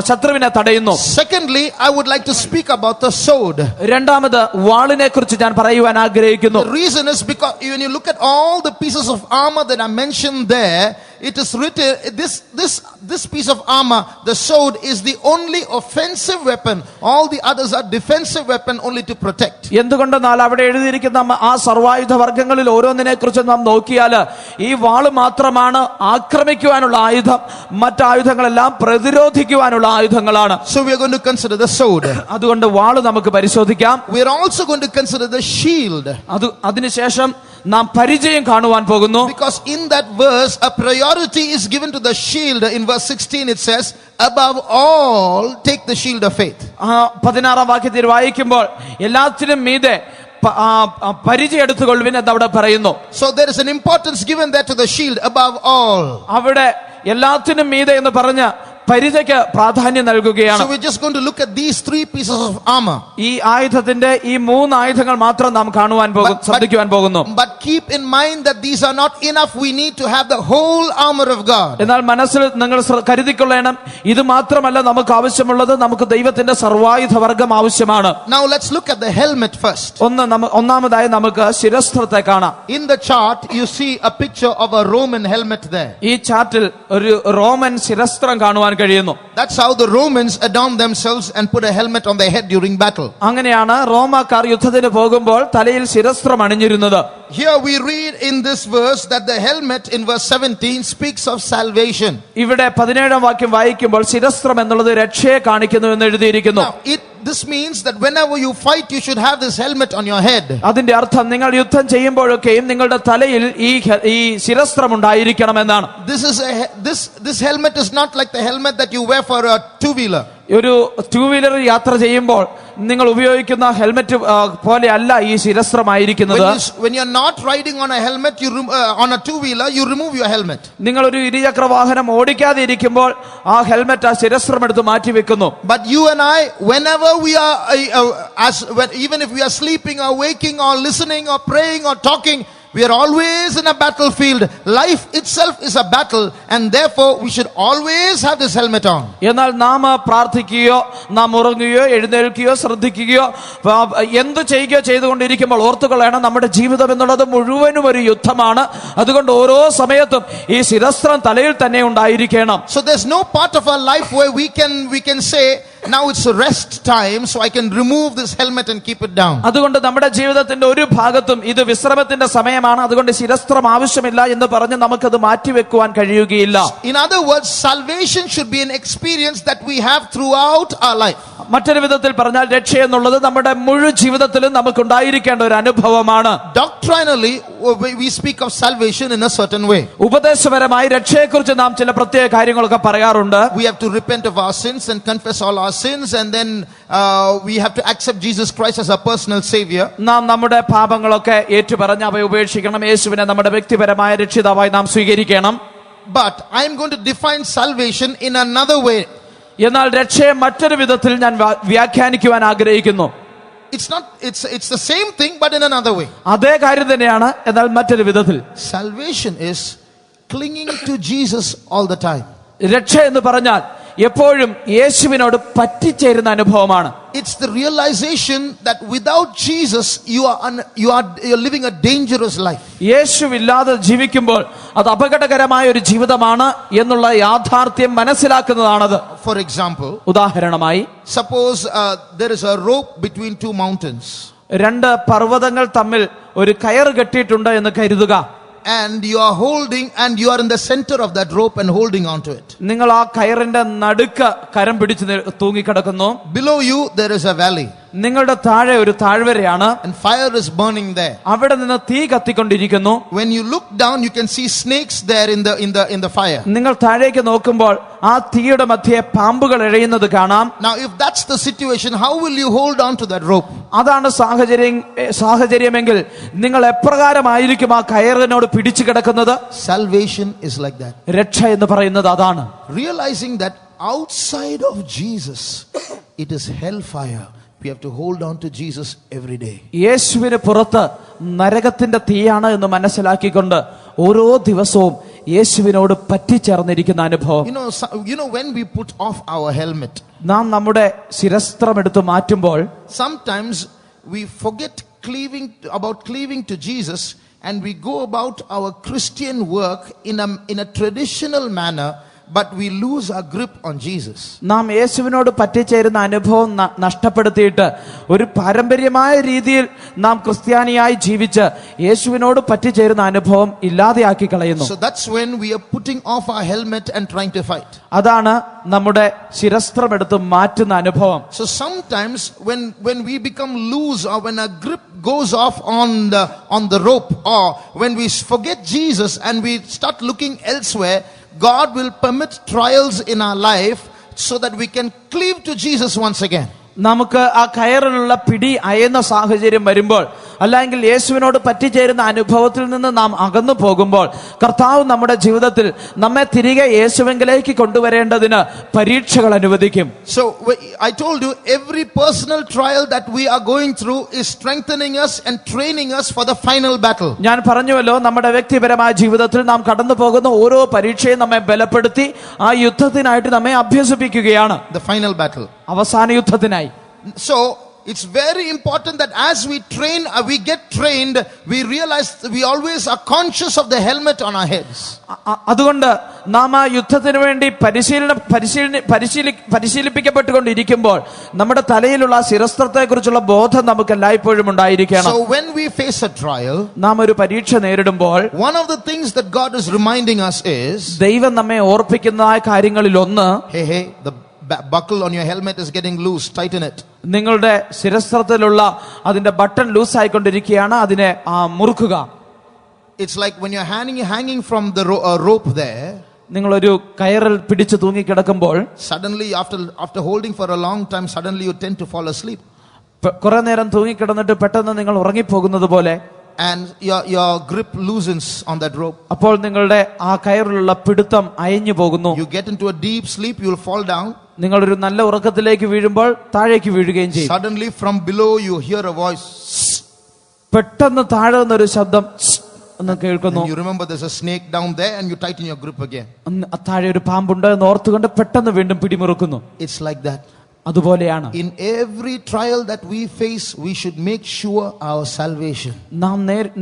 ശത്രുവിനെ തടയുന്നു. Secondly, I would like to speak about the sword. രണ്ടാമത് വാളിനെ കുറിച്ച് ഞാൻ പറയുവാൻ ആഗ്രഹിക്കുന്നു. The reason is because when you look at all the pieces of armor that are mentioned there, it is written, this piece of armor, the sword, is the only offensive weapon. All the others are defensive weapon, only to protect. എന്തുകൊണ്ടെന്നാൽ അവിടെ എഴുതിയിരിക്കുന്ന ആ സർവായുധ വർഗ്ഗങ്ങളിൽ ഓരോന്നിനെ കുറിച്ച് നാം നോക്കിയാൽ ഈ വാള് മാത്രമാണ് ആക്രമിക്കുവാനുള്ള ആയുധം, മറ്റായുധങ്ങളെല്ലാം പ്രതിരോധിക്കുവാനുള്ള ആയുധങ്ങളാണ്. So we are going to consider the sword. അതുകൊണ്ട് വാള് നമുക്ക് പരിശോധിക്കാം. We are also going to consider the shield. അതിനുശേഷം നാം പരിചയം കാണുവാൻ പോകുന്നു. Because in that verse a priority is given to the shield. In verse 16 it says, above all take the shield of faith. 16-ാം വാക്യത്തിൽ വായിക്കുമ്പോൾ എല്ലാത്തിനും മീതെ പരിചയം എടുത്തുകൊള്ളുവിൻ എന്ന് അവിടെ പറയുന്നു. So there is an importance given there to the shield, above all. അവിടെ എല്ലാത്തിനും മീതെ എന്ന് പറഞ്ഞ് പരിചയ്ക്ക് പ്രാധാന്യം നൽകുകയാണ്. So we're just going to look at these 3 pieces of armor. ഈ ആയുധത്തിന്റെ ഈ 3 ആയുധങ്ങൾ മാത്രം നാം കാണുവാൻ പോകുന്നു, ശ്രദ്ധിക്കുവാൻ പോകുന്നു. But keep in mind that these are not enough. We need to have the whole armor of God. എന്നാൽ മനസ്സിൽ നിങ്ങൾ കരുതിക്കൊള്ളണം, ഇത് മാത്രമല്ല നമുക്ക് ആവശ്യമുള്ളത്, നമുക്ക് ദൈവത്തിന്റെ സർവായുധ വർഗ്ഗം ആവശ്യമാണ്. Now let's look at the helmet first. ഒന്നാമതായി നമുക്ക് ശിരസ്ത്രത്തെ കാണാം. In the chart you see a picture of a Roman helmet there. ഈ ചാർട്ടിൽ ഒരു റോമൻ ശിരസ്ത്രം കാണുവാൻ കഴിയുന്നു. That's how the Romans adorned themselves and put a helmet on their head during battle. അങ്ങനെയാണ് റോമാക്കാർ യുദ്ധത്തിന് പോകുമ്പോൾ തലയിൽ ശിരസ്ത്രം അണിഞ്ഞിരുന്നത്. Here we read in this verse that the helmet in verse 17 speaks of salvation. ഇവിടെ 17-ാം വാക്യം വായിക്കുമ്പോൾ ശിരസ്ത്രം എന്നുള്ളത് രക്ഷയെ കാണിക്കുന്നു എന്ന് എഴുതിയിരിക്കുന്നു. This means that whenever you fight you should have this helmet on your head. അതിന്റെ അർത്ഥം നിങ്ങൾ യുദ്ധം ചെയ്യുമ്പോഴൊക്കെയും നിങ്ങളുടെ തലയിൽ ഈ ശിരസ്ത്രം ഉണ്ടായിരിക്കണം എന്നാണ്. This helmet is not like the helmet that you wear for a two-wheeler. ഒരു 2-വീലർ യാത്ര ചെയ്യുമ്പോൾ നിങ്ങൾ ഉപയോഗിക്കുന്ന ഹെൽമെറ്റ് പോലെ അല്ല ഈ ശിരസ്ത്രമായിരിക്കുന്നത്. When you're not riding on a helmet, on a two-wheeler, you remove your helmet. നിങ്ങൾ ഒരു ഇരുചക്ര വാഹനം ഓടിക്കാതെ ഇരിക്കുമ്പോൾ ആ ഹെൽമെറ്റ് ആ ശിരസ്ത്രം എടുത്ത് മാറ്റി വെക്കുന്നു. But you and I, whenever we are even if we are sleeping or waking or listening or praying or talking, we are always in a battlefield. Life itself is a battle, and therefore we should always have this helmet on. എന്നാൽ നാം പ്രാർത്ഥിക്കുകയോ നാം ഉറങ്ങുകയോ എഴുന്നേൽക്കുകയോ ശ്രദ്ധിക്കുകയോ എന്ത് ചെയ്യുകയോ ചെയ്തുകൊണ്ടിരിക്കുമ്പോൾ ഓർത്തുകൊള്ളണം, നമ്മുടെ ജീവിതം എന്നുള്ളത് മുഴുവനും ഒരു യുദ്ധമാണ്. അതുകൊണ്ട് ഓരോ സമയത്തും ഈ ശിരസ്ത്രം തലയിൽ തന്നെ ഉണ്ടായിരിക്കണം. So there's no part of our life where we can say, now it's a rest time, so I can remove this helmet and keep it down. അതുകൊണ്ട് നമ്മുടെ ജീവിതത്തിന്റെ ഒരു ഭാഗത്തും ഇത് വിശ്രമത്തിന്റെ സമയമാണ്, അതുകൊണ്ട് ശിരസ്ത്രം ആവശ്യമില്ല എന്ന് പറഞ്ഞ് നമുക്കത് മാറ്റിവെക്കുവാൻ കഴിയുകയില്ല. In other words, salvation should be an experience that we have throughout our life. മറ്റൊരു വിധത്തിൽ പറഞ്ഞാൽ രക്ഷ എന്നുള്ളത് നമ്മുടെ മുഴു ജീവിതത്തിലും നമുക്ക് ഉണ്ടായിരിക്കേണ്ട ഒരു അനുഭവമാണ്. Doctrinally we speak of salvation in a certain way. ഉപദേശപരമായി രക്ഷയെക്കുറിച്ച് നാം ചില പ്രത്യേക കാര്യങ്ങളൊക്കെ പറയാറുണ്ട്. We have to repent of our sins and confess all our sins, and then we have to accept Jesus Christ as our personal savior. നാം നമ്മുടെ പാപങ്ങളൊക്കെ ഏറ്റുപറഞ്ഞ് അവയെ ഉപേക്ഷിക്കണം, യേശുവിനെ നമ്മുടെ വ്യക്തിപരമായ രക്ഷിതാവായി നാം സ്വീകരിക്കണം. But I am going to define salvation in another way. എന്നാൽ രക്ഷയെ മറ്റൊരു വിധത്തിൽ ഞാൻ വ്യാഖ്യാനിക്കുവാൻ ആഗ്രഹിക്കുന്നു. It's the same thing but in another way. അതേ കാര്യം തന്നെയാണ്, എന്നാൽ മറ്റൊരു വിധത്തിൽ. Salvation is clinging to Jesus all the time. രക്ഷ എന്ന് പറഞ്ഞാൽ എപ്പോഴും യേശുവിനോട് പറ്റിച്ചേരുന്ന അനുഭവമാണ്. It's the realization that without Jesus you're living a dangerous life. യേശുവില്ലാതെ ജീവിക്കുമ്പോൾ അത് അപകടകരമായ ഒരു ജീവിതമാണ് എന്നുള്ള യാഥാർത്ഥ്യം മനസ്സിലാക്കുന്നതാണത്. For example, ഉദാഹരണമായി, suppose there is a rope between 2 mountains. 2 പർവ്വതങ്ങൾ തമ്മിൽ ഒരു കയർ കെട്ടിയിട്ടുണ്ട് എന്ന് കരുതുക. And you are holding, and you are in the center of that rope and holding onto it. നിങ്ങൾ ആ കയറിന്റെ നടുക്ക് കരം പിടിച്ച് തൂങ്ങിക്കിടക്കുന്നു. Below you there is a valley. നിങ്ങളുടെ താഴെ ഒരു താഴ്വരയാണ്. And fire is burning there. അവിടെ നിന്ന് തീ കത്തിക്കൊണ്ടിരിക്കുന്നു. When you look down you can see snakes there in the fire. നിങ്ങൾ താഴേക്ക് നോക്കുമ്പോൾ ആ തീയുടെ മധ്യേ പാമ്പുകൾ എഴയുന്നത് കാണാം. Now if that's the situation, how will you hold on to that rope? അതാണ് സാഹചര്യമെങ്കിൽ നിങ്ങൾ എപ്രകാരമായിരിക്കും ആ കയറിനോട് പിടിച്ചു കിടക്കുന്നത്? Salvation is like that. രക്ഷ എന്ന് പറയുന്നത് അതാണ്. Realizing that outside of Jesus it is hellfire. We have to hold on to Jesus every day. യേശുവിന് പുറത്ത് നരകത്തിന്റെ തീയാണ് എന്ന് മനസ്സിലാക്കിക്കൊണ്ട് ഓരോ ദിവസവും യേശുവിനോട് പറ്റിച്ചേർന്നിരിക്കുന്ന അനുഭവം. You know when we put off our helmet, നാം നമ്മുടെ ശിരസ്ത്രം എടുത്ത് മാറ്റുമ്പോൾ sometimes we forget cleaving to Jesus and we go about our Christian work in a traditional manner, but we lose our grip on Jesus. നാം യേശുവിനോട് പറ്റിച്ചേരുന്ന അനുഭവം നഷ്ടപ്പെടുത്തിയിട്ട് ഒരു പാരമ്പര്യമായ രീതിയിൽ നാം ക്രിസ്ത്യാനിയായി ജീവിച്ച് യേശുവിനോട് പറ്റിച്ചേരുന്ന അനുഭവം ഇല്ലാതെയാക്കി കളയുന്നു. So that's when we are putting off our helmet and trying to fight. അതാണ് നമ്മുടെ ശിരസ്ത്രം എടുത്ത് മാറ്റുന്ന അനുഭവം. So sometimes when we become loose, or when our grip goes off on the rope, or when we forget Jesus and we start looking elsewhere, God will permit trials in our life so that we can cleave to Jesus once again. നമുക്ക് ആ കയറിലുള്ള പിടി അയയുന്ന സാഹചര്യം വരുമ്പോൾ, അല്ലെങ്കിൽ യേശുവിനോട് പറ്റിച്ചേരുന്ന അനുഭവത്തിൽ നിന്ന് നാം അകന്നു പോകുമ്പോൾ, കർത്താവ് നമ്മുടെ ജീവിതത്തിൽ നമ്മെ തിരികെ യേശുവിലേക്ക് കൊണ്ടുവരേണ്ടതിന് പരീക്ഷകൾ അനുവദിക്കും. So I told you, every personal trial that we are going through is strengthening us and training us for the final battle. ഞാൻ പറഞ്ഞുവല്ലോ, നമ്മുടെ വ്യക്തിപരമായ ജീവിതത്തിൽ നാം കടന്നു പോകുന്ന ഓരോ പരീക്ഷയും നമ്മെ ബലപ്പെടുത്തി ആ യുദ്ധത്തിനായിട്ട് നമ്മെ അഭ്യസിപ്പിക്കുകയാണ്. The final battle. അവസാന യുദ്ധത്തിനായി. So it's very important that as we get trained, we realize we always are conscious of the helmet on our heads. അതുകൊണ്ട് നാം ആ യുദ്ധത്തിന് വേണ്ടി പരിശീലിപ്പിക്കപ്പെട്ടുകൊണ്ടിരിക്കുമ്പോൾ നമ്മുടെ തലയിലുള്ള ശിരസ്ത്രത്തെ കുറിച്ചുള്ള ബോധം നമുക്ക് എല്ലായ്പ്പോഴും ഉണ്ടായിരിക്കണം. So when we face a trial, നാം ഒരു പരീക്ഷ നേരിടുമ്പോൾ, one of the things that God is reminding us is, ദൈവം നമ്മെ ഓർപ്പിക്കുന്നതായ കാര്യങ്ങളിൽ ഒന്ന്, hey, the buckle on your helmet is getting loose, tighten it. നിങ്ങളുടെ ശിരസ്ത്രത്തിലുള്ള അതിന്റെ ബട്ടൺ ലൂസ് ആയിക്കൊണ്ടിരിക്കുകയാണ്, അതിനെ മുറുക്കുക. It's like when you're hanging from the rope there. നിങ്ങളൊരു കയറിൽ പിടിച്ചു തൂങ്ങിക്കിടക്കുമ്പോൾ, suddenly after holding for a long time, suddenly you tend to fall asleep. കുറെ നേരം തൂങ്ങിക്കിടന്നിട്ട് പെട്ടെന്ന് നിങ്ങൾ ഉറങ്ങിപ്പോകുന്നത് പോലെ, and your grip loosens on that rope. അപ്പോൾ നിങ്ങളുടെ ആ കയറിലുള്ള പിടുത്തം അയഞ്ഞു പോകുന്നു. You get into a deep sleep, you will fall down. നിങ്ങളൊരു നല്ല ഉറക്കത്തിലേക്ക് വീഴുമ്പോൾ താഴേക്ക് വീഴുകയും ചെയ്യും. Suddenly from below you hear a voice. പെട്ടെന്ന് താഴെ നിന്നൊരു ശബ്ദം എന്ന് കേൾക്കുന്നു. You remember there's a snake down there and you tighten your grip again. താഴെ ഒരു പാമ്പുണ്ട് എന്ന് ഓർത്തുകൊണ്ട് പെട്ടെന്ന് വീണ്ടും പിടിമുറുക്കുന്നു. It's like that. അതുപോലെയാണ് In every trial that we face, we should make sure our salvation. നാം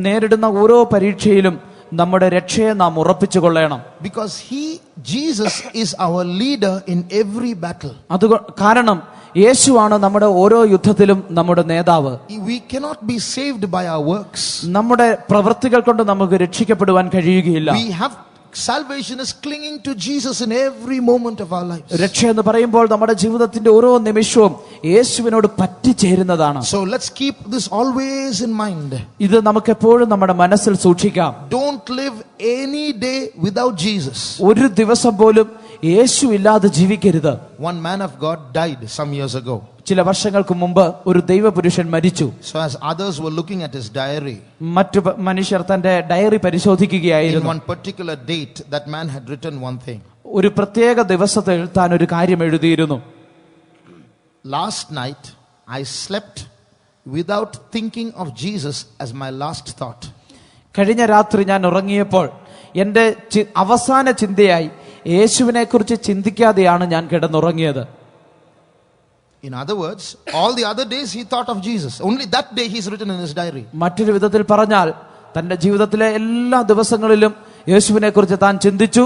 നേരിടുന്ന ഓരോ പരീക്ഷയിലും നമ്മുടെ രക്ഷയെ നാം ഉറപ്പിച്ചു കൊള്ളണം. Because Jesus is our leader in every battle. കാരണം യേശുവാണ് നമ്മുടെ ഓരോ യുദ്ധത്തിലും നമ്മുടെ നേതാവ്. We cannot be saved by our works. നമ്മുടെ പ്രവൃത്തികൾ കൊണ്ട് നമുക്ക് രക്ഷിക്കപ്പെടുവാൻ കഴിയുകയില്ല. Salvation is clinging to Jesus in every moment of our lives. രക്ഷ എന്ന് പറയുമ്പോൾ നമ്മുടെ ജീവിതത്തിന്റെ ഓരോ നിമിഷവും യേശുവിനോട് പറ്റിച്ചേരുന്നതാണ്. So let's keep this always in mind. ഇത് നമുക്ക് എപ്പോഴും നമ്മുടെ മനസ്സിൽ സൂക്ഷിക്കാം. Don't live any day without Jesus. ഒരു ദിവസം പോലും യേശു ഇല്ലാതെ ജീവിക്കരുത്. One man of God died some years ago. ചില വർഷങ്ങൾക്ക് മുമ്പ് ഒരു ദൈവപുരുഷൻ മരിച്ചു. So as others were looking at his diary, മറ്റു മനുഷ്യർ തന്റെ diary പരിശോധിക്കുകയായിരുന്നു. in one particular date, that man had written one thing. ഒരു പ്രത്യേക ദിവസത്തിൽ താൻ ഒരു കാര്യം എഴുതിയിരുന്നു. Last night I slept without thinking of Jesus as my last thought. കഴിഞ്ഞ രാത്രി ഞാൻ ഉറങ്ങിയപ്പോൾ എന്റെ അവസാന ചിന്തയായി യേശുവിനെ കുറിച്ച് ചിന്തിക്കാതെയാണ് ഞാൻ കിടന്നുറങ്ങിയത്. In other words, all the other days he thought of Jesus. Only that day he's written in his diary. മറ്റൊരു വിധത്തിൽ പറഞ്ഞാൽ തന്റെ ജീവിതത്തിലെ എല്ലാ ദിവസങ്ങളിലും യേശുവിനെ കുറിച്ച് താൻ ചിന്തിച്ചു.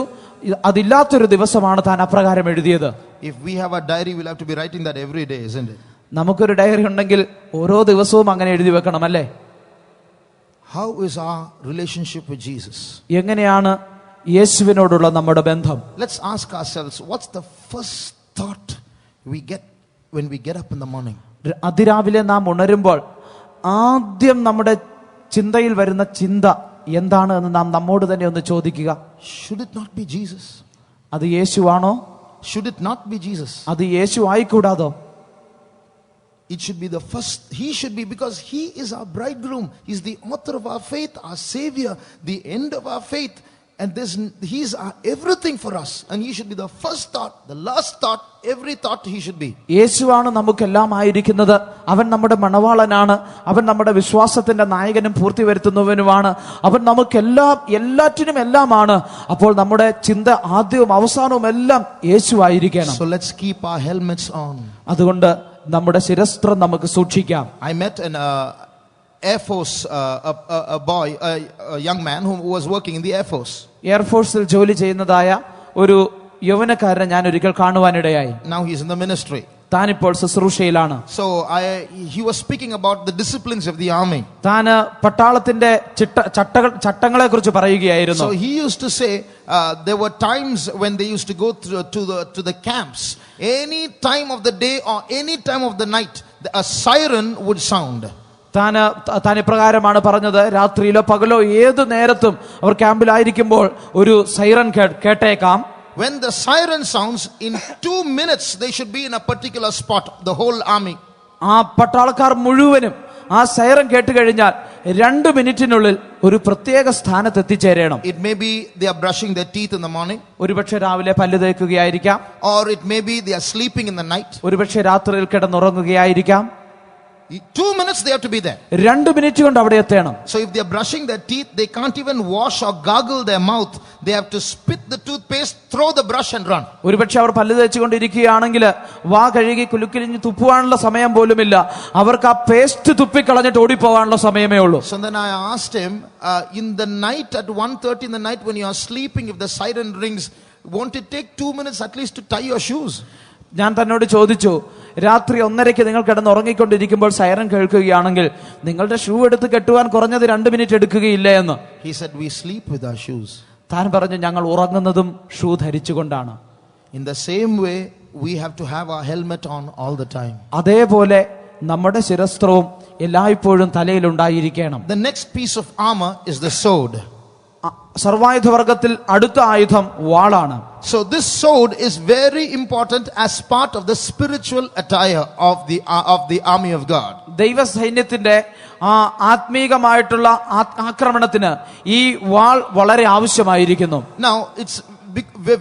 അതില്ലാത്തൊരു ദിവസമാണ് താൻ അപ്രകാരം എഴുതിയത്. If we have a diary, we'll have to be writing that every day, isn't it? നമുക്കൊരു ഡയറി ഉണ്ടെങ്കിൽ ഓരോ ദിവസവും അങ്ങനെ എഴുതി വെക്കണം, അല്ലേ? How is our relationship with Jesus? എങ്ങനെയാണ് യേശുവിനോടുള്ള നമ്മുടെ ബന്ധം? Let's ask ourselves, what's the first thought we get when we get up in the morning? അതിരാവിലെ നാം ഉണരുമ്പോൾ ആദ്യം നമ്മുടെ ചിന്തയിൽ വരുന്ന ചിന്ത എന്താണ് എന്ന് നാം നമ്മോട് തന്നെ ഒന്ന് ചോദിക്കുക. Should it not be Jesus? അത് യേശുവാണോ? Should it not be Jesus? അത് യേശു ആയിക്കൂടാതോ? It should be the first. He should be, because he is our bridegroom. He's the author of our faith, our savior, the end of our faith. And he's everything for us. And he should be the first thought, the last thought, every thought he should be. യേശുവാണ് നമുക്കെല്ലാം ആയിരിക്കുന്നത്. അവൻ നമ്മുടെ മണവാളനാണ്. അവൻ നമ്മുടെ വിശ്വാസത്തിന്റെ നായകനും പൂർത്തി വരുത്തുന്നവനുമാണ്. അവൻ എല്ലാറ്റിനും എല്ലാമാണ്. അപ്പോൾ നമ്മുടെ ചിന്ത ആദ്യവും അവസാനവും എല്ലാം യേശു ആയിരിക്കണം. So let's keep our helmets on. അതുകൊണ്ട് നമ്മുടെ ശിരസ്ത്രം നമുക്ക് സൂക്ഷിക്കാം. I met Air Force, a boy, a young man who was working in the Air Force. എയർഫോഴ്സിൽ ജോലി ചെയ്യുന്നതായ ഒരു യൗവനക്കാരനെ ഞാൻ ഒരിക്കൽ കാണുവാനിടയായി. Now he's in the ministry. താനിപ്പോൾ ശുശ്രൂഷയിലാണ്. So he was speaking about the disciplines of the army. താന് പട്ടാളത്തിന്റെ ചട്ടങ്ങളെ കുറിച്ച് പറയുകയായിരുന്നു. So he used to say there were times when they used to go to the camps. Any time of the day or any time of the night, a siren would sound. താൻ ഇപ്രകാരമാണ് പറഞ്ഞത്, രാത്രിയിലോ പകലോ ഏതു നേരത്തും അവർ ക്യാമ്പിലായിരിക്കുമ്പോൾ ഒരു siren കേട്ടേക്കാം. When the siren sounds, in 2 minutes they should be in a particular spot, the whole army. ആ പട്ടാളക്കാർ മുഴുവനും ആ സൈറൻ കേട്ട് കഴിഞ്ഞാൽ 2 മിനിറ്റിനുള്ളിൽ ഒരു പ്രത്യേക സ്ഥാനത്ത് എത്തിച്ചേരണം. It may be they are brushing their teeth in the morning, ഒരുപക്ഷെ രാവിലെ പല്ല് തേക്കുകയായിരിക്കാം. or it may be they are sleeping in the night. ഒരുപക്ഷെ രാത്രിയിൽ കിടന്നുറങ്ങുകയായിരിക്കാം. 2 minutes they have to be there. 2 minute കൊണ്ട് അവിടെ എത്തണം. So if they are brushing their teeth, they can't even wash or gargle their mouth. They have to spit the toothpaste, throw the brush and run. ഒരുപക്ഷെ അവർ പല്ല് തേച്ചുകൊണ്ടിരിക്കുകയാണെങ്കിൽ വാ കഴുകി കുലുക്കിലിഞ്ഞ് തുപ്പുവാനുള്ള സമയം പോലുമില്ല. അവർക്ക് ആ പേസ്റ്റ് തുപ്പിക്കളഞ്ഞിട്ട് ഓടിപ്പോകാനുള്ള സമയമേ ഉള്ളൂ. So then I asked him, in the night at 1:30 in the night when you are sleeping, if the siren rings, won't it take 2 minutes at least to tie your shoes? ഞാൻ തന്നോട് ചോദിച്ചു, രാത്രി 1:30 നിങ്ങൾ കിടന്ന് ഉറങ്ങിക്കൊണ്ടിരിക്കുമ്പോൾ siren കേൾക്കുകയാണെങ്കിൽ നിങ്ങളുടെ shoe എടുത്ത് കെട്ടുവാൻ കുറഞ്ഞത് 2 minute എടുക്കുകയില്ലേ എന്ന്. He said, we sleep with our shoes. താൻ പറഞ്ഞു, ഞങ്ങൾ ഉറങ്ങുന്നതും shoe ധരിച്ചുകൊണ്ടാണ്. In the same way, we have to have our helmet on all the time. അതേപോലെ നമ്മുടെ ശിരസ്ത്രവും എല്ലായ്പ്പോഴും തലയിലുണ്ടായിരിക്കണം. The next piece of armor is the sword. സർവായുധവർഗത്തിൽ അടുത്ത ആയുധം വാളാണ്. So this sword is very important as part of the spiritual attire of the army of God. ദൈവസൈന്യത്തിന്റെ ആത്മീകമായിട്ടുള്ള ആക്രമണത്തിന് ഈ വാൾ വളരെ ആവശ്യമായിരിക്കുന്നു. Now it's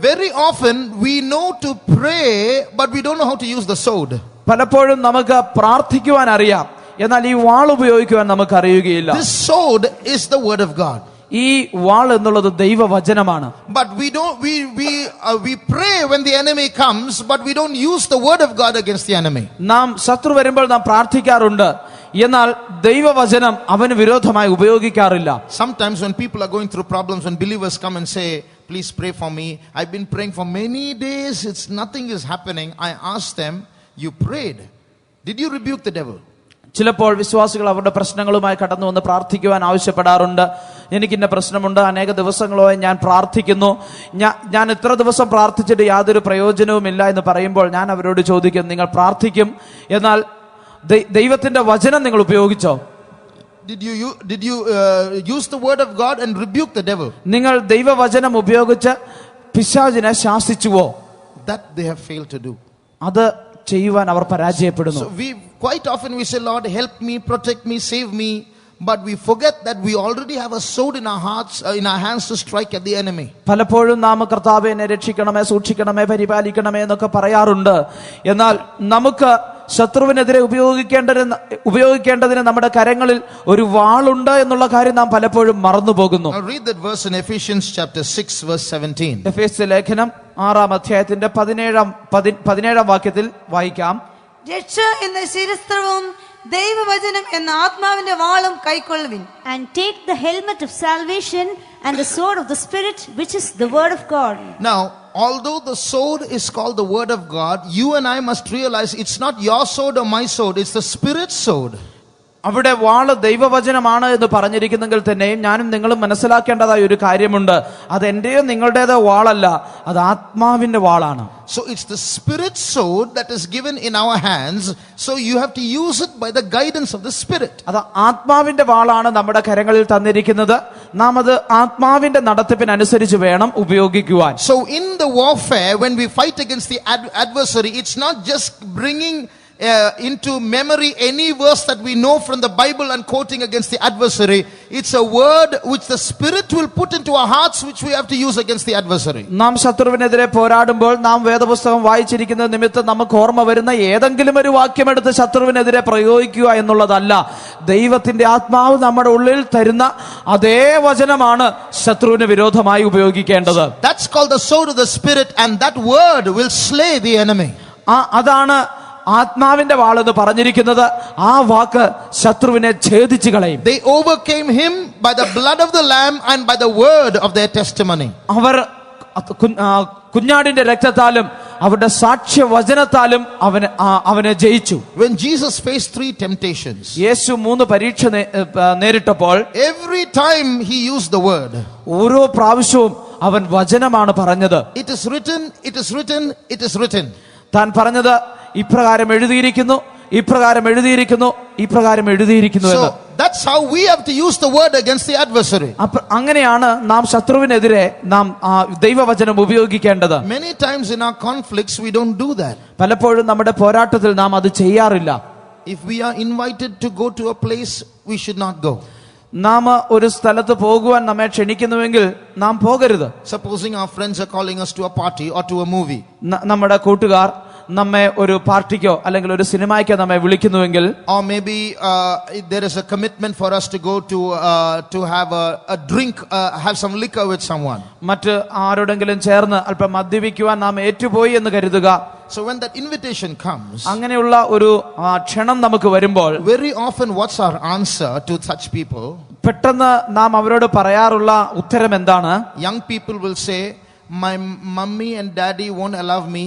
very often we know to pray but we don't know how to use the sword. പലപ്പോഴും നമുക്ക് പ്രാർത്ഥിക്കുവാൻ അറിയാം, എന്നാൽ ഈ വാൾ ഉപയോഗിക്കുവാൻ നമുക്ക് അറിയുകയില്ല. This sword is the word of God. ഈ വാൾ എന്നുള്ളത് ദൈവവചനമാണ്. But we pray when the enemy comes, but we don't use the word of God against the enemy. നാം ശത്രു വരുമ്പോൾ നാം പ്രാർത്ഥിക്കാറുണ്ട്, എന്നാൽ ദൈവവചനം അവന് വിരോധമായി ഉപയോഗിക്കാറില്ല. Sometimes when people are going through problems, when believers come and say, please pray for me, I've been praying for many days, nothing is happening. I ask them, you prayed, did you rebuke the devil? ചിലപ്പോൾ വിശ്വാസികൾ അവരുടെ പ്രശ്നങ്ങളുമായി കടന്നു വന്ന് പ്രാർത്ഥിക്കുവാൻ ആവശ്യപ്പെടാറുണ്ട്. എനിക്കിന്ന പ്രശ്നമുണ്ട്, അനേക ദിവസങ്ങളായി ഞാൻ പ്രാർത്ഥിക്കുന്നു, ഞാൻ ഇത്ര ദിവസം പ്രാർത്ഥിച്ചിട്ട് യാതൊരു പ്രയോജനവുമില്ല എന്ന് പറയുമ്പോൾ ഞാൻ അവരോട് ചോദിക്കും, നിങ്ങൾ പ്രാർത്ഥിക്കും, എന്നാൽ ദൈവത്തിന്റെ വചനം നിങ്ങൾ ഉപയോഗിച്ചോ? Did you use the word of God and rebuke the devil? നിങ്ങൾ ദൈവവചനം ഉപയോഗിച്ച് പിശാചിനെ ശാസിച്ചുവോ? That they have failed to do. അത് ചെയ്യുവാൻ അവർ പരാജയപ്പെടുന്നു. So quite often we say, Lord, help me, protect me, save me, but we forget that we already have a sword in our hearts, in our hands to strike at the enemy. പലപ്പോഴും നാം കർത്താവേ എന്നെ രക്ഷിക്കണമേ, സൂക്ഷിക്കണമേ, പരിപാലിക്കണമേ എന്നൊക്കെ പറയാറുണ്ട്. എന്നാൽ നമുക്ക് ശത്രുവിനെതിരെ ഉപയോഗിക്കേണ്ടതിന് നമ്മുടെ കരങ്ങളിൽ ഒരു വാളുണ്ട് എന്നുള്ള കാര്യം നാം പലപ്പോഴും മറന്നുപോകുന്നു. Now read that verse in Ephesians chapter 6 verse 17. എഫേസ്യ ലേഖനം 6-ാം അധ്യായത്തിന്റെ 17-ാം വാക്യത്തിൽ വായിക്കാം. രക്ഷ എന്ന ശിരസ്ത്രവും ദൈവവചനം എന്ന ആത്മാവിന്റെ വാളും കൈക്കൊള്ളുവിൻ. And take the helmet of salvation and the sword of the Spirit, which is the word of God. Now, although the sword is called the word of God, you and I must realize it's not your sword or my sword, it's the Spirit's sword. അവിടെ വാള് ദൈവവചനമാണ് എന്ന് പറഞ്ഞിരിക്കുന്നെങ്കിൽ തന്നെയും ഞാനും നിങ്ങളും മനസ്സിലാക്കേണ്ടതായ ഒരു കാര്യമുണ്ട്, അത് എന്റെയോ നിങ്ങളുടേതോ വാളല്ല, അത് ആത്മാവിന്റെ വാളാണ്. So it's the Spirit's sword that is given in our hands, so you have to use it by the guidance of the Spirit. അത് ആത്മാവിന്റെ വാളാണ് നമ്മുടെ കരങ്ങളിൽ തന്നിരിക്കുന്നത്, നാം അത് ആത്മാവിന്റെ നടത്തിപ്പിനനുസരിച്ച് വേണം ഉപയോഗിക്കുവാൻ. So in the warfare, when we fight against the adversary, it's not just bringing into memory any verse that we know from the Bible and quoting against the adversary. It's a word which the Spirit will put into our hearts, which we have to use against the adversary. നാം ശത്രുവിനെതിരെ പോരാടുമ്പോൾ നാം വേദപുസ്തകം വായിച്ചിരിക്കുന്ന നിമിത്തം നമുക്ക് ഓർമ്മ വരുന്ന ഏതെങ്കിലും ഒരു വാക്യമെടുത്ത് ശത്രുവിനെതിരെ പ്രയോഗിക്കുക എന്നുള്ളതല്ല, ദൈവത്തിന്റെ ആത്മാവ് നമ്മുടെ ഉള്ളിൽ തരുന്ന അതേ വചനമാണ് ശത്രുവിന് വിരോധമായി ഉപയോഗിക്കേണ്ടത്. That's called the sword of the Spirit, and that word will slay the enemy. അതാണ് ആത്മാവിന്റെ വാളെന്ന് പറഞ്ഞിരിക്കുന്നത് ആ വാക്ക് ശത്രുവിനെ ഛേദിച്ചു കളയും. They overcame him by the blood of the lamb and by the word of their testimony. അവർ കുഞ്ഞാടിന്റെ രക്തത്താലും അവരുടെ സാക്ഷ്യവചനത്താലും അവനെ ജയിച്ചു. When Jesus faced 3 temptations, യേശു 3 പരീക്ഷ നേരിട്ടപ്പോൾ every time he used the word. ഓരോ പ്രാവശ്യവും അവൻ വചനമാണ് പറഞ്ഞത്. It is written, it is written, it is written. താൻ പറഞ്ഞത് ഇപ്രകാരം എഴുതിയിരിക്കുന്നു, ഇപ്രകാരം എഴുതിയിരിക്കുന്നു, ഇപ്രകാരം എഴുതിയിരിക്കുന്നു എന്ന്. So that's how we have to use the word against the adversary. അങ്ങനെയാണ് നാം ശത്രുവിനെതിരെ നാം ദൈവവചനം ഉപയോഗിക്കേണ്ടത്. Many times in our conflicts we don't do that. പലപ്പോഴും നമ്മുടെ പോരാട്ടത്തിൽ നാം അത് ചെയ്യാറില്ല. If we are invited to go to a place, we should not go. നാം ഒരു സ്ഥലത്ത് പോകുവാൻ നമ്മെ ക്ഷണിക്കുന്നുവെങ്കിൽ നാം പോകരുത്. Supposing our friends are calling us to a party or to a movie. നമ്മുടെ കൂട്ടുകാർ നമ്മെ ഒരു പാർട്ടിക്കോ അല്ലെങ്കിൽ ഒരു സിനിമയ്ക്കോ നമ്മെ വിളിക്കുന്നുവെങ്കിൽ, or maybe there is a commitment for us to go to have a drink, have some liquor with someone. മറ്റ് ആരോടെങ്കിലും ചേർന്ന് അല്പം മദ്യപിക്കുവാൻ നാം ഏറ്റുപോയി എന്ന് കരുതുക. So when that invitation comes, അങ്ങനെയുള്ള ഒരു ക്ഷണം നമുക്ക് വരുമ്പോൾ, very often what's our answer to such people? പെട്ടെന്ന് നാം അവരോട് പറയാറുള്ള ഉത്തരം എന്താണ്? Young people will say, my mummy and daddy won't allow me,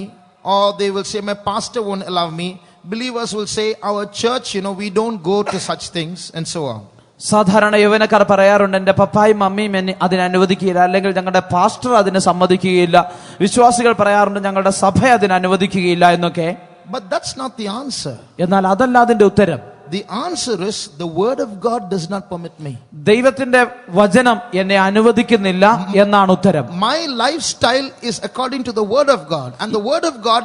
or they will say my pastor won't allow me. Believers will say our church, we don't go to such things, and so on. സാധാരണ യൗവനക്കാർ പറയാറുണ്ട്, എന്റെ പപ്പായും മമ്മിയും എന്നെ അതിന് അനുവദിക്കുകയില്ല, അല്ലെങ്കിൽ ഞങ്ങളുടെ pastor അതിന് സമ്മതിക്കുകയില്ല. വിശ്വാസികൾ പറയാറുണ്ട്, ഞങ്ങളുടെ സഭ അതിന് അനുവദിക്കുകയില്ല എന്നൊക്കെ. But that's not the answer. എന്നാൽ അതല്ല അതിന്റെ ഉത്തരം. The answer is the word of God does not permit me. ദൈവത്തിന്റെ വചനം എന്നെ അനുവദിക്കുന്നില്ല എന്നാണ് ഉത്തരം. My lifestyle is according to the word of God, and the word of God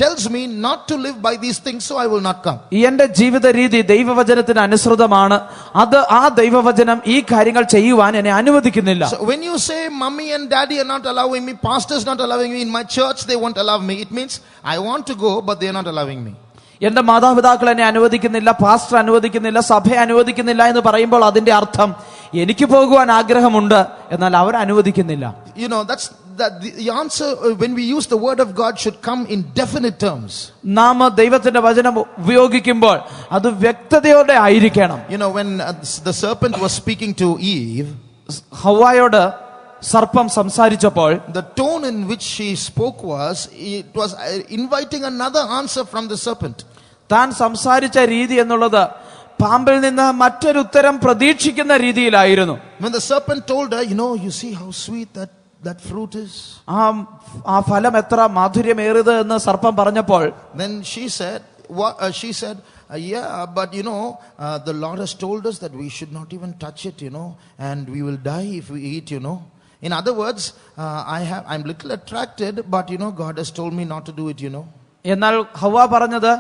tells me not to live by these things, so I will not come. എന്റെ ജീവിത രീതി ദൈവവചനത്തിന് അനുസൃതമാണ്. അത് ആ ദൈവവചനം ഈ കാര്യങ്ങൾ ചെയ്യുവാൻ എന്നെ അനുവദിക്കുന്നില്ല. So when you say mummy and daddy are not allowing me, pastor is not allowing me, in my church they won't allow me, it means I want to go but they are not allowing me. എന്റെ മാതാപിതാക്കൾ എന്നെ അനുവദിക്കുന്നില്ല, pastor അനുവദിക്കുന്നില്ല, സഭ അനുവദിക്കുന്നില്ല എന്ന് പറയുമ്പോൾ അതിന്റെ അർത്ഥം എനിക്ക് പോകുവാൻ ആഗ്രഹമുണ്ട്, എന്നാൽ അവർ അനുവദിക്കുന്നില്ല. That's the answer. When we use the word of God should come in definite terms. നാം ദൈവത്തിന്റെ വചനം ഉപയോഗിക്കുമ്പോൾ അത് വ്യക്തതയോടെ ആയിരിക്കണം. When the serpent was speaking to Eve, ഹവ്വായോട് സർപ്പം സംസാരിച്ചപ്പോൾ, the tone in which she spoke was inviting another answer from the serpent. താൻ സംസാരിച്ച രീതി എന്നുള്ളത് പാമ്പിൽ നിന്ന് മറ്റൊരു ഉത്തരം പ്രതീക്ഷിക്കുന്ന രീതിയിലായിരുന്നു. When the serpent told her, you see how sweet that fruit is. ആ ഫലം എത്ര മാധുര്യമേറിയത് എന്ന് സർപ്പം പറഞ്ഞപ്പോൾ, then she said, yeah, but the Lord has told us that we should not even touch it, and we will die if we eat, In other words, I'm little attracted, but God has told me not to do it, എന്നാൽ ഹവ്വ പറഞ്ഞത്,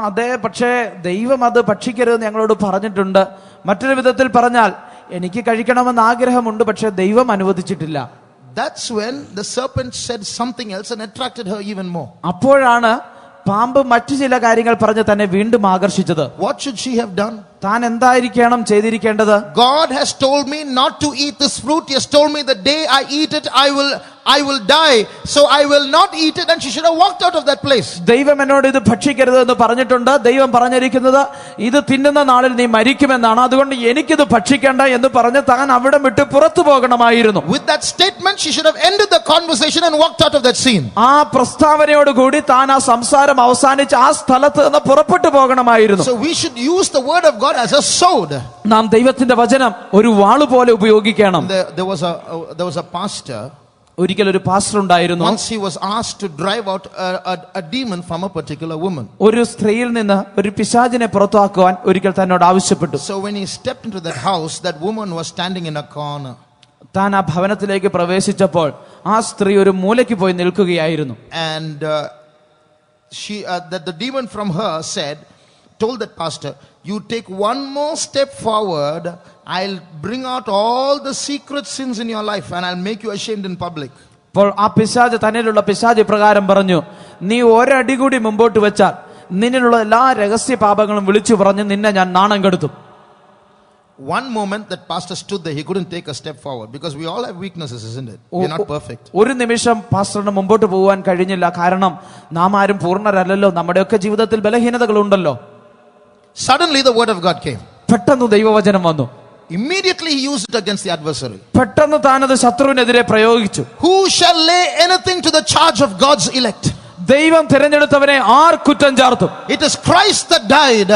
അതെ, പക്ഷേ ദൈവം അത് ഭക്ഷിക്കരുത് ഞങ്ങളോട് പറഞ്ഞിട്ടുണ്ട്. മറ്റൊരു വിധത്തിൽ പറഞ്ഞാൽ, എനിക്ക് കഴിക്കണമെന്ന് ആഗ്രഹമുണ്ട്, പക്ഷെ ദൈവം അനുവദിച്ചിട്ടില്ല. That's when the serpent said something else and attracted her even more. അപ്പോഴാണ് പാമ്പ് മറ്റു ചില കാര്യങ്ങൾ പറഞ്ഞ് തന്നെ വീണ്ടും ആകർഷിച്ചത്. What should she have done? താൻ എന്തായിരിക്കണം ചെയ്തിരിക്കേണ്ടത്? God has told me not to eat this fruit. He has told me the day I eat it, I will die. So I will not eat it. And she should have walked out of that place. ദൈവം എന്നോട് ഇത് ഭക്ഷിക്കരുത് എന്ന് പറഞ്ഞിട്ടുണ്ട്. ദൈവം പറഞ്ഞിരിക്കുന്നത് ഇത് തിന്നുന്ന നാളിൽ നീ മരിക്കുമെന്നാണ്. അതുകൊണ്ട് എനിക്കിത് ഭക്ഷിക്കേണ്ട എന്ന് പറഞ്ഞ് താൻ അവിടെ വിട്ട് പുറത്തു പോകണമായിരുന്നു. With that statement, she should have ended the conversation and walked out of that scene. ആ പ്രസ്താവനയോടുകൂടി താൻ ആ സംസാരം അവസാനിച്ച് ആ സ്ഥലത്ത് നിന്ന് പുറപ്പെട്ടു പോകണമായിരുന്നു. So we should use the word of God as a sword. നാം ദൈവത്തിന്റെ വചനം ഒരു വാള് പോലെ ഉപയോഗിക്കണം. There was a pastor. ഒരിക്കൽ ഒരു പാസ്റ്റർ ഉണ്ടായിരുന്നു. Once he was asked to drive out a demon from a particular woman. ഒരു സ്ത്രീയിൽ നിന്ന് ഒരു പിശാചിനെ പുറത്താക്കുവാൻ ഒരിക്കൽ തന്നോട് ആവശ്യപ്പെട്ടു. So when he stepped into that house, that woman was standing in a corner. താൻ ആ ഭവനത്തിലേക്ക് പ്രവേശിച്ചപ്പോൾ ആ സ്ത്രീ ഒരു മൂലയ്ക്ക് പോയി നിൽക്കുകയായിരുന്നു. And the demon from her told that pastor, you take one more step forward, I'll bring out all the secret sins in your life and I'll make you ashamed in public. അപ്പോൾ ആ പിശാച് തന്നിലുള്ള പിശാച് പ്രകാരം പറഞ്ഞു, നീ ഒരടി കൂടി മുമ്പോട്ട് വെച്ചാൽ നിന്നിലുള്ള എല്ലാ രഹസ്യ പാപങ്ങളും വിളിച്ചു പറഞ്ഞ് നിന്നെ ഞാൻ നാണം കെടുത്തും. one moment that pastor stood there, he couldn't take a step forward because we all have weaknesses, isn't it? We're not perfect. ഒരു നിമിഷം പാസ്റ്ററിന് മുമ്പോട്ട് പോകാൻ കഴിഞ്ഞില്ല. കാരണം നാം ആരും പൂർണ്ണരല്ലല്ലോ, നമ്മുടെയൊക്കെ ജീവിതത്തിൽ ബലഹീനതകളുണ്ടല്ലോ. Suddenly the word of God came. പെട്ടെന്ന് ദൈവവചനം വന്നു. Immediately he used it against the adversary. പെട്ടെന്ന് താനത് ശത്രുവിനെതിരെ പ്രയോഗിച്ചു. Who shall lay anything to the charge of God's elect? ദൈവം തിരഞ്ഞെടുത്തവനെ ആർ കുറ്റം ചാർത്തും? It is Christ that died.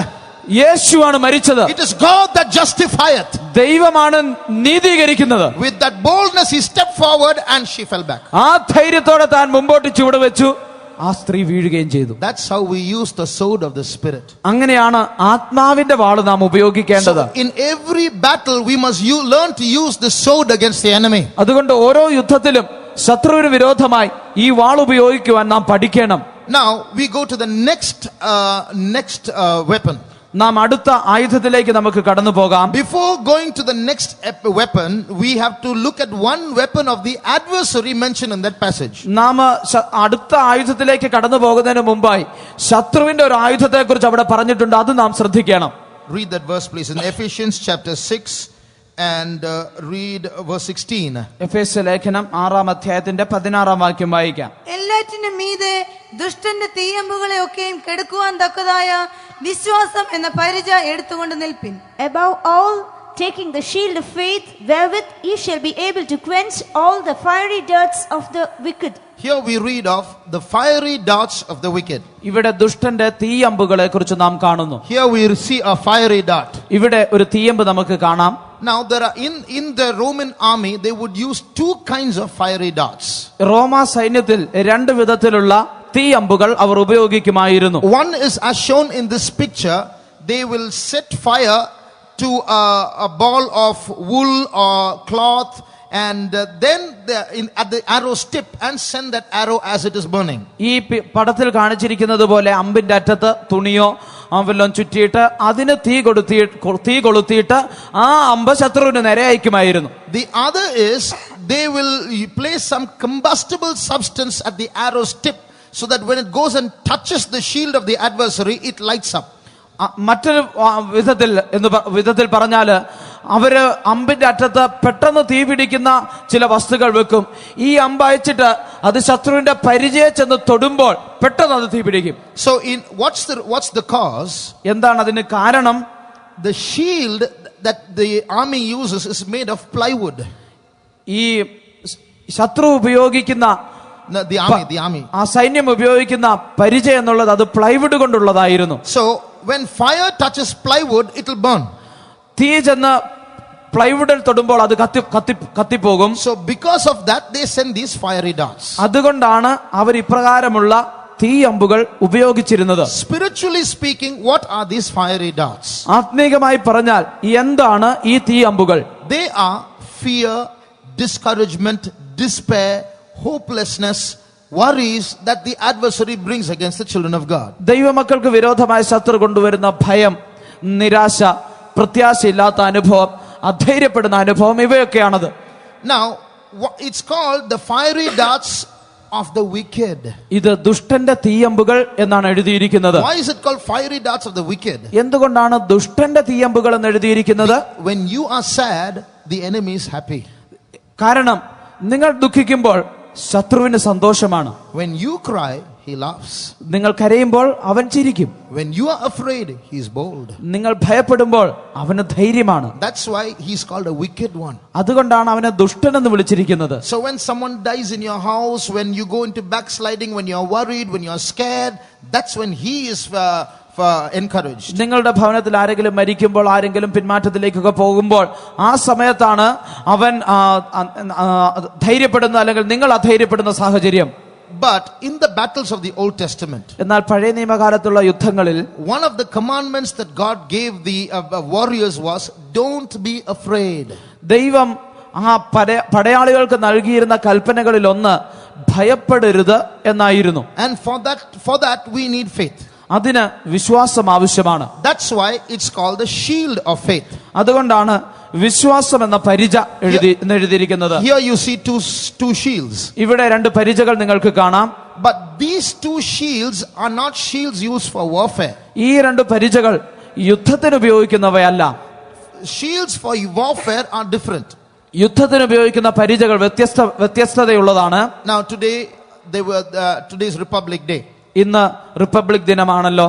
യേശുവാണ് മരിച്ചത്. It is God that justifieth. ദൈവമാണ് നീതീകരിക്കുന്നത്. With that boldness he stepped forward and she fell back. ആ ധൈര്യത്തോടെ താൻ മുമ്പോട്ട് ചുവട് വെച്ചു. ആ സ്ത്രീ വീഴുകയും ചെയ്തു. That's how we use the sword of the spirit. അങ്ങനെയാണ് ആത്മാവിന്റെ വാള് നാം ഉപയോഗിക്കേണ്ടത്. So in every battle we must learn to use the sword against the enemy. അതുകൊണ്ട് ഓരോ യുദ്ധത്തിലും ശത്രുവിന് വിരോധമായി ഈ വാൾ ഉപയോഗിക്കുവാൻ നാം പഠിക്കണം. Now we go to the next weapon. നാം അടുത്ത ആയുധത്തിലേക്ക് നമുക്ക് കടന്നു പോകാം. Before going to the next weapon, we have to look at one weapon of the adversary mentioned in that passage. നാം അടുത്ത ആയുധത്തിലേക്ക് കടന്നു പോകുന്നതിന് മുമ്പായി ശത്രുവിന്റെ ഒരു ആയുധത്തെ കുറിച്ച് അവിടെ പറഞ്ഞിട്ടുണ്ട്. അത് നാം ശ്രദ്ധിക്കണം. Read that verse please in Ephesians chapter 6 and read verse 16. എഫേസ്യ ലേഖനം 6-ാം അധ്യായത്തിന്റെ 16-ാം വാക്യം വായിക്കാം. എല്ലാറ്റിനും മീതെ ദുഷ്ടന്റെ തീയമ്പുകളെ ഒക്കെയും കെടുക്കുവാൻ തക്കതായ വിശ്വാസം എന്ന പരിച എടുത്തുകൊണ്ട് നിൽപ്പിൻ. Above all, taking the shield of faith, wherewith ye shall be able to quench all the fiery darts of the wicked. Here we read of the fiery darts of the wicked. ഇവിടെ ദുഷ്ടന്റെ തീയമ്പുകളെ കുറിച്ച് നാം കാണുന്നു. Here we see a fiery dart. ഇവിടെ ഒരു തീയമ്പ് നമുക്ക് കാണാം. Now there are in the Roman army they would use two kinds of fiery darts. റോമ സൈന്യത്തിൽ രണ്ട് വിധത്തിലുള്ള തീയമ്പുകൾ അവർ ഉപയോഗിക്കുമായിരുന്നു. One is as shown in this picture. They will set fire to a ball of wool or cloth and then at the arrow's tip and send that arrow as it is burning. ഈ പടത്തിൽ കാണിച്ചിരിക്കുന്നത് പോലെ അമ്പിന്റെ അറ്റത്ത് തുണിയോ വല്ലതും ചുറ്റിയിട്ട് അതിന് തീ കൊളുത്തിയിട്ട് ആ അമ്പ് ശത്രുവിന് നേരെ അയക്കുമായിരുന്നു. The other is they will place some combustible substance at the arrow's tip so that when it goes and touches the shield of the adversary it lights up. മറ്റൊരു വിധത്തിൽ പറഞ്ഞാല് അവര് അമ്പിന്റെ അറ്റത്ത് പെട്ടെന്ന് തീ പിടിക്കുന്ന ചില വസ്തുക്കൾ വെക്കും. ഈ അമ്പ് അയച്ചിട്ട് അത് ശത്രുവിന്റെ പരിചയം ചെന്ന് തൊടുമ്പോൾ പെട്ടെന്ന് അത് തീ പിടിക്കും. So what's the cause? എന്താണ് അതിന് കാരണം? The shield that the army uses is made of plywood. ഈ ശത്രു ഉപയോഗിക്കുന്ന the army ആ സൈന്യം ഉപയോഗിക്കുന്ന പരിചയം എന്നുള്ളത് അത് plywood കൊണ്ടുള്ളതായിരുന്നു. So when fire touches plywood it will burn. തീ ചെന്ന് പ്ലൈവുഡിൽ തൊടുമ്പോൾ അത് കത്തിപ്പോകും. So because of that they send these fiery darts. അതുകൊണ്ടാണ് അവർ ഇപ്രകാരമുള്ള തീയമ്പുകൾ ഉപയോഗിച്ചിരുന്നത്. Spiritually speaking, what are these fiery darts? ആത്മീകമായി പറഞ്ഞാൽ എന്താണ് ഈ തീയമ്പുകൾ? They are fear, discouragement, despair, hopelessness, worries that the adversary brings against the children of God. ദൈവമക്കൾക്ക് വിരോധമായി ശത്രു കൊണ്ടുവരുന്ന ഭയം, നിരാശ, പ്രത്യാശയില്ലാത്ത അനുഭവം, അധൈര്യപ്പെടുന്ന അനുഭവം, ഇവയൊക്കെയാണത്. Now it's called the fiery darts of the wicked. ഇത് ദുഷ്ടന്റെ തീയമ്പുകൾ എന്നാണ് എഴുതിയിരിക്കുന്നത്. Why is it called fiery darts of the wicked? എന്തുകൊണ്ടാണ് ദുഷ്ടന്റെ തീയമ്പുകൾ എന്ന് എഴുതിയിരിക്കുന്നത്? When you are sad, the enemy is happy. കാരണം നിങ്ങൾ ദുഃഖിക്കുമ്പോൾ ശത്രുവിന് സന്തോഷമാണ്. When you cry, he laughs. നിങ്ങൾ കരയുമ്പോൾ അവൻ ചിരിക്കും. When you are afraid, he is bold. നിങ്ങൾ ഭയപ്പെടുമ്പോൾ അവന് ധൈര്യമാണ്. That's why he's called a wicked one. അതുകൊണ്ടാണ് അവനെ ദുഷ്ടനെന്ന് വിളിച്ചിരിക്കുന്നത്. So when someone dies in your house, when you go into backsliding, when you are worried, when you are scared, that's when he is encouraged. നിങ്ങളുടെ ഭവനത്തിൽ ആരെങ്കിലും മരിക്കുമ്പോൾ, ആരെങ്കിലും പിന്മാറ്റത്തിലേക്കൊക്കെ പോകുമ്പോൾ ആ സമയത്താണ് അവൻ ധൈര്യപ്പെടുന്ന അല്ലെങ്കിൽ നിങ്ങൾ അധൈര്യപ്പെടുന്ന സാഹചര്യം. But in the battles of the Old Testament, എന്നാൽ പഴയ നിയമകാലത്തുള്ള യുദ്ധങ്ങളിൽ one of the commandments that God gave the warriors was don't be afraid. ദൈവം ആ പടയാളികൾക്ക് നൽകിയിരുന്ന കൽപ്പനകളിൽ ഒന്ന് ഭയപ്പെടരുത് എന്നായിരുന്നു. And for that we need faith. അതിന് വിശ്വാസം ആവശ്യമാണ്. That's why it's called the shield of faith. അതുകൊണ്ടാണ് വിശ്വാസം എന്ന പരിച എഴുതിയിരിക്കുന്നത്. Here you see two shields. ഇവിടെ രണ്ട് പരിചകൾ നിങ്ങൾക്ക് കാണാം. But these two shields are not shields used for warfare. ഈ രണ്ട് പരിചകൾ യുദ്ധത്തിന് ഉപയോഗിക്കുന്നവയല്ല. shields for warfare are different. യുദ്ധത്തിന് ഉപയോഗിക്കുന്ന പരിചകൾ വ്യത്യസ്തതയുള്ളതാണ്. Now today today's Republic Day. ഇന്ന് republic ദിനമാണല്ലോ.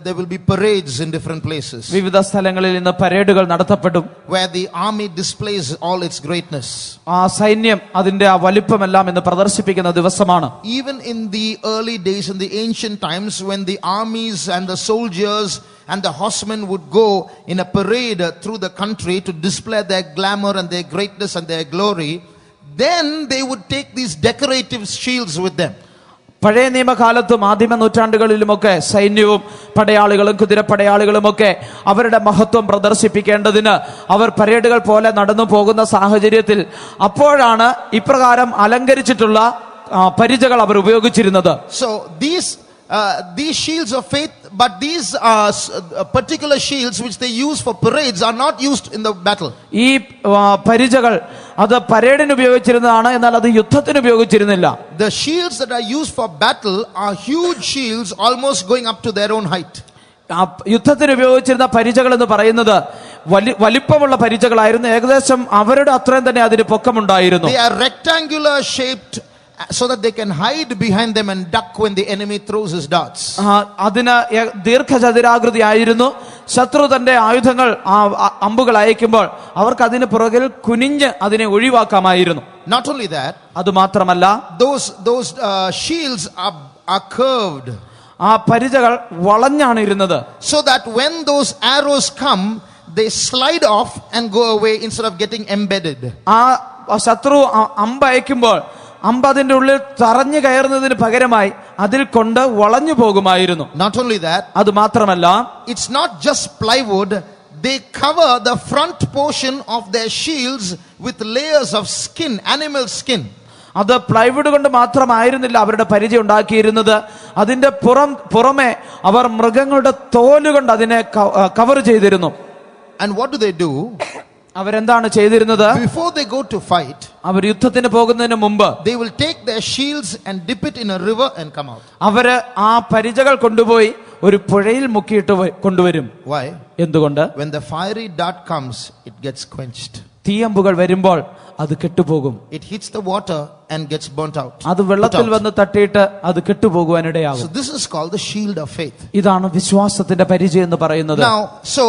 There will be parades in different places വിവിധ സ്ഥലങ്ങളിൽ ഇന്ന് പരേഡുകൾ നടത്തപ്പെടും. where the army displays all its greatness. ആ സൈന്യം അതിന്റെ ആ വലിപ്പമെല്ലാം ഇന്ന് പ്രദർശിപ്പിക്കുന്ന ദിവസമാണ്. Even in the early days, in the ancient times, when the armies and the soldiers and the horsemen would go in a parade through the country to display their glamour and their greatness and their glory, then they would take these decorative shields with them. പഴയ നിയമകാലത്തും ആദിമ നൂറ്റാണ്ടുകളിലുമൊക്കെ സൈന്യവും പടയാളികളും കുതിരപ്പടയാളികളുമൊക്കെ അവരുടെ മഹത്വം പ്രദർശിപ്പിക്കേണ്ടതിന് അവർ പരേഡുകൾ പോലെ നടന്നു പോകുന്ന സാഹചര്യത്തിൽ അപ്പോഴാണ് ഇപ്രകാരം അലങ്കരിച്ചിട്ടുള്ള പരിചകൾ അവർ ഉപയോഗിച്ചിരുന്നത്. So these shields of faith, but these particular shields which they use for parades are not used in the battle. ഈ പരിചകൾ അത് പരേഡിന് ഉപയോഗിച്ചിരുന്നതാണ്, എന്നാൽ അത് യുദ്ധത്തിന് ഉപയോഗിച്ചിരുന്നില്ല. The shields that are used for battle are huge shields almost going up to their own height. യുദ്ധത്തിന് ഉപയോഗിച്ചിരുന്ന പരിചകൾ എന്ന് പറയുന്നത് വലിപ്പമുള്ള പരിചകളായിരുന്നു. ഏകദേശം അവരുടെ അത്രയും തന്നെ അതിന് പൊക്കമുണ്ടായിരുന്നു. They are rectangular shaped so that they can hide behind them and duck when the enemy throws his darts. അതിന് ദീർഘചതുരാകൃതിയായിരുന്നു. ശത്രു തന്റെ ആയുധങ്ങൾ അമ്പുകൾ അയക്കുമ്പോൾ അവർക്ക് അതിന് പുറകിൽ കുനിഞ്ഞ് അതിനെ ഒഴിവാക്കാമായിരുന്നു. Not only that, അത് മാത്രമല്ല those shields are curved. ആ പരിചകൾ വളഞ്ഞാണ് ഇരുന്നത്. So that when those arrows come, they slide off and go away instead of getting embedded. ആ ശത്രു അമ്പയക്കുമ്പോൾ അമ്പതിന്റെ ഉള്ളിൽ തറഞ്ഞു കയറുന്നതിന് പകരമായി അതിൽ കൊണ്ട് വളഞ്ഞു പോകുമായിരുന്നു. Not only that, അത് മാത്രമല്ല, it's not just plywood. They cover the front portion of their shields with layers of skin, animal skin. അത് പ്ലൈവുഡ് കൊണ്ട് മാത്രമായിരുന്നില്ല അവരുടെ പരിചയം ഉണ്ടാക്കിയിരുന്നത്. അതിന്റെ പുറമെ അവർ മൃഗങ്ങളുടെ തോലുകൊണ്ട് അതിനെ കവർ ചെയ്തിരുന്നു. And what do they do? അവരെന്താണ് ചെയ്തിരുന്നത്? Before they go to fight, അവർ യുദ്ധത്തിന് പോകുന്നതിന് മുമ്പ് they will take their shields and dip it in a river and come out. അവര് ആ പരിചകൾ കൊണ്ടുപോയി ഒരു പുഴയിൽ മുക്കിയിട്ട് കൊണ്ടുവരും. Why? എന്തുകൊണ്ട്? When the fiery dart comes, it gets quenched. തീയമ്പുകൾ വരുമ്പോൾ അത് കെട്ടുപോകും. It hits the water and gets burnt out. അത് വെള്ളത്തിൽ വന്ന് തട്ടിയിട്ട് അത് കെട്ടുപോകുവാനിടയാകും. So this is called the shield of faith. ഇതാണ് വിശ്വാസത്തിന്റെ പരിചയം എന്ന് പറയുന്നത്. Now, so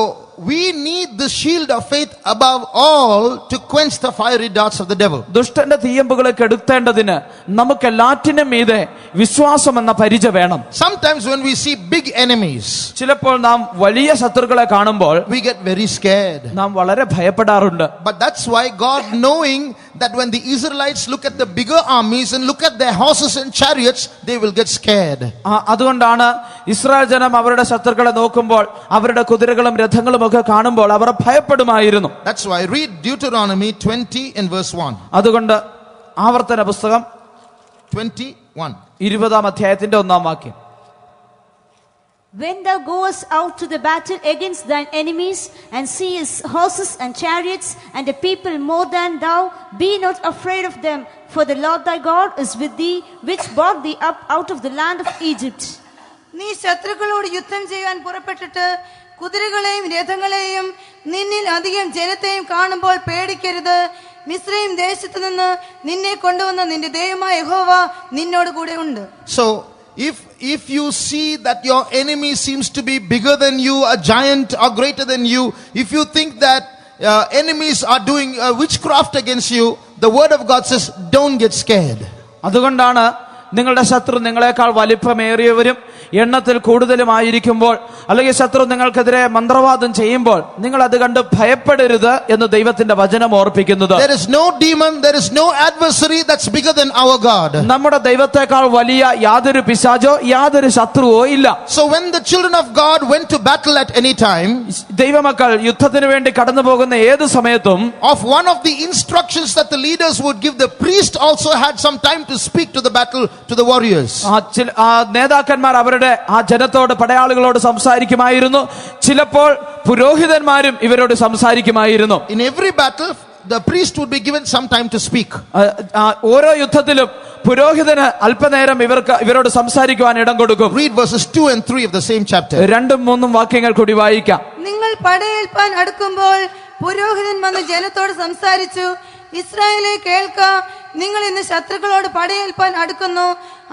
we need the shield of faith above all to quench the fiery darts of the devil. ദുഷ്ടന്റെ തീയമ്പുകളെ കെടുത്തേണ്ടതിന് നമുക്ക് എല്ലാറ്റിനും മീതെ വിശ്വാസം എന്ന പരിച വേണം. Sometimes when we see big enemies, ചിലപ്പോൾ നാം വലിയ ശത്രുക്കളെ കാണുമ്പോൾ we get very scared. നാം വളരെ ഭയപ്പെടാറുണ്ട്. But that's why God, knowing that when the Israelites look at the bigger armies and look at their horses and chariots, they will get scared. അതുകൊണ്ടാണ് Israel ജനം അവരുടെ ശത്രുക്കളെ നോക്കുമ്പോൾ അവരുടെ കുതിരകളും രഥങ്ങളും ഒക്കെ കാണുമ്പോൾ അവർ ഭയപ്പെടുമായിരുന്നു. That's why read Deuteronomy 20 in verse 1. അതുകൊണ്ട് ആവർത്തന പുസ്തകം 21. 20-ാം അധ്യായത്തിന്റെ 1-ാം വാക്യം. When thou goest out to the battle against thine enemies, and seest horses and chariots, and a people more than thou, be not afraid of them, for the Lord thy God is with thee, which brought thee up out of the land of Egypt. നീ ശത്രുക്കളോട് യുദ്ധം ചെയ്യാൻ പുറപ്പെട്ടിട്ട് കുതിരകളെയും രഥങ്ങളെയും നിന്നിൽ അധികം ജനത്തെയും കാണുമ്പോൾ പേടിക്കരുത്. മിസ്രയീം ദേശത്തു നിന്ന് നിന്നെ കൊണ്ടുവന്ന നിന്റെ ദൈവമായ യഹോവ നിന്നോട് കൂടെ ഉണ്ട്. So if you see that your enemy seems to be bigger than you, a giant or greater than you, if you think that enemies are doing witchcraft against you, the word of God says don't get scared. അതുകൊണ്ടാണ് നിങ്ങളുടെ ശത്രു നിങ്ങളെക്കാൾ വലിപ്പമേറിയവരും എണ്ണത്തിൽ കൂടുതലുമായിരിക്കുമ്പോൾ, അല്ലെങ്കിൽ ശത്രു നിങ്ങൾക്കെതിരെ മന്ത്രവാദം ചെയ്യുമ്പോൾ നിങ്ങൾ അത് കണ്ട് ഭയപ്പെടരുത് എന്ന് ദൈവത്തിന്റെ വചനം ഓർപ്പിക്കുന്നത്. There is no demon, there is no adversary that's bigger than our God. നമ്മുടെ ദൈവത്തെക്കാൾ വലിയ യാതൊരു പിശാചോ യാതൊരു ശത്രുവോ ഇല്ല. So when the children of God went to battle at any time, ദൈവമക്കൾ യുദ്ധത്തിന് വേണ്ടി കടന്നു പോകുന്ന ഏത് സമയത്തും of one of the instructions that the leaders would give, the priest also had some time to speak to the battle, to the warriors. നേതാക്കന്മാർ അവരുടെ ആ ജനത്തോട് പടയാളികളോട് സംസാരിക്കുമായിരുന്നു. ചിലപ്പോൾ പുരോഹിതന്മാരും ഇവരോട് സംസാരിക്കുമായിരുന്നു. In every battle the priest would be given some time to speak. ഓരോ യുദ്ധത്തിലും പുരോഹിതന് അല്പനേരം ഇവരോട് സംസാരിക്കുവാൻ ഇടം കൊടുക്കും. Read verses 2 and 3 of the same chapter. 2-3 വാക്യങ്ങൾ കൂടി വായിക്കാം. നിങ്ങൾ പടയേൽപ്പാൻ അടുക്കുമ്പോൾ പുരോഹിതൻ വന്ന് ജനത്തോട് സംസാരിച്ചു, ഇസ്രായേലേ കേൾക്ക, നിങ്ങൾ ഇന്ന് ശത്രുക്കളോട് പടയേൽപ്പാൻ അടുക്കുന്നു.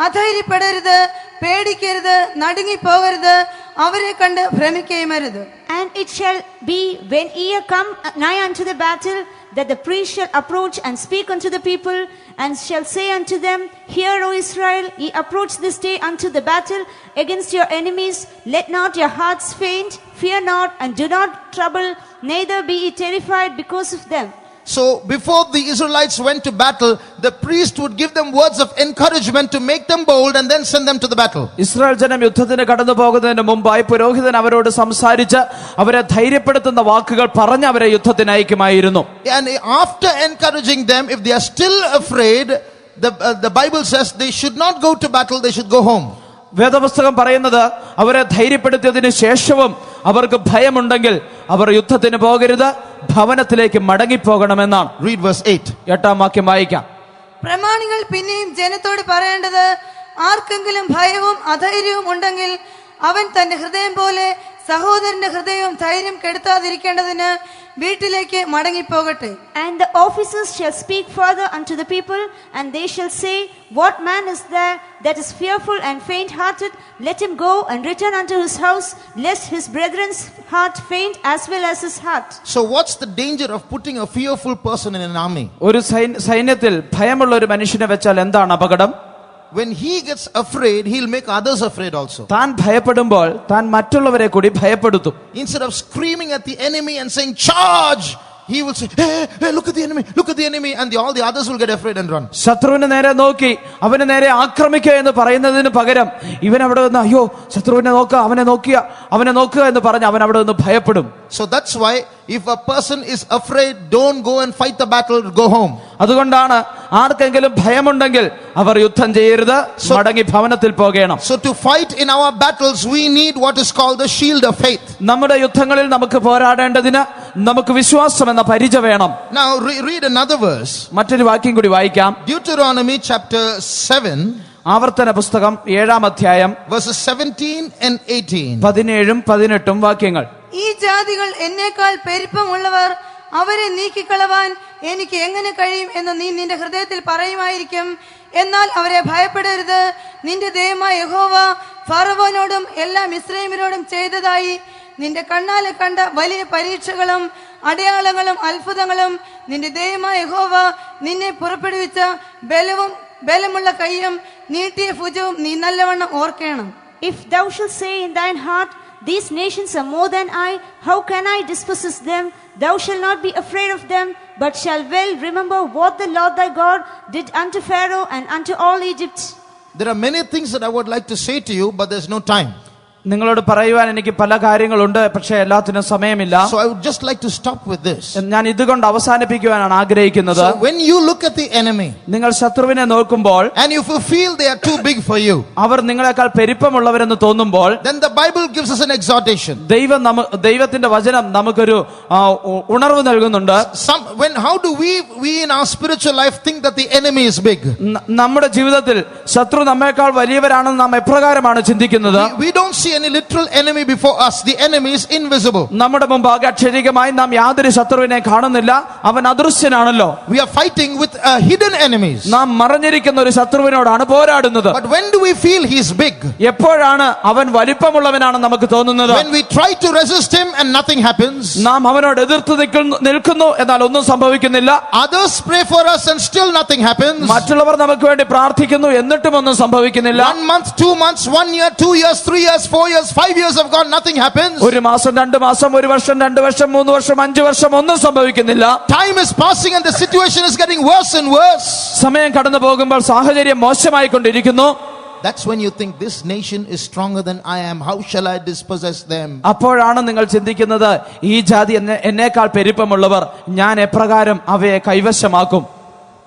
അധൈര്യപ്പെടരുത്, പേടിക്കരുത്, നടുങ്ങിപ്പോകരുത്, അവരെ കണ്ട് ഭ്രമിക്കുകയുമരുത്. And it shall be when ye are come nigh unto the battle, that the priest shall approach and speak unto the people, and shall say unto them, Hear, O Israel, ye approach this day unto the battle against your enemies. Let not your hearts faint, fear not, and do not trouble, neither be ye terrified because of them. So before the Israelites went to battle, the priest would give them words of encouragement to make them bold and then send them to the battle. Israel ജനം യുദ്ധത്തിന് കടന്നു പോകുന്നതിന് മുമ്പായി പുരോഹിതൻ അവരോട് സംസാരിച്ച് അവരെ ധൈര്യപ്പെടുത്തുന്ന വാക്കുകൾ പറഞ്ഞ് അവരെ യുദ്ധത്തിന് അയക്കുമായിരുന്നു. And after encouraging them, if they are still afraid, the Bible says they should not go to battle, they should go home. വേദപുസ്തകം പറയുന്നത് അവരെ ധൈര്യപ്പെടുത്തിയതിനു ശേഷവും അവർക്ക് ഭയമുണ്ടെങ്കിൽ അവർ യുദ്ധത്തിന് പോകരുത്, ഭവനത്തിലേക്ക് മടങ്ങിപ്പോകണമെന്നാണ്. Read verse 8. 8-ാം വാക്യം വായിക്കാം. പ്രമാണികൾ പിന്നെയും ജനത്തോട് പറയേണ്ടത്, ആർക്കെങ്കിലും ഭയവും അധൈര്യവും ഉണ്ടെങ്കിൽ അവൻ തന്റെ ഹൃദയം പോലെ സഹോദരന്റെ ഹൃദയവും ധൈര്യം കെടുത്താതിരിക്കേണ്ടതിന് വീട്ടിലേക്ക് മടങ്ങിപ്പോകട്ടെ. And the officers shall speak further unto the people, and they shall say, What man is there that is fearful and faint-hearted? Let him go and return unto his house, lest his brethren's heart faint as well as his heart. So what's the danger of putting a fearful person in an army? ഒരു സൈന്യത്തിൽ ഭയമുള്ള ഒരു മനുഷ്യനെ വെച്ചാൽ എന്താണ് അപകടം? When he gets afraid, he'll make others afraid also. താൻ ഭയപ്പെടുമ്പോൾ താൻ മറ്റുള്ളവരെ കൂടി ഭയപ്പെടുത്തും. Instead of screaming at the enemy and saying charge, he will say, hey, look at the enemy, look at the enemy, and all the others will get afraid and run. ശത്രുവിനെ നേരെ നോക്കി അവനെ നേരെ ആക്രമിക്കുക എന്ന് പറയുന്നതിന് പകരം ഇവൻ അവിടെ നിന്ന് അയ്യോ ശത്രുവിനെ നോക്കുക, അവനെ നോക്കുക എന്ന് പറഞ്ഞ് അവൻ അവിടെ നിന്ന് ഭയപ്പെടും. So that's why if a person is afraid, don't go and fight the battle, go home. അതുകൊണ്ടാണ് ആർക്കെങ്കിലും ഭയമുണ്ടെങ്കിൽ അവർ യുദ്ധം ചെയ്യരുത്, മടങ്ങി ഭവനത്തിൽ പോകണം. So to fight in our battles, we need what is called the shield of faith. നമ്മുടെ യുദ്ധങ്ങളിൽ നമുക്ക് പോരാടേണ്ടതിന് നമുക്ക് വിശ്വാസം എന്ന പരിച വേണം. Now read another verse. മറ്റൊരു വാക്യം കൂടി വായിക്കാം. Deuteronomy chapter 7. ആവർത്തന പുസ്തകം 7-ാം അധ്യായം verses 17 and 18. 17-ഉം 18-ഉം വാക്യങ്ങൾ. ഈ ജാതികൾ എന്നേക്കാൾ പെരുപ്പമുള്ളവർ, അവരെ നീക്കിക്കളവാൻ എനിക്ക് എങ്ങനെ കഴിയും എന്ന് നീ നിന്റെ ഹൃദയത്തിൽ പറയുമായിരിക്കും. എന്നാൽ അവരെ ഭയപ്പെടരുത്. നിന്റെ ദൈവമായ യഹോവ ഫറവോനോടും എല്ലാ മിസ്രയീമ്യരോടും ചെയ്തതായി നിന്റെ കണ്ണാലെ കണ്ട വലിയ പരീക്ഷകളും അടയാളങ്ങളും അത്ഭുതങ്ങളും നിന്റെ ദൈവമായ യഹോവ നിന്നെ പുറപ്പെടുവിച്ച ബലമുള്ള കൈയും നീട്ടിയ ഭുജവും നീ നല്ലവണ്ണം ഓർക്കണം. If thou shalt say in thine heart, These nations are more than I, how can I dispossess them? Thou shalt not be afraid of them, but shall well remember what the Lord thy God did unto Pharaoh and unto all Egypt. There are many things that I would like to say to you, but there's no time. നിങ്ങളോട് പറയുവാൻ എനിക്ക് പല കാര്യങ്ങളുണ്ട്, പക്ഷേ എല്ലാത്തിനും സമയമില്ല. So I would just like to stop with this. ഞാൻ ഇതുകൊണ്ട് അവസാനിപ്പിക്കുവാനാണ് ആഗ്രഹിക്കുന്നത്. So when you look at the enemy, നിങ്ങൾ ശത്രുവിനെ നോക്കുമ്പോൾ, and if you feel they are too big for you, അവർ നിങ്ങളെക്കാൾ പെരുപ്പമുള്ളവരെന്ന് തോന്നുമ്പോൾ, then the Bible gives us an exhortation. ദൈവത്തിന്റെ വചനം നമുക്കൊരു ഉണർവ് നൽകുന്നുണ്ട്. How do we in our spiritual life think that the enemy is big? നമ്മുടെ ജീവിതത്തിൽ ശത്രു നമ്മേക്കാൾ വലിയവരാണെന്ന് നാം എപ്രകാരമാണ് ചിന്തിക്കുന്നത്? We don't see any literal enemy before us. The enemy is invisible. നമ്മുടെ മുമ്പാകെ അക്ഷരികമായി നാം യാതൊരു ശത്രുവിനെ കാണുന്നില്ല, അവൻ അദൃശ്യനാണല്ലോ. We are fighting with hidden enemies. നാം മറഞ്ഞിരിക്കുന്ന ഒരു ശത്രുവിനോടാണ് പോരാടുന്നത്. But when do we feel he is big? എപ്പോഴാണ് അവൻ വലിപ്പമുള്ളവനാണെന്ന് നമുക്ക് തോന്നുന്നത്? When we try to resist him and nothing happens. നാം അവനോട് എതിർത്ത് നിൽക്കുന്നു, എന്നാൽ ഒന്നും സംഭവിക്കുന്നില്ല. Others pray for us and still nothing happens. മറ്റുള്ളവർ നമുക്ക് വേണ്ടി പ്രാർത്ഥിക്കുന്നു, എന്നിട്ടും ഒന്നും സംഭവിക്കുന്നില്ല. 1 month, 2 months, 1 year, 2 years, 3 years, 4 years, 5 years have gone, nothing happens. ഒരു മാസം, 2 മാസം, 1 വർഷം, 2 വർഷം, 3 വർഷം, 5 വർഷം ഒന്നും സംഭവിക്കുന്നില്ല. Time is passing and the situation is getting worse and worse. സമയം കടന്നു പോകുമ്പോൾ സാഹചര്യം മോശമായിക്കൊണ്ടിരിക്കുന്നു. That's when you think this nation is stronger than I am. How shall I dispossess them? അപ്പോഴാണ് നിങ്ങൾ ചിന്തിക്കുന്നത്, ഈ ജാതി എന്നേക്കാൾ പെരുപ്പമുള്ളവർ, ഞാൻ എപ്രകാരം അവയെ കൈവശമാക്കും?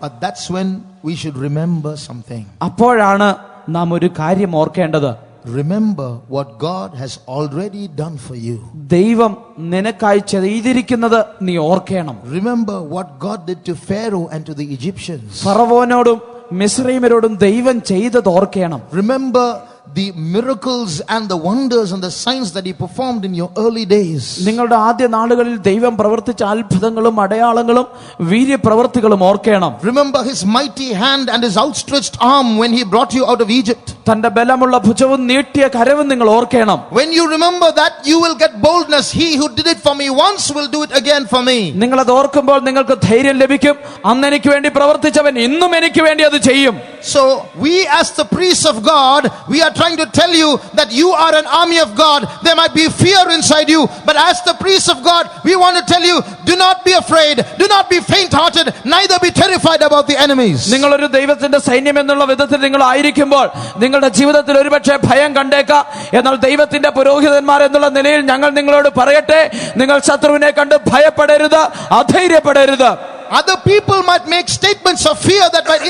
But that's when we should remember something. അപ്പോഴാണ് നാം ഒരു കാര്യം ഓർക്കേണ്ടത്. Remember what God has already done for you. ദൈവം നിനക്കായി ചെയ്തിരിക്കുന്നത് നീ ഓർക്കണം. Remember what God did to Pharaoh and to the Egyptians. ഫറവോനോടും മിസ്രയീമ്യരോടും ദൈവം ചെയ്തത് ഓർക്കണം. Remember the miracles and the wonders and the signs that he performed in your early days. നിങ്ങളുടെ ആദ്യ നാളുകളിൽ ദൈവം പ്രവർത്തിച്ച അത്ഭുതങ്ങളും അടയാളങ്ങളും വീര്യപ്രവൃത്തികളും ഓർക്കണം. Remember his mighty hand and his outstretched arm when he brought you out of Egypt. തന്റെ ബലമുള്ള ഭുജവും നീട്ടിയ കരവും നിങ്ങൾ ഓർക്കണം. When you remember that, you will get boldness. He who did it for me once will do it again for me. നിങ്ങൾ അത് ഓർക്കുമ്പോൾ നിങ്ങൾക്ക് ധൈര്യം ലഭിക്കും. അന്ന് എനിക്ക് വേണ്ടി പ്രവർത്തിച്ചവൻ ഇന്നും എനിക്ക് വേണ്ടി അത് ചെയ്യും. So we as the priests of God, we are trying to tell you that you are an army of God. There might be fear inside you, but as the priests of God, we want to tell you, do not be afraid, do not be faint-hearted, neither be terrified about the enemies. നിങ്ങൾ ഒരു ദൈവത്തിന്റെ സൈന്യം എന്നുള്ള വിധത്തിൽ നിങ്ങൾ ആയിരിക്കുമ്പോൾ നിങ്ങളുടെ ജീവിതത്തിൽ ഒരുപക്ഷെ ഭയം കണ്ടേക്കാം. എന്നാൽ ദൈവത്തിന്റെ പുരോഹിതന്മാർ എന്നുള്ള നിലയിൽ ഞങ്ങൾ നിങ്ങളോട് പറയട്ടെ, നിങ്ങൾ ശത്രുവിനെ കണ്ട് ഭയപ്പെടരുത്, അധൈര്യപ്പെടരുത്. Other people might make statements of fear that might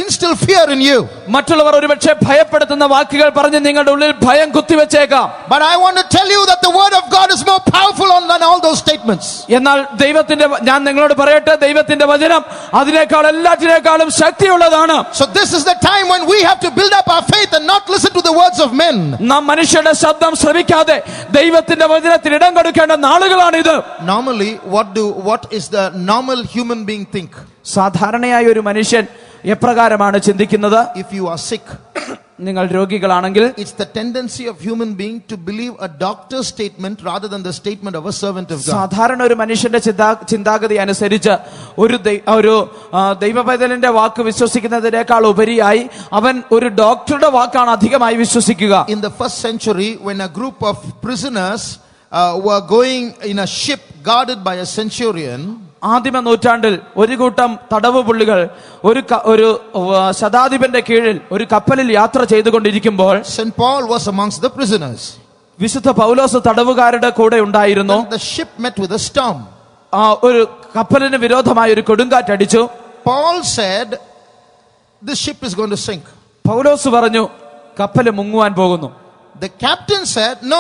instill fear in you. മറ്റുള്ളവർ ഒരുപക്ഷെ ഭയപ്പെടുത്തുന്ന വാക്കുകൾ പറഞ്ഞ് നിങ്ങളുടെ ഉള്ളിൽ ഭയം കുത്തിവെച്ചേക്കാം. But I want to tell you that the word of God is more powerful than all those statements. എന്നാൽ ഞാൻ നിങ്ങളോട് പറയട്ടെ, ദൈവത്തിന്റെ വചനം അതിനേക്കാൾ എല്ലാറ്റിനേക്കാളും ശക്തിയുള്ളതാണ്. So this is the time when we have to build up our faith and not listen to the words of men. നാം മനുഷ്യരുടെ ശബ്ദം ശ്രവിക്കാതെ ദൈവത്തിന്റെ വചനത്തിന് ഇടം കൊടുക്കേണ്ട നാളുകളാണിത്. Normally, what is the normal human being think? സാധാരണയായ ഒരു മനുഷ്യൻ എപ്രകാരമാണ് ചിന്തിക്കുന്നത്? If you are sick, നിങ്ങൾ രോഗികളാണെങ്കിൽ it's the tendency of human being to believe a doctor's statement rather than the statement of a servant of God. സാധാരണ ഒരു മനുഷ്യന്റെ ചിന്താഗതി അനുസരിച്ച് ഒരു ദൈവപൈതലിന്റെ വാക്ക് വിശ്വസിക്കുന്നതിനേക്കാൾ ഉപരിയായി അവൻ ഒരു ഡോക്ടറുടെ വാക്കാണ് അധികമായി വിശ്വസിക്കുക. In the first century, when a group of prisoners were going in a ship guarded by a centurion, ആദിമ നൂറ്റാണ്ടിൽ ഒരു കൂട്ടം തടവ് പുള്ളികൾ ഒരു ശതാധിപന്റെ കീഴിൽ ഒരു കപ്പലിൽ യാത്ര ചെയ്തുകൊണ്ടിരിക്കുമ്പോൾ St. Paul was amongst the prisoners. വിശുദ്ധ പൗലോസ് തടവുകാരുടെ കൂടെ ഉണ്ടായിരുന്നു. The ship met with a storm. ഒരു കപ്പലിന് വിരോധമായ ഒരു കൊടുങ്കാറ്റടിച്ചു. Paul said, this ship is going to sink. പൗലോസ് പറഞ്ഞു, കപ്പല് മുങ്ങുവാൻ പോകുന്നു. The captain said, no,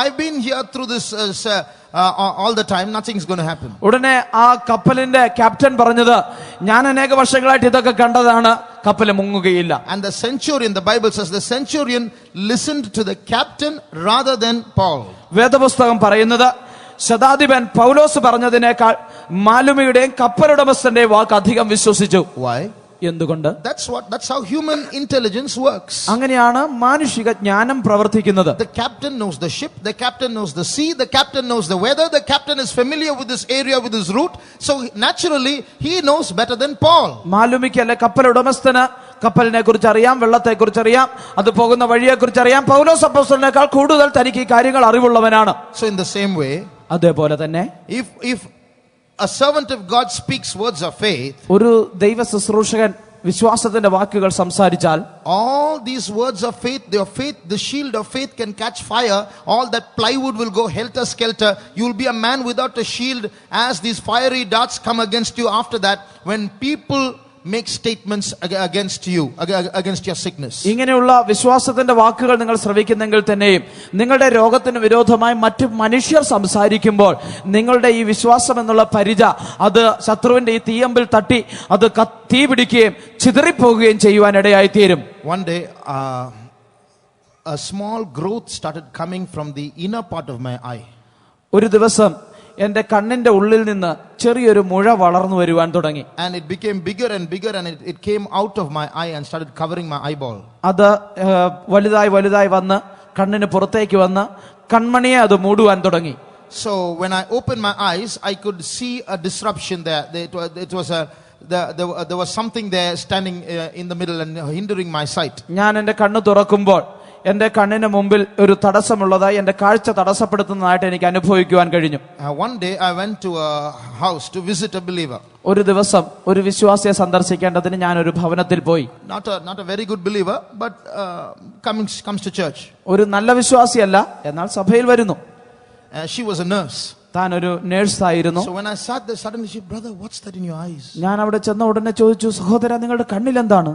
I've been here through this all the time, nothing's going to happen. ഉടനെ ആ കപ്പലിന്റെ ക്യാപ്റ്റൻ പറഞ്ഞത്, ഞാൻ അനേക വർഷങ്ങളായിട്ട് ഇതൊക്കെ കണ്ടതാണ്, കപ്പല് മുങ്ങുകയില്ല. And the centurion, the Bible says, the centurion listened to the captain rather than Paul. വേദപുസ്തകം പറയുന്നത് ശതാധിപൻ പൗലോസ് പറഞ്ഞതിനേക്കാൾ മാലുമിയുടെയും കപ്പലുടമസ്ഥന്റെയും വാക്ക് അധികം വിശ്വസിച്ചു. Why? എന്തുകൊണ്ട്? That's how human intelligence works. അങ്ങനെയാണ് മാനുഷിക ജ്ഞാനം പ്രവർത്തിക്കുന്നത്. The captain knows the ship, the captain knows the sea, the captain knows the weather, the captain is familiar with this area, with this route, so naturally he knows better than Paul. മാലുമിക്ക് അല്ലെ കപ്പലുടമസ്ഥന് കപ്പലിനെ കുറിച്ച് അറിയാം, വെള്ളത്തെ കുറിച്ച് അറിയാം, അത് പോകുന്ന വഴിയെ കുറിച്ച് അറിയാം. പൗലോസ് അപ്പോസ്തലനേക്കാൾ കൂടുതൽ തനിക്ക് ഈ കാര്യങ്ങൾ അറിവുള്ളവനാണ്. So in the same way, അതേപോലെ തന്നെ if a servant of God speaks words of faith, ഒരു ദൈവ ശുശ്രൂഷകൻ വിശ്വാസത്തിന്റെ വാക്കുകൾ സംസാരിച്ചാൽ, all these words of faith, the shield of faith can catch fire. All that plywood will go helter skelter. You will be a man without a shield as these fiery darts come against you. After that, when people make statements against you, against your sickness. ഇങ്ങനെയുള്ള വിശ്വാസത്തിന്റെ വാക്കുകൾ നിങ്ങൾ ശ്രവിക്കുന്നെങ്കിൽ തന്നെയും നിങ്ങളുടെ രോഗത്തിന് വിരോധമായി മറ്റു മനുഷ്യർ സംസാരിക്കുമ്പോൾ നിങ്ങളുടെ ഈ വിശ്വാസം എന്നുള്ള പരിച അത് ശത്രുവിന്റെ ഈ തീയമ്പിൽ തട്ടി അത് തീ പിടിക്കുകയും ചിതറിപ്പോകുകയും ചെയ്യുവാൻ ഇടയായി തീരും. One day a small growth started coming from the inner part of my eye. ഒരു ദിവസം എന്റെ കണ്ണിന്റെ ഉള്ളിൽ നിന്ന് ചെറിയൊരു മുഴ വളർന്നു വരുവാൻ തുടങ്ങി. And it became bigger and bigger and it came out of my eye and started covering my eyeball. അത് വലുതായി വന്ന് കണ്ണിന് പുറത്തേക്ക് വന്ന് കൺമണിയെ അത് മൂടുവാൻ തുടങ്ങി. So when I opened my eyes, I could see a disruption there. There was something there standing in the middle and hindering my sight. ഞാൻ എന്റെ കണ്ണ് തുറക്കുമ്പോൾ എന്റെ കണ്ണിന് മുമ്പിൽ ഒരു തടസ്സമുള്ളതായി, എന്റെ കാഴ്ച തടസ്സപ്പെടുത്തുന്നതായിട്ട് എനിക്ക് അനുഭവിക്കുവാൻ കഴിഞ്ഞു. One day I went to a house to visit a believer. ഒരു ദിവസം ഒരു വിശ്വാസിയെ സന്ദർശിക്കേണ്ടതിന് ഞാൻ ഒരു ഭവനത്തിൽ പോയി. Not a very good believer, but comes to church. ഒരു നല്ല വിശ്വാസിയല്ല, എന്നാൽ സഭയിൽ വരുന്നു. She was a nurse. താൻ ഒരു നേഴ്സ് ആയിരുന്നു. So when I sat there, suddenly she, brother, what's that in your eyes? ഞാൻ അവിടെ ചെന്ന ഉടനെ ചോദിച്ചു, സഹോദരാ, നിങ്ങളുടെ കണ്ണിൽ എന്താണ്?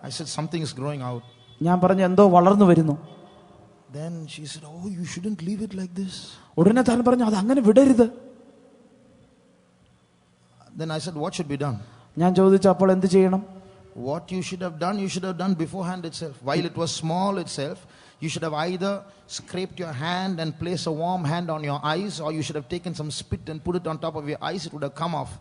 I said, something is growing out. ഞാൻ പറഞ്ഞു, എന്തോ വളർന്നു വരുന്നു. Then she said, oh, you shouldn't leave it like this. ഉടനെ താൻ പറഞ്ഞു, അത് അങ്ങനെ വിടരുത്. Then I said, what should be done? ഞാൻ ചോദിച്ചു, അപ്പോൾ എന്ത് ചെയ്യണം? What you should have done beforehand itself. While it was small itself, you should have either scraped your hand and placed a warm hand on your eyes, or you should have taken some spit and put it on top of your eyes. It would have come off.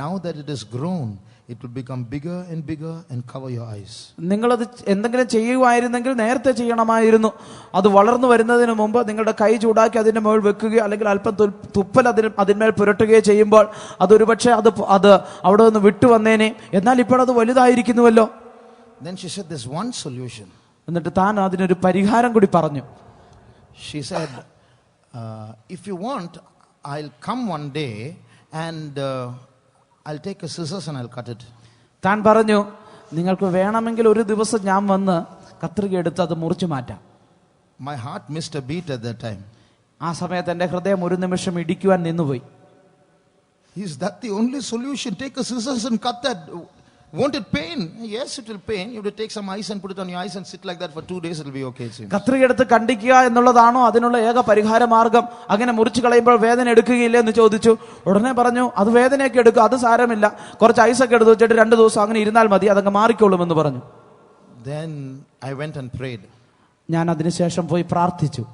Now that it is grown, it will become bigger and bigger and cover your eyes. നിങ്ങളത് എന്തെങ്കിലും ചെയ്യുമായിരുന്നെങ്കിൽ നേരത്തെ ചെയ്യണമായിരുന്നു. അത് വളർന്നു വരുന്നതിന് മുമ്പ് നിങ്ങളുടെ കൈ ചൂടാക്കി അതിന്റെ മുകളിൽ വെക്കുകയോ അല്ലെങ്കിൽ അല്പം തുപ്പൽ അതിന്മേൽ പുരട്ടുകയോ ചെയ്യുമ്പോൾ അതൊരുപക്ഷെ അത് അവിടെ നിന്ന് വിട്ടുവന്നേനെ. എന്നാൽ ഇപ്പോൾ അത് വലുതായിരിക്കുന്നുവല്ലോ. Then she said, there's one solution. എന്നിട്ട് താൻ അതിനൊരു പരിഹാരം കൂടി പറഞ്ഞു. She said, if you want, I'll come one day and I'll take a scissors and I'll cut it. താൻ പറഞ്ഞു, നിങ്ങൾക്ക് വേണമെങ്കിൽ ഒരു ദിവസം ഞാൻ വന്ന് കത്രിക എടുത്ത് അത് മുറിച്ചു മാറ്റാം. My heart missed a beat at that time. ആ സമയത്ത് എൻ്റെ ഹൃദയം ഒരു നിമിഷം ഇടിക്കുവാൻ നിന്നുപോയി. Is that the only solution? Take a scissors and cut that. Won't it pain? Yes, it will pain. You have to take some ice and put it on your eyes and sit like that for 2 days. It will be okay. കത്രിക എടുത്ത് കണ്ടിക്കുക എന്നുള്ളതാണോ അതിനുള്ള ഏക പരിഹാര മാർഗം? അങ്ങനെ മുറിച്ചു കളയുമ്പോൾ വേദന എടുക്കുകയില്ല എന്ന് ചോദിച്ചു. ഉടനെ പറഞ്ഞു, അത് വേദനയൊക്കെ എടുക്കും, അത് സാരമില്ല, കുറച്ച് ഐസൊക്കെ എടുത്ത് വെച്ചിട്ട് 2 ദിവസം അങ്ങനെ ഇരുന്നാൽ മതി, അതങ്ങ് മാറിക്കോളും എന്ന് പറഞ്ഞു. Then I went and prayed. ഞാൻ അതിനുശേഷം പോയി പ്രാർത്ഥിച്ചു.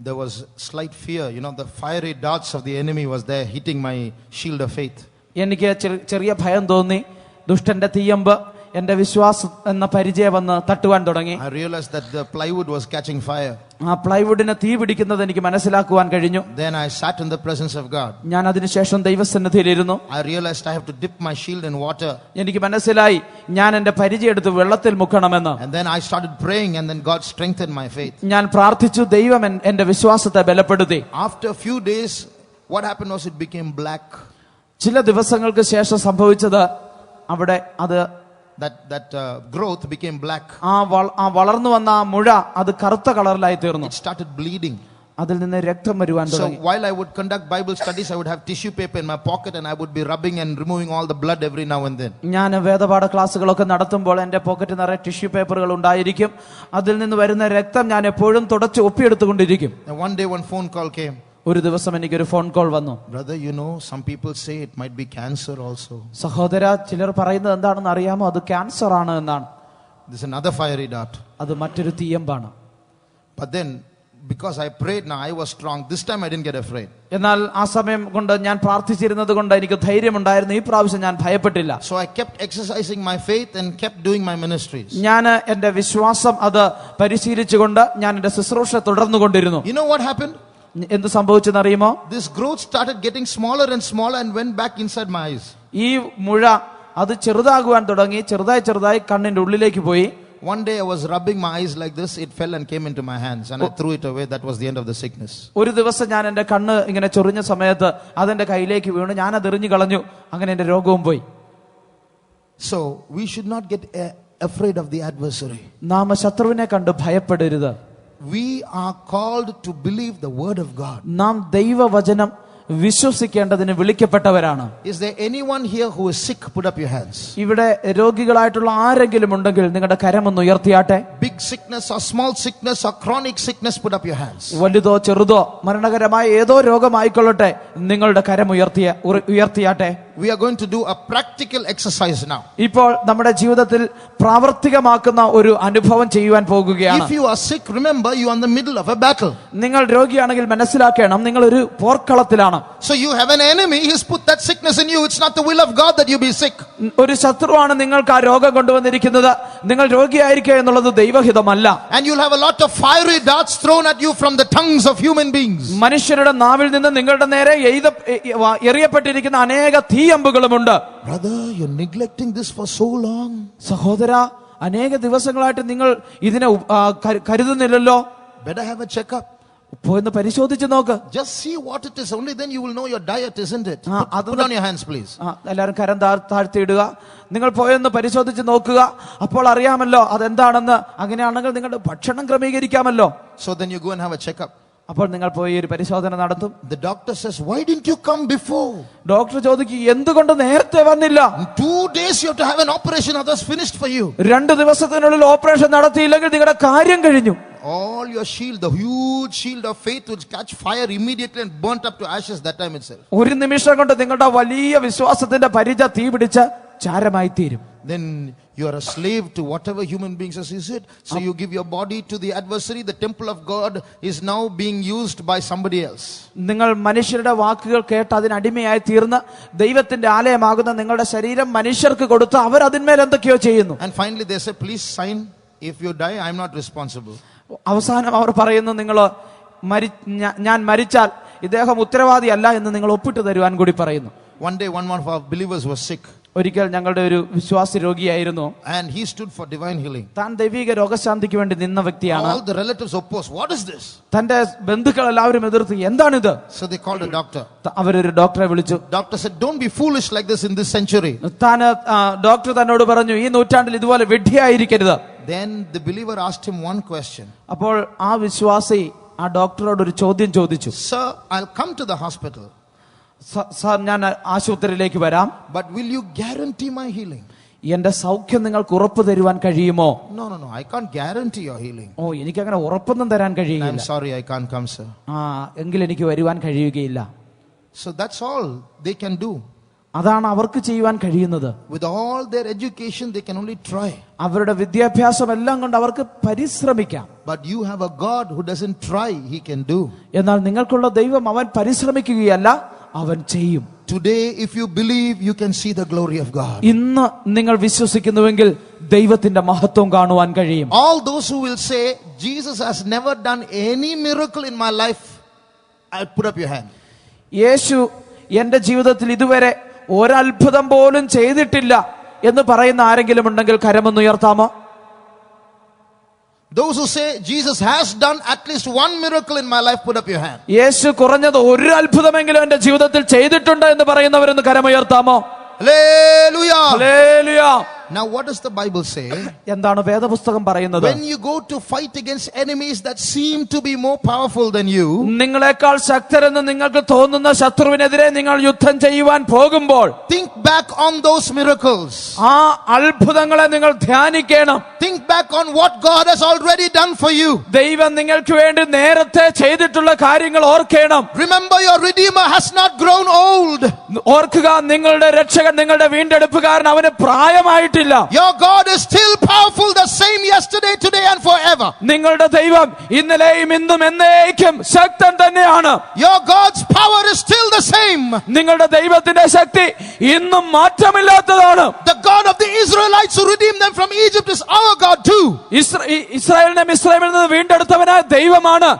There was slight fear. The fiery darts of the enemy was there hitting my shield of faith. എനിക്ക് ചെറിയ ഭയം തോന്നി. ദുഷ്ടന്റെ തീയമ്പ് എന്റെ വിശ്വാസം എന്ന പരിചയം വന്ന് തട്ടുവാൻ തുടങ്ങി. I realized that the plywood was catching fire. ആ പ്ലൈവുഡിന് തീ പിടിക്കുന്നത് എനിക്ക് മനസ്സിലാക്കുവാൻ കഴിഞ്ഞു. Then I sat in the presence of God. ഞാൻ അതിനുശേഷം ദൈവസന്നിധിയിലിരുന്നു. I realized I have to dip my shield in water. എനിക്ക് മനസ്സിലായി ഞാൻ എന്റെ പരിചയം എടുത്ത് വെള്ളത്തിൽ മുക്കണമെന്ന്. And then I started praying, and then God strengthened my faith. ഞാൻ പ്രാർത്ഥിച്ചു, ദൈവം എന്റെ വിശ്വാസത്തെ ബലപ്പെടുത്തി. After a few days, what happened was it became black. ചില ദിവസങ്ങൾക്ക് ശേഷം സംഭവിച്ചത് അവിടെ അത് that growth became black. ആ വളർന്നു വന്ന ആ മുഴ അത് കറുത്ത കളറിലായി തീർന്നു. It started bleeding. അതിൽ നിന്ന് രക്തം വരുവാൻ തുടങ്ങി. So while I would conduct Bible studies, I would have tissue paper in my pocket and I would be rubbing and removing all the blood every now and then. ഞാൻ വേദപാഠ ക്ലാസ്സുകളൊക്കെ നടത്തുമ്പോൾ എൻ്റെ pocket നിറയെ ടിഷ്യൂ പേപ്പറുകൾ ഉണ്ടായിരിക്കും. അതിൽ നിന്ന് വരുന്ന രക്തം ഞാൻ എപ്പോഴും തുടച്ച് ഒപ്പിയെടുത്തുകൊണ്ടിരിക്കും. And one day one phone call came. ഒരു ദിവസം എനിക്കൊരു ഫോൺ കോൾ വന്നു. Brother, some people say it might be cancer also. സഹോദര, ചിലർ പറയുന്നത് എന്താണെന്ന് അറിയാമോ? അത് ക്യാൻസർ ആണ് എന്നാണ്. This is another fiery dart. അത് മറ്റൊരു തീയമ്പാണ്. But then because I prayed, now I was strong. This time I didn't get afraid. എന്നാൽ ആ സമയം കൊണ്ട് ഞാൻ പ്രാർത്ഥിച്ചിരുന്നത് കൊണ്ട് എനിക്ക് ധൈര്യമുണ്ടായിരുന്നു. ഈ പ്രാവശ്യം ഞാൻ ഭയപ്പെട്ടില്ല. So I kept exercising my faith and kept doing my ministries. ഞാൻ എൻ്റെ വിശ്വാസം അത് പരിശീലിച്ചുകൊണ്ട് ഞാൻ എൻ്റെ ശുശ്രൂഷ തുടർന്നുകൊണ്ടിരുന്നു. You know what happened? എന്ത് സംഭവിച്ചെന്നറിയുമോ? This growth started getting smaller and smaller and went back inside my eyes. ഈ മുഴ അത് ചെറുതാകുവാൻ തുടങ്ങി. ചെറുതായി കണ്ണിന്റെ ഉള്ളിലേക്ക് പോയി. One day I was rubbing my eyes like this. It fell and came into my hands and I threw it away. That was the end of the sickness. ഒരു ദിവസം ഞാൻ എൻ്റെ കണ്ണ് ഇങ്ങനെ ചൊറിഞ്ഞ സമയത്ത് അതെന്റെ കയ്യിലേക്ക് വീണു. ഞാൻ അത് എറിഞ്ഞു കളഞ്ഞു. അങ്ങനെ എൻ്റെ രോഗവും പോയി. So we should not get afraid of the adversary. നാം ശത്രുവിനെ കണ്ട് ഭയപ്പെടരുത്. We are called to believe the word of God. നാം ദൈവവചനം വിശ്വസിക്കേണ്ടതിന് വിളിക്കപ്പെട്ടവരാണ്. Is there anyone here who is sick? Put up your hands. ഇവിടെ രോഗികളായിട്ടുള്ള ആരെങ്കിലും ഉണ്ടെങ്കിൽ നിങ്ങളുടെ കരമൊന്ന് ഉയർത്തിയാട്ടെ. Big sickness or small sickness or chronic sickness, put up your hands. വലുതോ ചെറുതോ മരണകരമായ ഏതോ രോഗമായിക്കൊള്ളട്ടെ, നിങ്ങളുടെ കരം ഉയർത്തിയാട്ടെ. We are going to do a practical exercise now. ഇപ്പോൾ നമ്മുടെ ജീവിതത്തിൽ പ്രാവർത്തികമാക്കുന്ന ഒരു അനുഭവം ചെയ്യുവാൻ പോകുകയാണ്. If you are sick, remember you are in the middle of a battle. നിങ്ങൾ രോഗിയാണെങ്കിൽ മനസ്സിലാക്കണം, നിങ്ങൾ ഒരു പോർക്കളത്തിലാണ്. So you have an enemy. He's put that sickness in you. It's not the will of God that you be sick. ഒരു ശത്രുവാണ് നിങ്ങൾക്ക് ആ രോഗം കൊണ്ടുവന്നിരിക്കുന്നത്. നിങ്ങൾ രോഗിയായിരിക്കുക എന്നുള്ളത് ദൈവഹിതമല്ല. And you'll have a lot of fiery darts thrown at you from the tongues of human beings. മനുഷ്യരുടെ നാവിൽ നിന്ന് നിങ്ങളുടെ നേരെ എറിയപ്പെട്ടിരിക്കുന്ന അനേക തീയമ്പുകളുമുണ്ട്. Brother, you're neglecting this for so long. സഹോദര, അനേക ദിവസങ്ങളായിട്ട് നിങ്ങൾ ഇതിനെ കരുതുന്നില്ലല്ലോ. Better have a checkup. പോയെന്ന് പരിശോധിച്ച് നോക്ക്. Just see what it is. Only then you will know your diet, isn't it? Put on your hands, please. എല്ലാവരും കരം താഴ്ത്തിയിടുക. നിങ്ങൾ പോയെന്ന് പരിശോധിച്ച് നോക്കുക. അപ്പോൾ അറിയാമല്ലോ അതെന്താണെന്ന്. അങ്ങനെയാണെങ്കിൽ നിങ്ങളുടെ ഭക്ഷണം ക്രമീകരിക്കാമല്ലോ. So then you go and have a checkup. അപ്പോൾ നിങ്ങൾ പോയി ഒരു പരിശോധന നടത്തും. The doctor says, why didn't you come before? Doctor ചോദിക്കും, എന്തുകൊണ്ട് നേരത്തെ വന്നില്ല? In 2 days you have to have an operation, others finished for you. 2 ദിവസത്തിനുള്ളിൽ ഓപ്പറേഷൻ നടത്തിയില്ലെങ്കിൽ നിങ്ങളുടെ കാര്യം കഴിഞ്ഞു. All your shield, the huge shield of faith, will catch fire immediately and burnt up to ashes that time itself. ഒരു നിമിഷം കൊണ്ട് നിങ്ങളുടെ വലിയ വിശ്വാസത്തിന്റെ പരിച തീ പിടിച്ച് ചാരമായി തീരും. then you are a slave to whatever human beings as you said. So you give your body to the adversary. The temple of God is now being used by somebody else. നിങ്ങൾ മനുഷ്യരുടെ വാക്കുകൾ കേട്ട് അതിനടിമയായി തീർന്ന് ദൈവത്തിന്റെ ആലയമാകുന്ന നിങ്ങളുടെ ശരീരം മനുഷ്യർക്ക് കൊടുത്ത് അവർ അതിന്മേൽ എന്തൊക്കെയോ ചെയ്യുന്നു. And finally they say, please sign. If you die, I am not responsible. അവസാനം അവർ പറയുന്നു, നിങ്ങൾ ഞാൻ മരിച്ചാൽ ഇദ്ദേഹം ഉത്തരവാദിയല്ല എന്ന് നിങ്ങൾ ഒപ്പിട്ട് തരുവാൻ കൂടി പറയുന്നു. One day one of our believers was sick. ഒരിക്കൽ ഞങ്ങളുടെ ഒരു വിശ്വാസി രോഗിയായിരുന്നു. And he stood for divine healing. താൻ ദൈവിക രോഗശാന്തിക്ക് വേണ്ടി നിന്ന വ്യക്തിയാണ്. All the relatives opposed. What is this? തന്റെ ബന്ധുക്കൾ എല്ലാവരും എതിർത്ത്, എന്താണിത്? So they called a doctor. അവരൊരു ഡോക്ടറെ വിളിച്ചു. Doctor said, don't be foolish like this in this century. Doctor തന്നോട് പറഞ്ഞു, ഈ നൂറ്റാണ്ടിൽ ഇതുപോലെ വിഡ്ഢിയായിരിക്കരുത്. Then the believer asked him one question. അപ്പോൾ ആ വിശ്വാസി ആ ഡോക്ടറോട് ഒരു ചോദ്യം ചോദിച്ചു. Sir, I'll come to the hospital. Sir, ഞാൻ ആശുപത്രിയിലേക്ക് വരാം. But will you guarantee my healing? എന്റെ സൗഖ്യം നിങ്ങൾക്ക് ഉറപ്പ് തരുവാൻ കഴിയുമോ? No, I can't guarantee your healing. എനിക്ക് അങ്ങനെ ഉറപ്പൊന്നും തരാൻ കഴിയില്ല. I'm sorry, I can't come, sir. എങ്കിൽ എനിക്ക് വരുവാൻ കഴിയുകയില്ല. So that's all they can do. അതാണ് അവർക്ക് ചെയ്യുവാൻ കഴിയുന്നത്. With all their education, they can only try. അവരുടെ വിദ്യാഭ്യാസം എല്ലാം കൊണ്ട് അവർക്ക് പരിശ്രമിക്കാം. But you have a God who doesn't try, he can do. എന്നാൽ നിങ്ങൾക്കുള്ള ദൈവം അവൻ പരിശ്രമിക്കുകയല്ല, അവൻ ചെയ്യും. Today, if you believe, you can see the glory of God. ഇന്ന് നിങ്ങൾ വിശ്വസിക്കുന്നുവെങ്കിൽ ദൈവത്തിന്റെ മഹത്വം കാണുവാൻ കഴിയും. All those who will say, Jesus has never done any miracle in my life, I'll put up your hand. യേശു എന്റെ ജീവിതത്തിൽ ഇതുവരെ ഒരത്ഭുതം പോലും ചെയ്തിട്ടില്ല എന്ന് പറയുന്ന ആരെങ്കിലും ഉണ്ടെങ്കിൽ കരമൊന്നുയർത്താമോ? Those who say Jesus has done at least one miracle in my life, put up your hand. യേശു കുറഞ്ഞത് ഒരു അത്ഭുതമെങ്കിലും എന്റെ ജീവിതത്തിൽ ചെയ്തിട്ടുണ്ട് എന്ന് പറയുന്നവരൊന്ന് കരമുയർത്താമോ? Hallelujah. Hallelujah. Now what does the Bible say? എന്താണ് വേദപുസ്തകം പറയുന്നത്? When you go to fight against enemies that seem to be more powerful than you, നിങ്ങളെക്കാൾ ശക്തരെന്ന് നിങ്ങൾക്ക് തോന്നുന്ന ശത്രുവിനെതിരെ നിങ്ങൾ യുദ്ധം ചെയ്യുവാൻ പോകുമ്പോൾ think back on those miracles. ആ അത്ഭുതങ്ങളെ നിങ്ങൾ ധ്യാനിക്കണം. Think back on what God has already done for you. ദൈവം നിങ്ങൾക്ക് വേണ്ടി നേരത്തെ ചെയ്തിട്ടുള്ള കാര്യങ്ങൾ ഓർക്കണം. Remember, your Redeemer has not grown old. ഓർക്കുക, നിങ്ങളുടെ രക്ഷകൻ, നിങ്ങളുടെ വീണ്ടെടുപ്പുകാരൻ അവന് പ്രായമായിട്ടില്ല. Your God is still powerful, the same yesterday, today and forever. നിങ്ങളുടെ ദൈവം ഇന്നലെയും ഇന്നും എന്നേക്കും ശക്തൻ തന്നെയാണ്. Your God's power is still the same. നിങ്ങളുടെ ദൈവത്തിന്റെ ശക്തി ഇന്നും മാറ്റമില്ലാത്തതാണ്. The God of the Israelites who redeemed them from Egypt is our God too. ഇസ്രായേലിനെ മിസ്രൈമിൽ നിന്ന് വീണ്ടെടുത്തവനായ ദൈവമാണ്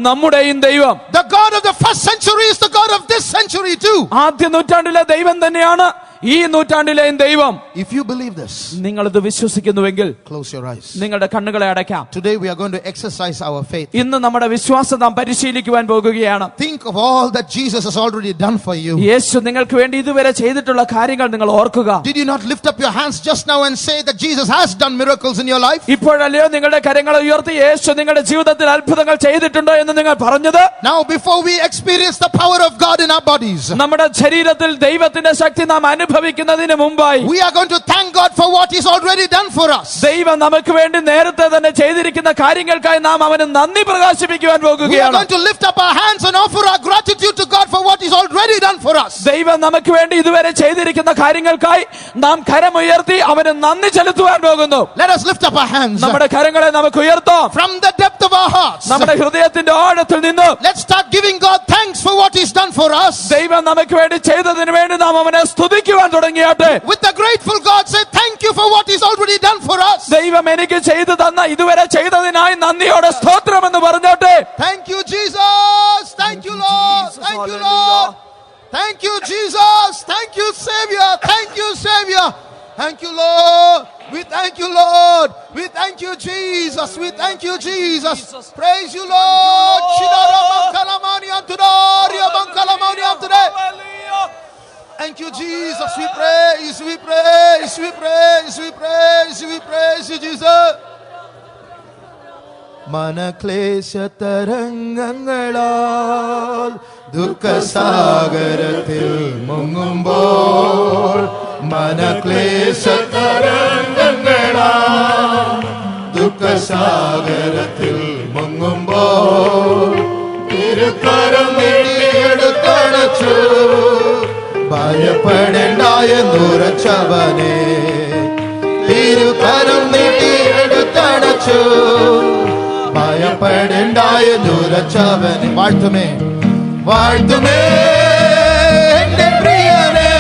നമ്മുടെയും ദൈവം. The God of the first century is the God of this century too. ആദ്യ നൂറ്റാണ്ടിലെ ദൈവം തന്നെയാണ് ഈ നൂറ്റാണ്ടിലെയും ദൈവം. If you believe this, നിങ്ങൾ ഇത് വിശ്വസിക്കുന്നുവെങ്കിൽ close your eyes. നിങ്ങളുടെ കണ്ണുകളെ അടയ്ക്കാം. Today we are going to exercise our faith. ഇന്ന് നമ്മുടെ വിശ്വാസം നാം പരിശീലിക്കുവാൻ പോകുകയാണ്. Think of all that Jesus has already done for you. യേശു നിങ്ങൾക്ക് വേണ്ടി ഇതുവരെ ചെയ്തിട്ടുള്ള കാര്യങ്ങൾ നിങ്ങൾ ഓർക്കുക. Did you not lift up your hands just now and say that Jesus has done miracles in your life? ഇപ്പോഴല്ലയോ നിങ്ങളുടെ കരങ്ങളെ ഉയർത്തി യേശു നിങ്ങളുടെ ജീവിതത്തിൽ അത്ഭുതങ്ങൾ ചെയ്തിട്ടുണ്ടോ എന്ന് നിങ്ങൾ പറഞ്ഞത്? Now before we experience the power of God in our bodies, നമ്മുടെ ശരീരത്തിൽ ദൈവത്തിന്റെ ശക്തി നാം അനുഭവിക്കുന്നതിന് മുമ്പായി we are going to thank God for what he's already done for us. ദൈവം നമുക്ക് വേണ്ടി നേരത്തെ തന്നെ ചെയ്തിരിക്കുന്ന കാര്യങ്ങൾക്കായി നാം അവന് നന്ദി പ്രകാശിപ്പിക്കുവാൻ We are പോകുകയാണ്. going to lift up our hands and offer our gratitude to God for what he's already done for us. ദൈവം നമുക്ക് വേണ്ടി ഇതുവരെ ചെയ്തിരിക്കുന്ന കാര്യങ്ങൾക്കായി നാം കരമുയർത്തി അവന് നന്ദി ചെലുത്തുവാൻ പോകുന്നു. Let us lift up our hands നമ്മുടെ കരങ്ങളെ നമുക്ക് ഉയർത്താം. from the depth of our hearts. നമ്മുടെ ഹൃദയത്തിന്റെ ആഴത്തിൽ നിന്ന് Let's start giving God thanks for what he's done for us. ദൈവം നമുക്ക് വേണ്ടി ചെയ്തതിനു വേണ്ടി നാം അവനെ സ്തുതിക്കുവാൻ തുടങ്ങിയാട്ടെ. With the grateful God, say thank you for what he's already done for us. ദൈവം എനിക്ക് ചെയ്തു തന്ന ഇതുവരെ ചെയ്തതിനായി നന്ദിയോടെ സ്തോത്രം എന്ന് പറഞ്ഞോട്ടെ. Thank you, Jesus. Thank you, Lord. Thank you, Lord. Thank you, Jesus. Thank you, Savior. Thank you, Savior. Thank you, Lord. We thank you, Lord. We thank you, Jesus. We thank you, Jesus. Praise you, Lord. Thank you, Jesus. We praise, we praise, we praise, we praise, we praise you, Jesus. മനക്ലേശതരംഗങ്ങളാൽ ദുഃഖസാഗരത്തിൽ മുങ്ങുമ്പോൾ മനക്ലേശതരംഗങ്ങളാൽ ദുഃഖസാഗരത്തിൽ മുങ്ങുമ്പോൾ തിരുക്കരം നീട്ടിയെടുത്തടച്ചു ഭയപ്പെടേണ്ട എന്നുറച്ചവനെ കാണിച്ചു. ഭയപ്പെടേണ്ടായെന്നുരച്ചവനെ വാഴ്ത്തുമേ വാഴ്ത്തുമേ എന്റെ പ്രിയനെ.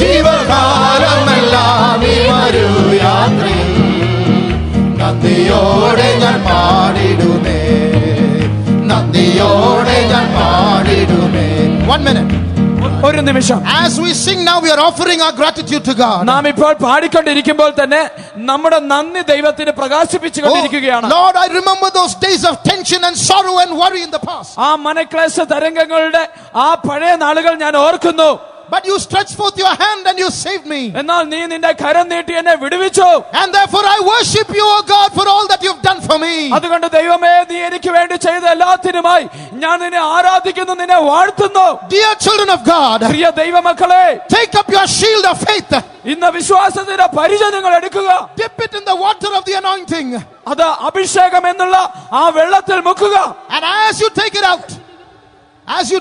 ജീവകാലമെല്ലാം ഈ ഒരു യാത്രയിൽ നന്ദിയോടെ ഞാൻ പാടിടുമേ, നന്ദിയോടെ ഞാൻ പാടിടുമേ. 1 minute. ഒരു നിമിഷം. As we sing now, we are offering our gratitude to God. നാം ഇപ്പോൾ പാടിക്കൊണ്ടിരിക്കുമ്പോൾ തന്നെ നമ്മുടെ നന്ദി ദൈവത്തിന് പ്രകാശിപ്പിച്ചുകൊണ്ടിരിക്കുകയാണ്. Oh, Lord, I remember those days of tension and sorrow and worry in the past. ആ മനക്ലേശ തരംഗങ്ങളുടെ ആ പഴയ നാളുകൾ ഞാൻ ഓർക്കുന്നു. But you stretched forth your hand and you saved me. എന്നാൽ നീ നിന്റെ കരം നീട്ടി എന്നെ വിടുവിച്ചു. And therefore I worship you, O God, for all that you've done for me. അതുകൊണ്ട് ദൈവമേ, നീ എനിക്ക് വേണ്ടി ചെയ്ത എല്ലാത്തിനുമായി ഞാൻ നിന്നെ ആരാധിക്കുന്നു, നിന്നെ വാഴ്ത്തുന്നു. Dear children of God, പ്രിയ ദൈവമക്കളെ, take up your shield of faith. ഇന്ന് വിശ്വാസത്തിന്റെ പരിചയം നിങ്ങൾ എടുക്കുക. Dip it in the water of the anointing. അത് അഭിഷേകം എന്നുള്ള ആ വെള്ളത്തിൽ മുക്കുക. And as you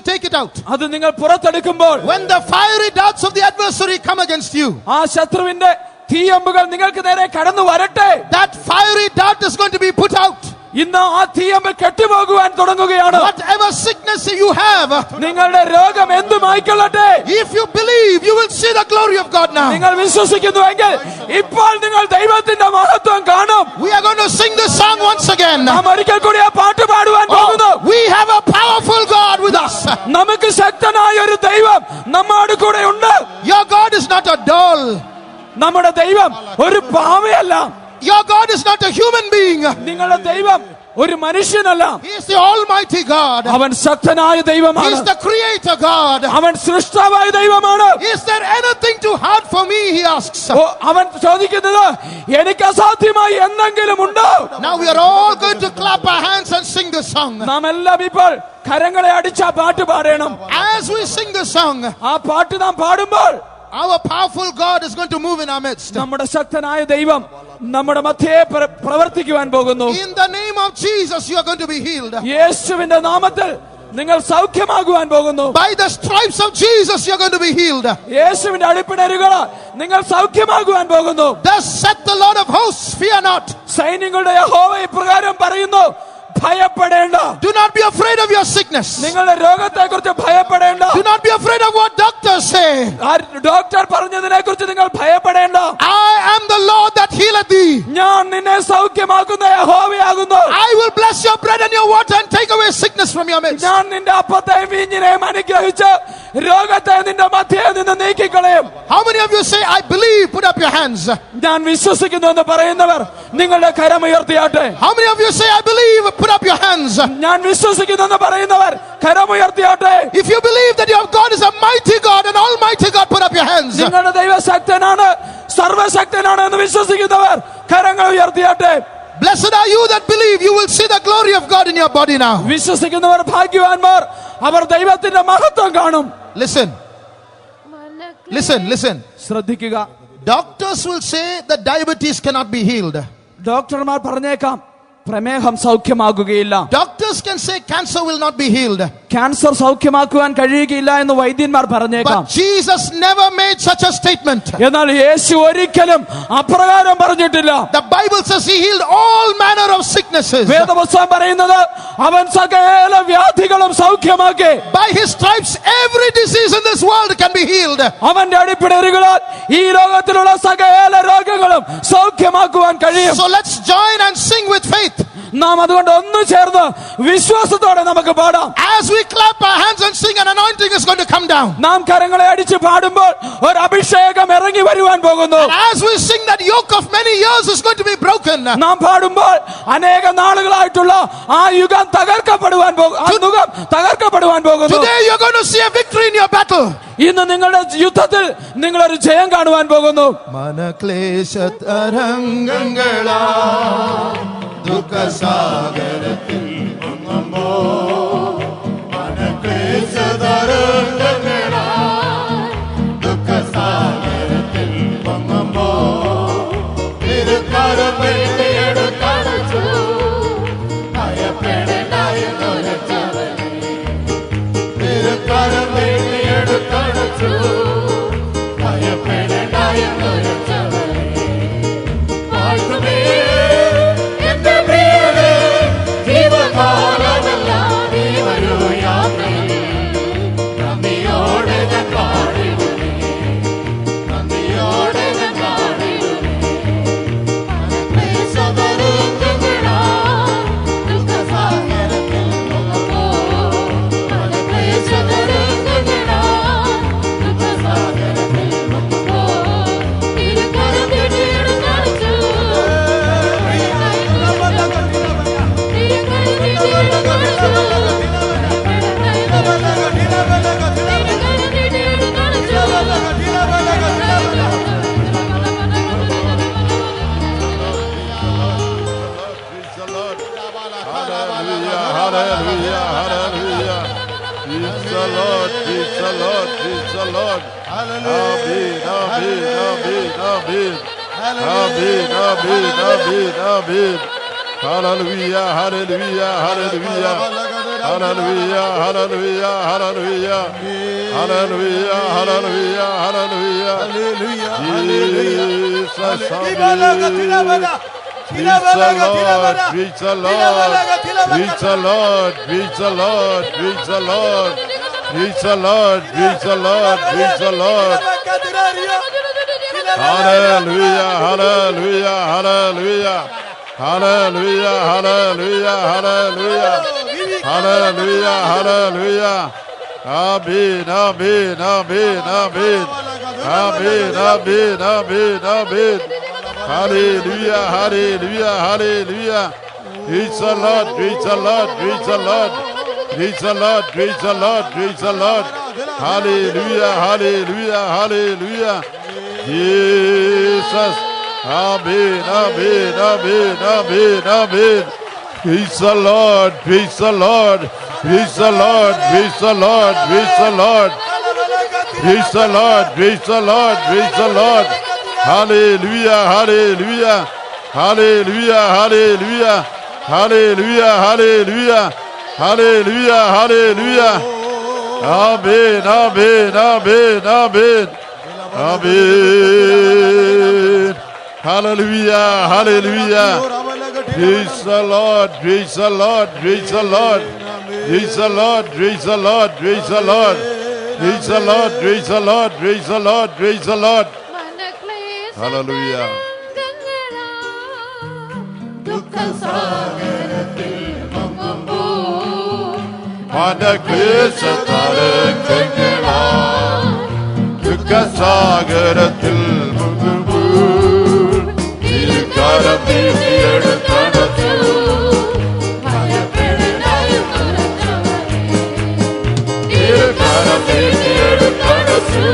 take it out, അത് നിങ്ങൾ പുറത്തെടുക്കുമ്പോൾ, when the fiery darts of the adversary come against you, ആ ശത്രുവിന്റെ തീയമ്പുകൾ നിങ്ങൾക്ക് നേരെ കടന്നു വരട്ടെ. that fiery dart is going to be put out. ഇന്ന് ആ തീയമ്പ് കെട്ടുപോകുവാൻ തുടങ്ങുകയാണ്. Whatever sickness you have, നിങ്ങളുടെ രോഗം എന്തുമായിക്കൊള്ളട്ടെ, if you believe, you will see the glory of God now. നിങ്ങൾ വിശ്വസിക്കുന്നുവെങ്കിൽ ഇപ്പോൾ നിങ്ങൾ ദൈവത്തിന്റെ മഹത്വം കാണും. We are going to sing this song once again. നാം ഒരിക്കൽ കൂടി ആ പാട്ട് പാടുവാൻ പോകുന്നു. We have a powerful God with us. നമുക്ക് ശക്തനായ ഒരു ദൈവം നമ്മോട് കൂടെ ഉണ്ട്. Your God is not a doll. നമ്മുടെ ദൈവം ഒരു പാവയല്ല. Your God is not a human being. നിങ്ങളുടെ ദൈവം ഒരു മനുഷ്യനല്ല. He is the Almighty God. അവൻ ശക്തനായ He ദൈവമാണ്. is the Creator God. അവൻ സൃഷ്ടാവായ ദൈവമാണ്. Is there anything too hard for me? He asks. അവൻ ചോദിക്കുന്നത്, എനിക്ക് അസാധ്യമായി എന്തെങ്കിലും ഉണ്ടോ? Now we are all going to clap our hands and sing this song. നാം എല്ലാം ഇപ്പോൾ കരങ്ങളെ അടിച്ച് ആ പാട്ട് പാടണം. As we sing this song, ആ പാട്ട് നാം പാടുമ്പോൾ our powerful God is going to move in our midst. നമ്മുടെ ശക്തനായ ദൈവം നമ്മുടെ മധ്യേ പ്രവർത്തിക്കുവാൻ പോകുന്നു. In the name of Jesus, you are going to be healed. യേശുവിന്റെ നാമത്തിൽ നിങ്ങൾ സൗഖ്യമാകുവാൻ പോകുന്നു. By the stripes of Jesus, you are going to be healed. യേശുവിന്റെ അടിപ്പിണരുകൾ നിങ്ങൾ സൗഖ്യമാകുവാൻ പോകുന്നു. Thus saith the Lord of hosts, fear not. സൈന്യങ്ങളുടെ യഹോവ ഇപ്രകാരം പറയുന്നു, ഭയപ്പെടേണ്ട. Do not be afraid of your sickness. നിങ്ങളുടെ രോഗത്തെ കുറിച്ച് ഭയപ്പെടേണ്ട. Do not be afraid of what doctors say. Doctor പറഞ്ഞതിനെ കുറിച്ച് നിങ്ങൾ ഭയപ്പെടേണ്ട. I am the Lord that healeth thee. ഞാൻ നിന്നെ സൗഖ്യമാക്കുന്ന യഹോവയാകുന്നു. I will bless your bread and your water and take away sickness from your midst. ഞാൻ നിന്റെ അപ്പത്തെയും വീഞ്ഞിനെയും അനുഗ്രഹിച്ച് രോഗത്തെ നിന്റെ മധ്യേ നിന്ന് നീക്കിക്കളയും. How many of you say, I believe? Put up your hands. ഞാൻ വിശ്വസിക്കുന്നു എന്ന് പറയുന്നവർ നിങ്ങളുടെ കരമുയർത്തിയാട്ടെ. How many of you say, I believe? Put up your hands. ഞാൻ വിശ്വസിക്കുന്നു എന്ന് പറയുന്നവർ കരമുയർത്തിയാട്ടെ. If you believe that your God is a mighty God, an almighty God, put up your hands. നിങ്ങളുടെ ദൈവശക്തനാണ്, സർവശക്തനാണ് എന്ന് വിശ്വസിക്കുന്നവർ കരങ്ങൾ ഉയർത്തിയാട്ടെ. Blessed are you that believe. You will see the glory of God in your body now. വിശ്വസിക്കുന്നവർ ഭാഗ്യവാന്മാർ, അവർ ദൈവത്തിന്റെ മഹത്വം കാണും. Listen. ശ്രദ്ധിക്കുക. Doctors will say that diabetes cannot be healed. ഡോക്ടർമാർ പറഞ്ഞേക്കാം പ്രമേഹം സൗഖ്യമാകുകയില്ല. Doctors can say cancer will not be healed. Cancer സൗഖ്യമാക്കുവാൻ കഴിയുകയില്ല എന്ന് വൈദ്യന്മാർ പറഞ്ഞേക്കാം. But Jesus never made such a statement. എന്നാൽ യേശു ഒരിക്കലും അപ്രകാരം പറഞ്ഞിട്ടില്ല. The Bible says he healed all manner of sicknesses. വേദപുസ്തകം പറയുന്നത് അവൻ സകല വ്യാധികളും സൗഖ്യമാക്കി. By his stripes every disease in this world can be healed. അവന്റെ അടിപ്പിണരുകളാൽ ഈ ലോകത്തിലുള്ള സകല രോഗങ്ങളും സൗഖ്യമാക്കുവാൻ കഴിയും. So let's join and sing with faith. നാം അതുകൊണ്ട് ഒന്ന് ചേർന്ന് വിശ്വാസത്തോടെ നമുക്ക് പാടാം. As we clap our hands and sing, an anointing is going to come down. നാം കരങ്ങളെ അടിച്ച് പാടുമ്പോൾ ഒരു അഭിഷേകം ഇറങ്ങി വരുവാൻ പോകുന്നു. And as we sing, that yoke of many years is going to be broken. നാം പാടുമ്പോൾ അനേക നാളുകളായിട്ടുള്ള ആ യുഗം തകർക്കപ്പെടുവാൻ പോകുന്നു. Today you're going to see a victory in your battle. ഇന്ന് നിങ്ങളുടെ യുദ്ധത്തിൽ നിങ്ങളൊരു ജയം കാണുവാൻ പോകുന്നു. മനക്ലേശ തരംഗങ്ങളാ ദുഃഖസാഗരത്തിൽ മനക്ലേശ തരംഗങ്ങളാ ദുഃഖസാഗരത്തിൽ തിരുക്കരമെടുക്കണച്ചു ഭയപ്പെടേണ്ടായെന്നുരച്ചവനെ തിരുക്കരമെടുക്കണച്ചു ഭയപ്പെടേണ്ടായെന്നുരച്ചവനെ വാഴ്ത്തുമേ എന്റെ the Lord. Hallelujah. Amen, amen, amen, amen. Amen. Hallelujah, hallelujah, hallelujah. Hallelujah, hallelujah, hallelujah. Hallelujah, hallelujah, hallelujah. Jesus, preach the Lord, preach the Lord, preach the Lord, preach the Lord, preach the Lord, preach the Lord, preach the Lord, preach the Lord. Hallelujah, hallelujah, hallelujah. Hallelujah, hallelujah, hallelujah. Hallelujah, hallelujah. Amen, amen, amen, amen. Amen, amen, amen, amen. Hallelujah, hallelujah, hallelujah. Preach the Lord, preach the Lord, preach the Lord. Preach the Lord, preach the Lord, preach the Lord. Hallelujah, hallelujah, hallelujah. Jesus. Amen, amen, amen, amen, amen. Preach the Lord, preach the Lord, preach the Lord, preach the Lord, preach the Lord. Preach the Lord, preach the Lord, preach the Lord. Hallelujah, hallelujah, hallelujah, hallelujah, hallelujah, hallelujah, hallelujah, hallelujah. Amen, amen, amen, amen, amen. Hallelujah, hallelujah. Praise the Lord, praise the Lord, praise the Lord. Praise the Lord, praise the Lord, praise the Lord. Praise the Lord, praise the Lord, praise the Lord, praise the Lord. Hallelujah. ദുഃഖസാഗരത്തിൽ കരം വീശിയെടുത്തടച്ചു കരം വീശിയെടുത്തടച്ചു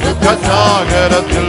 ദുഃഖസാഗരത്തിൽ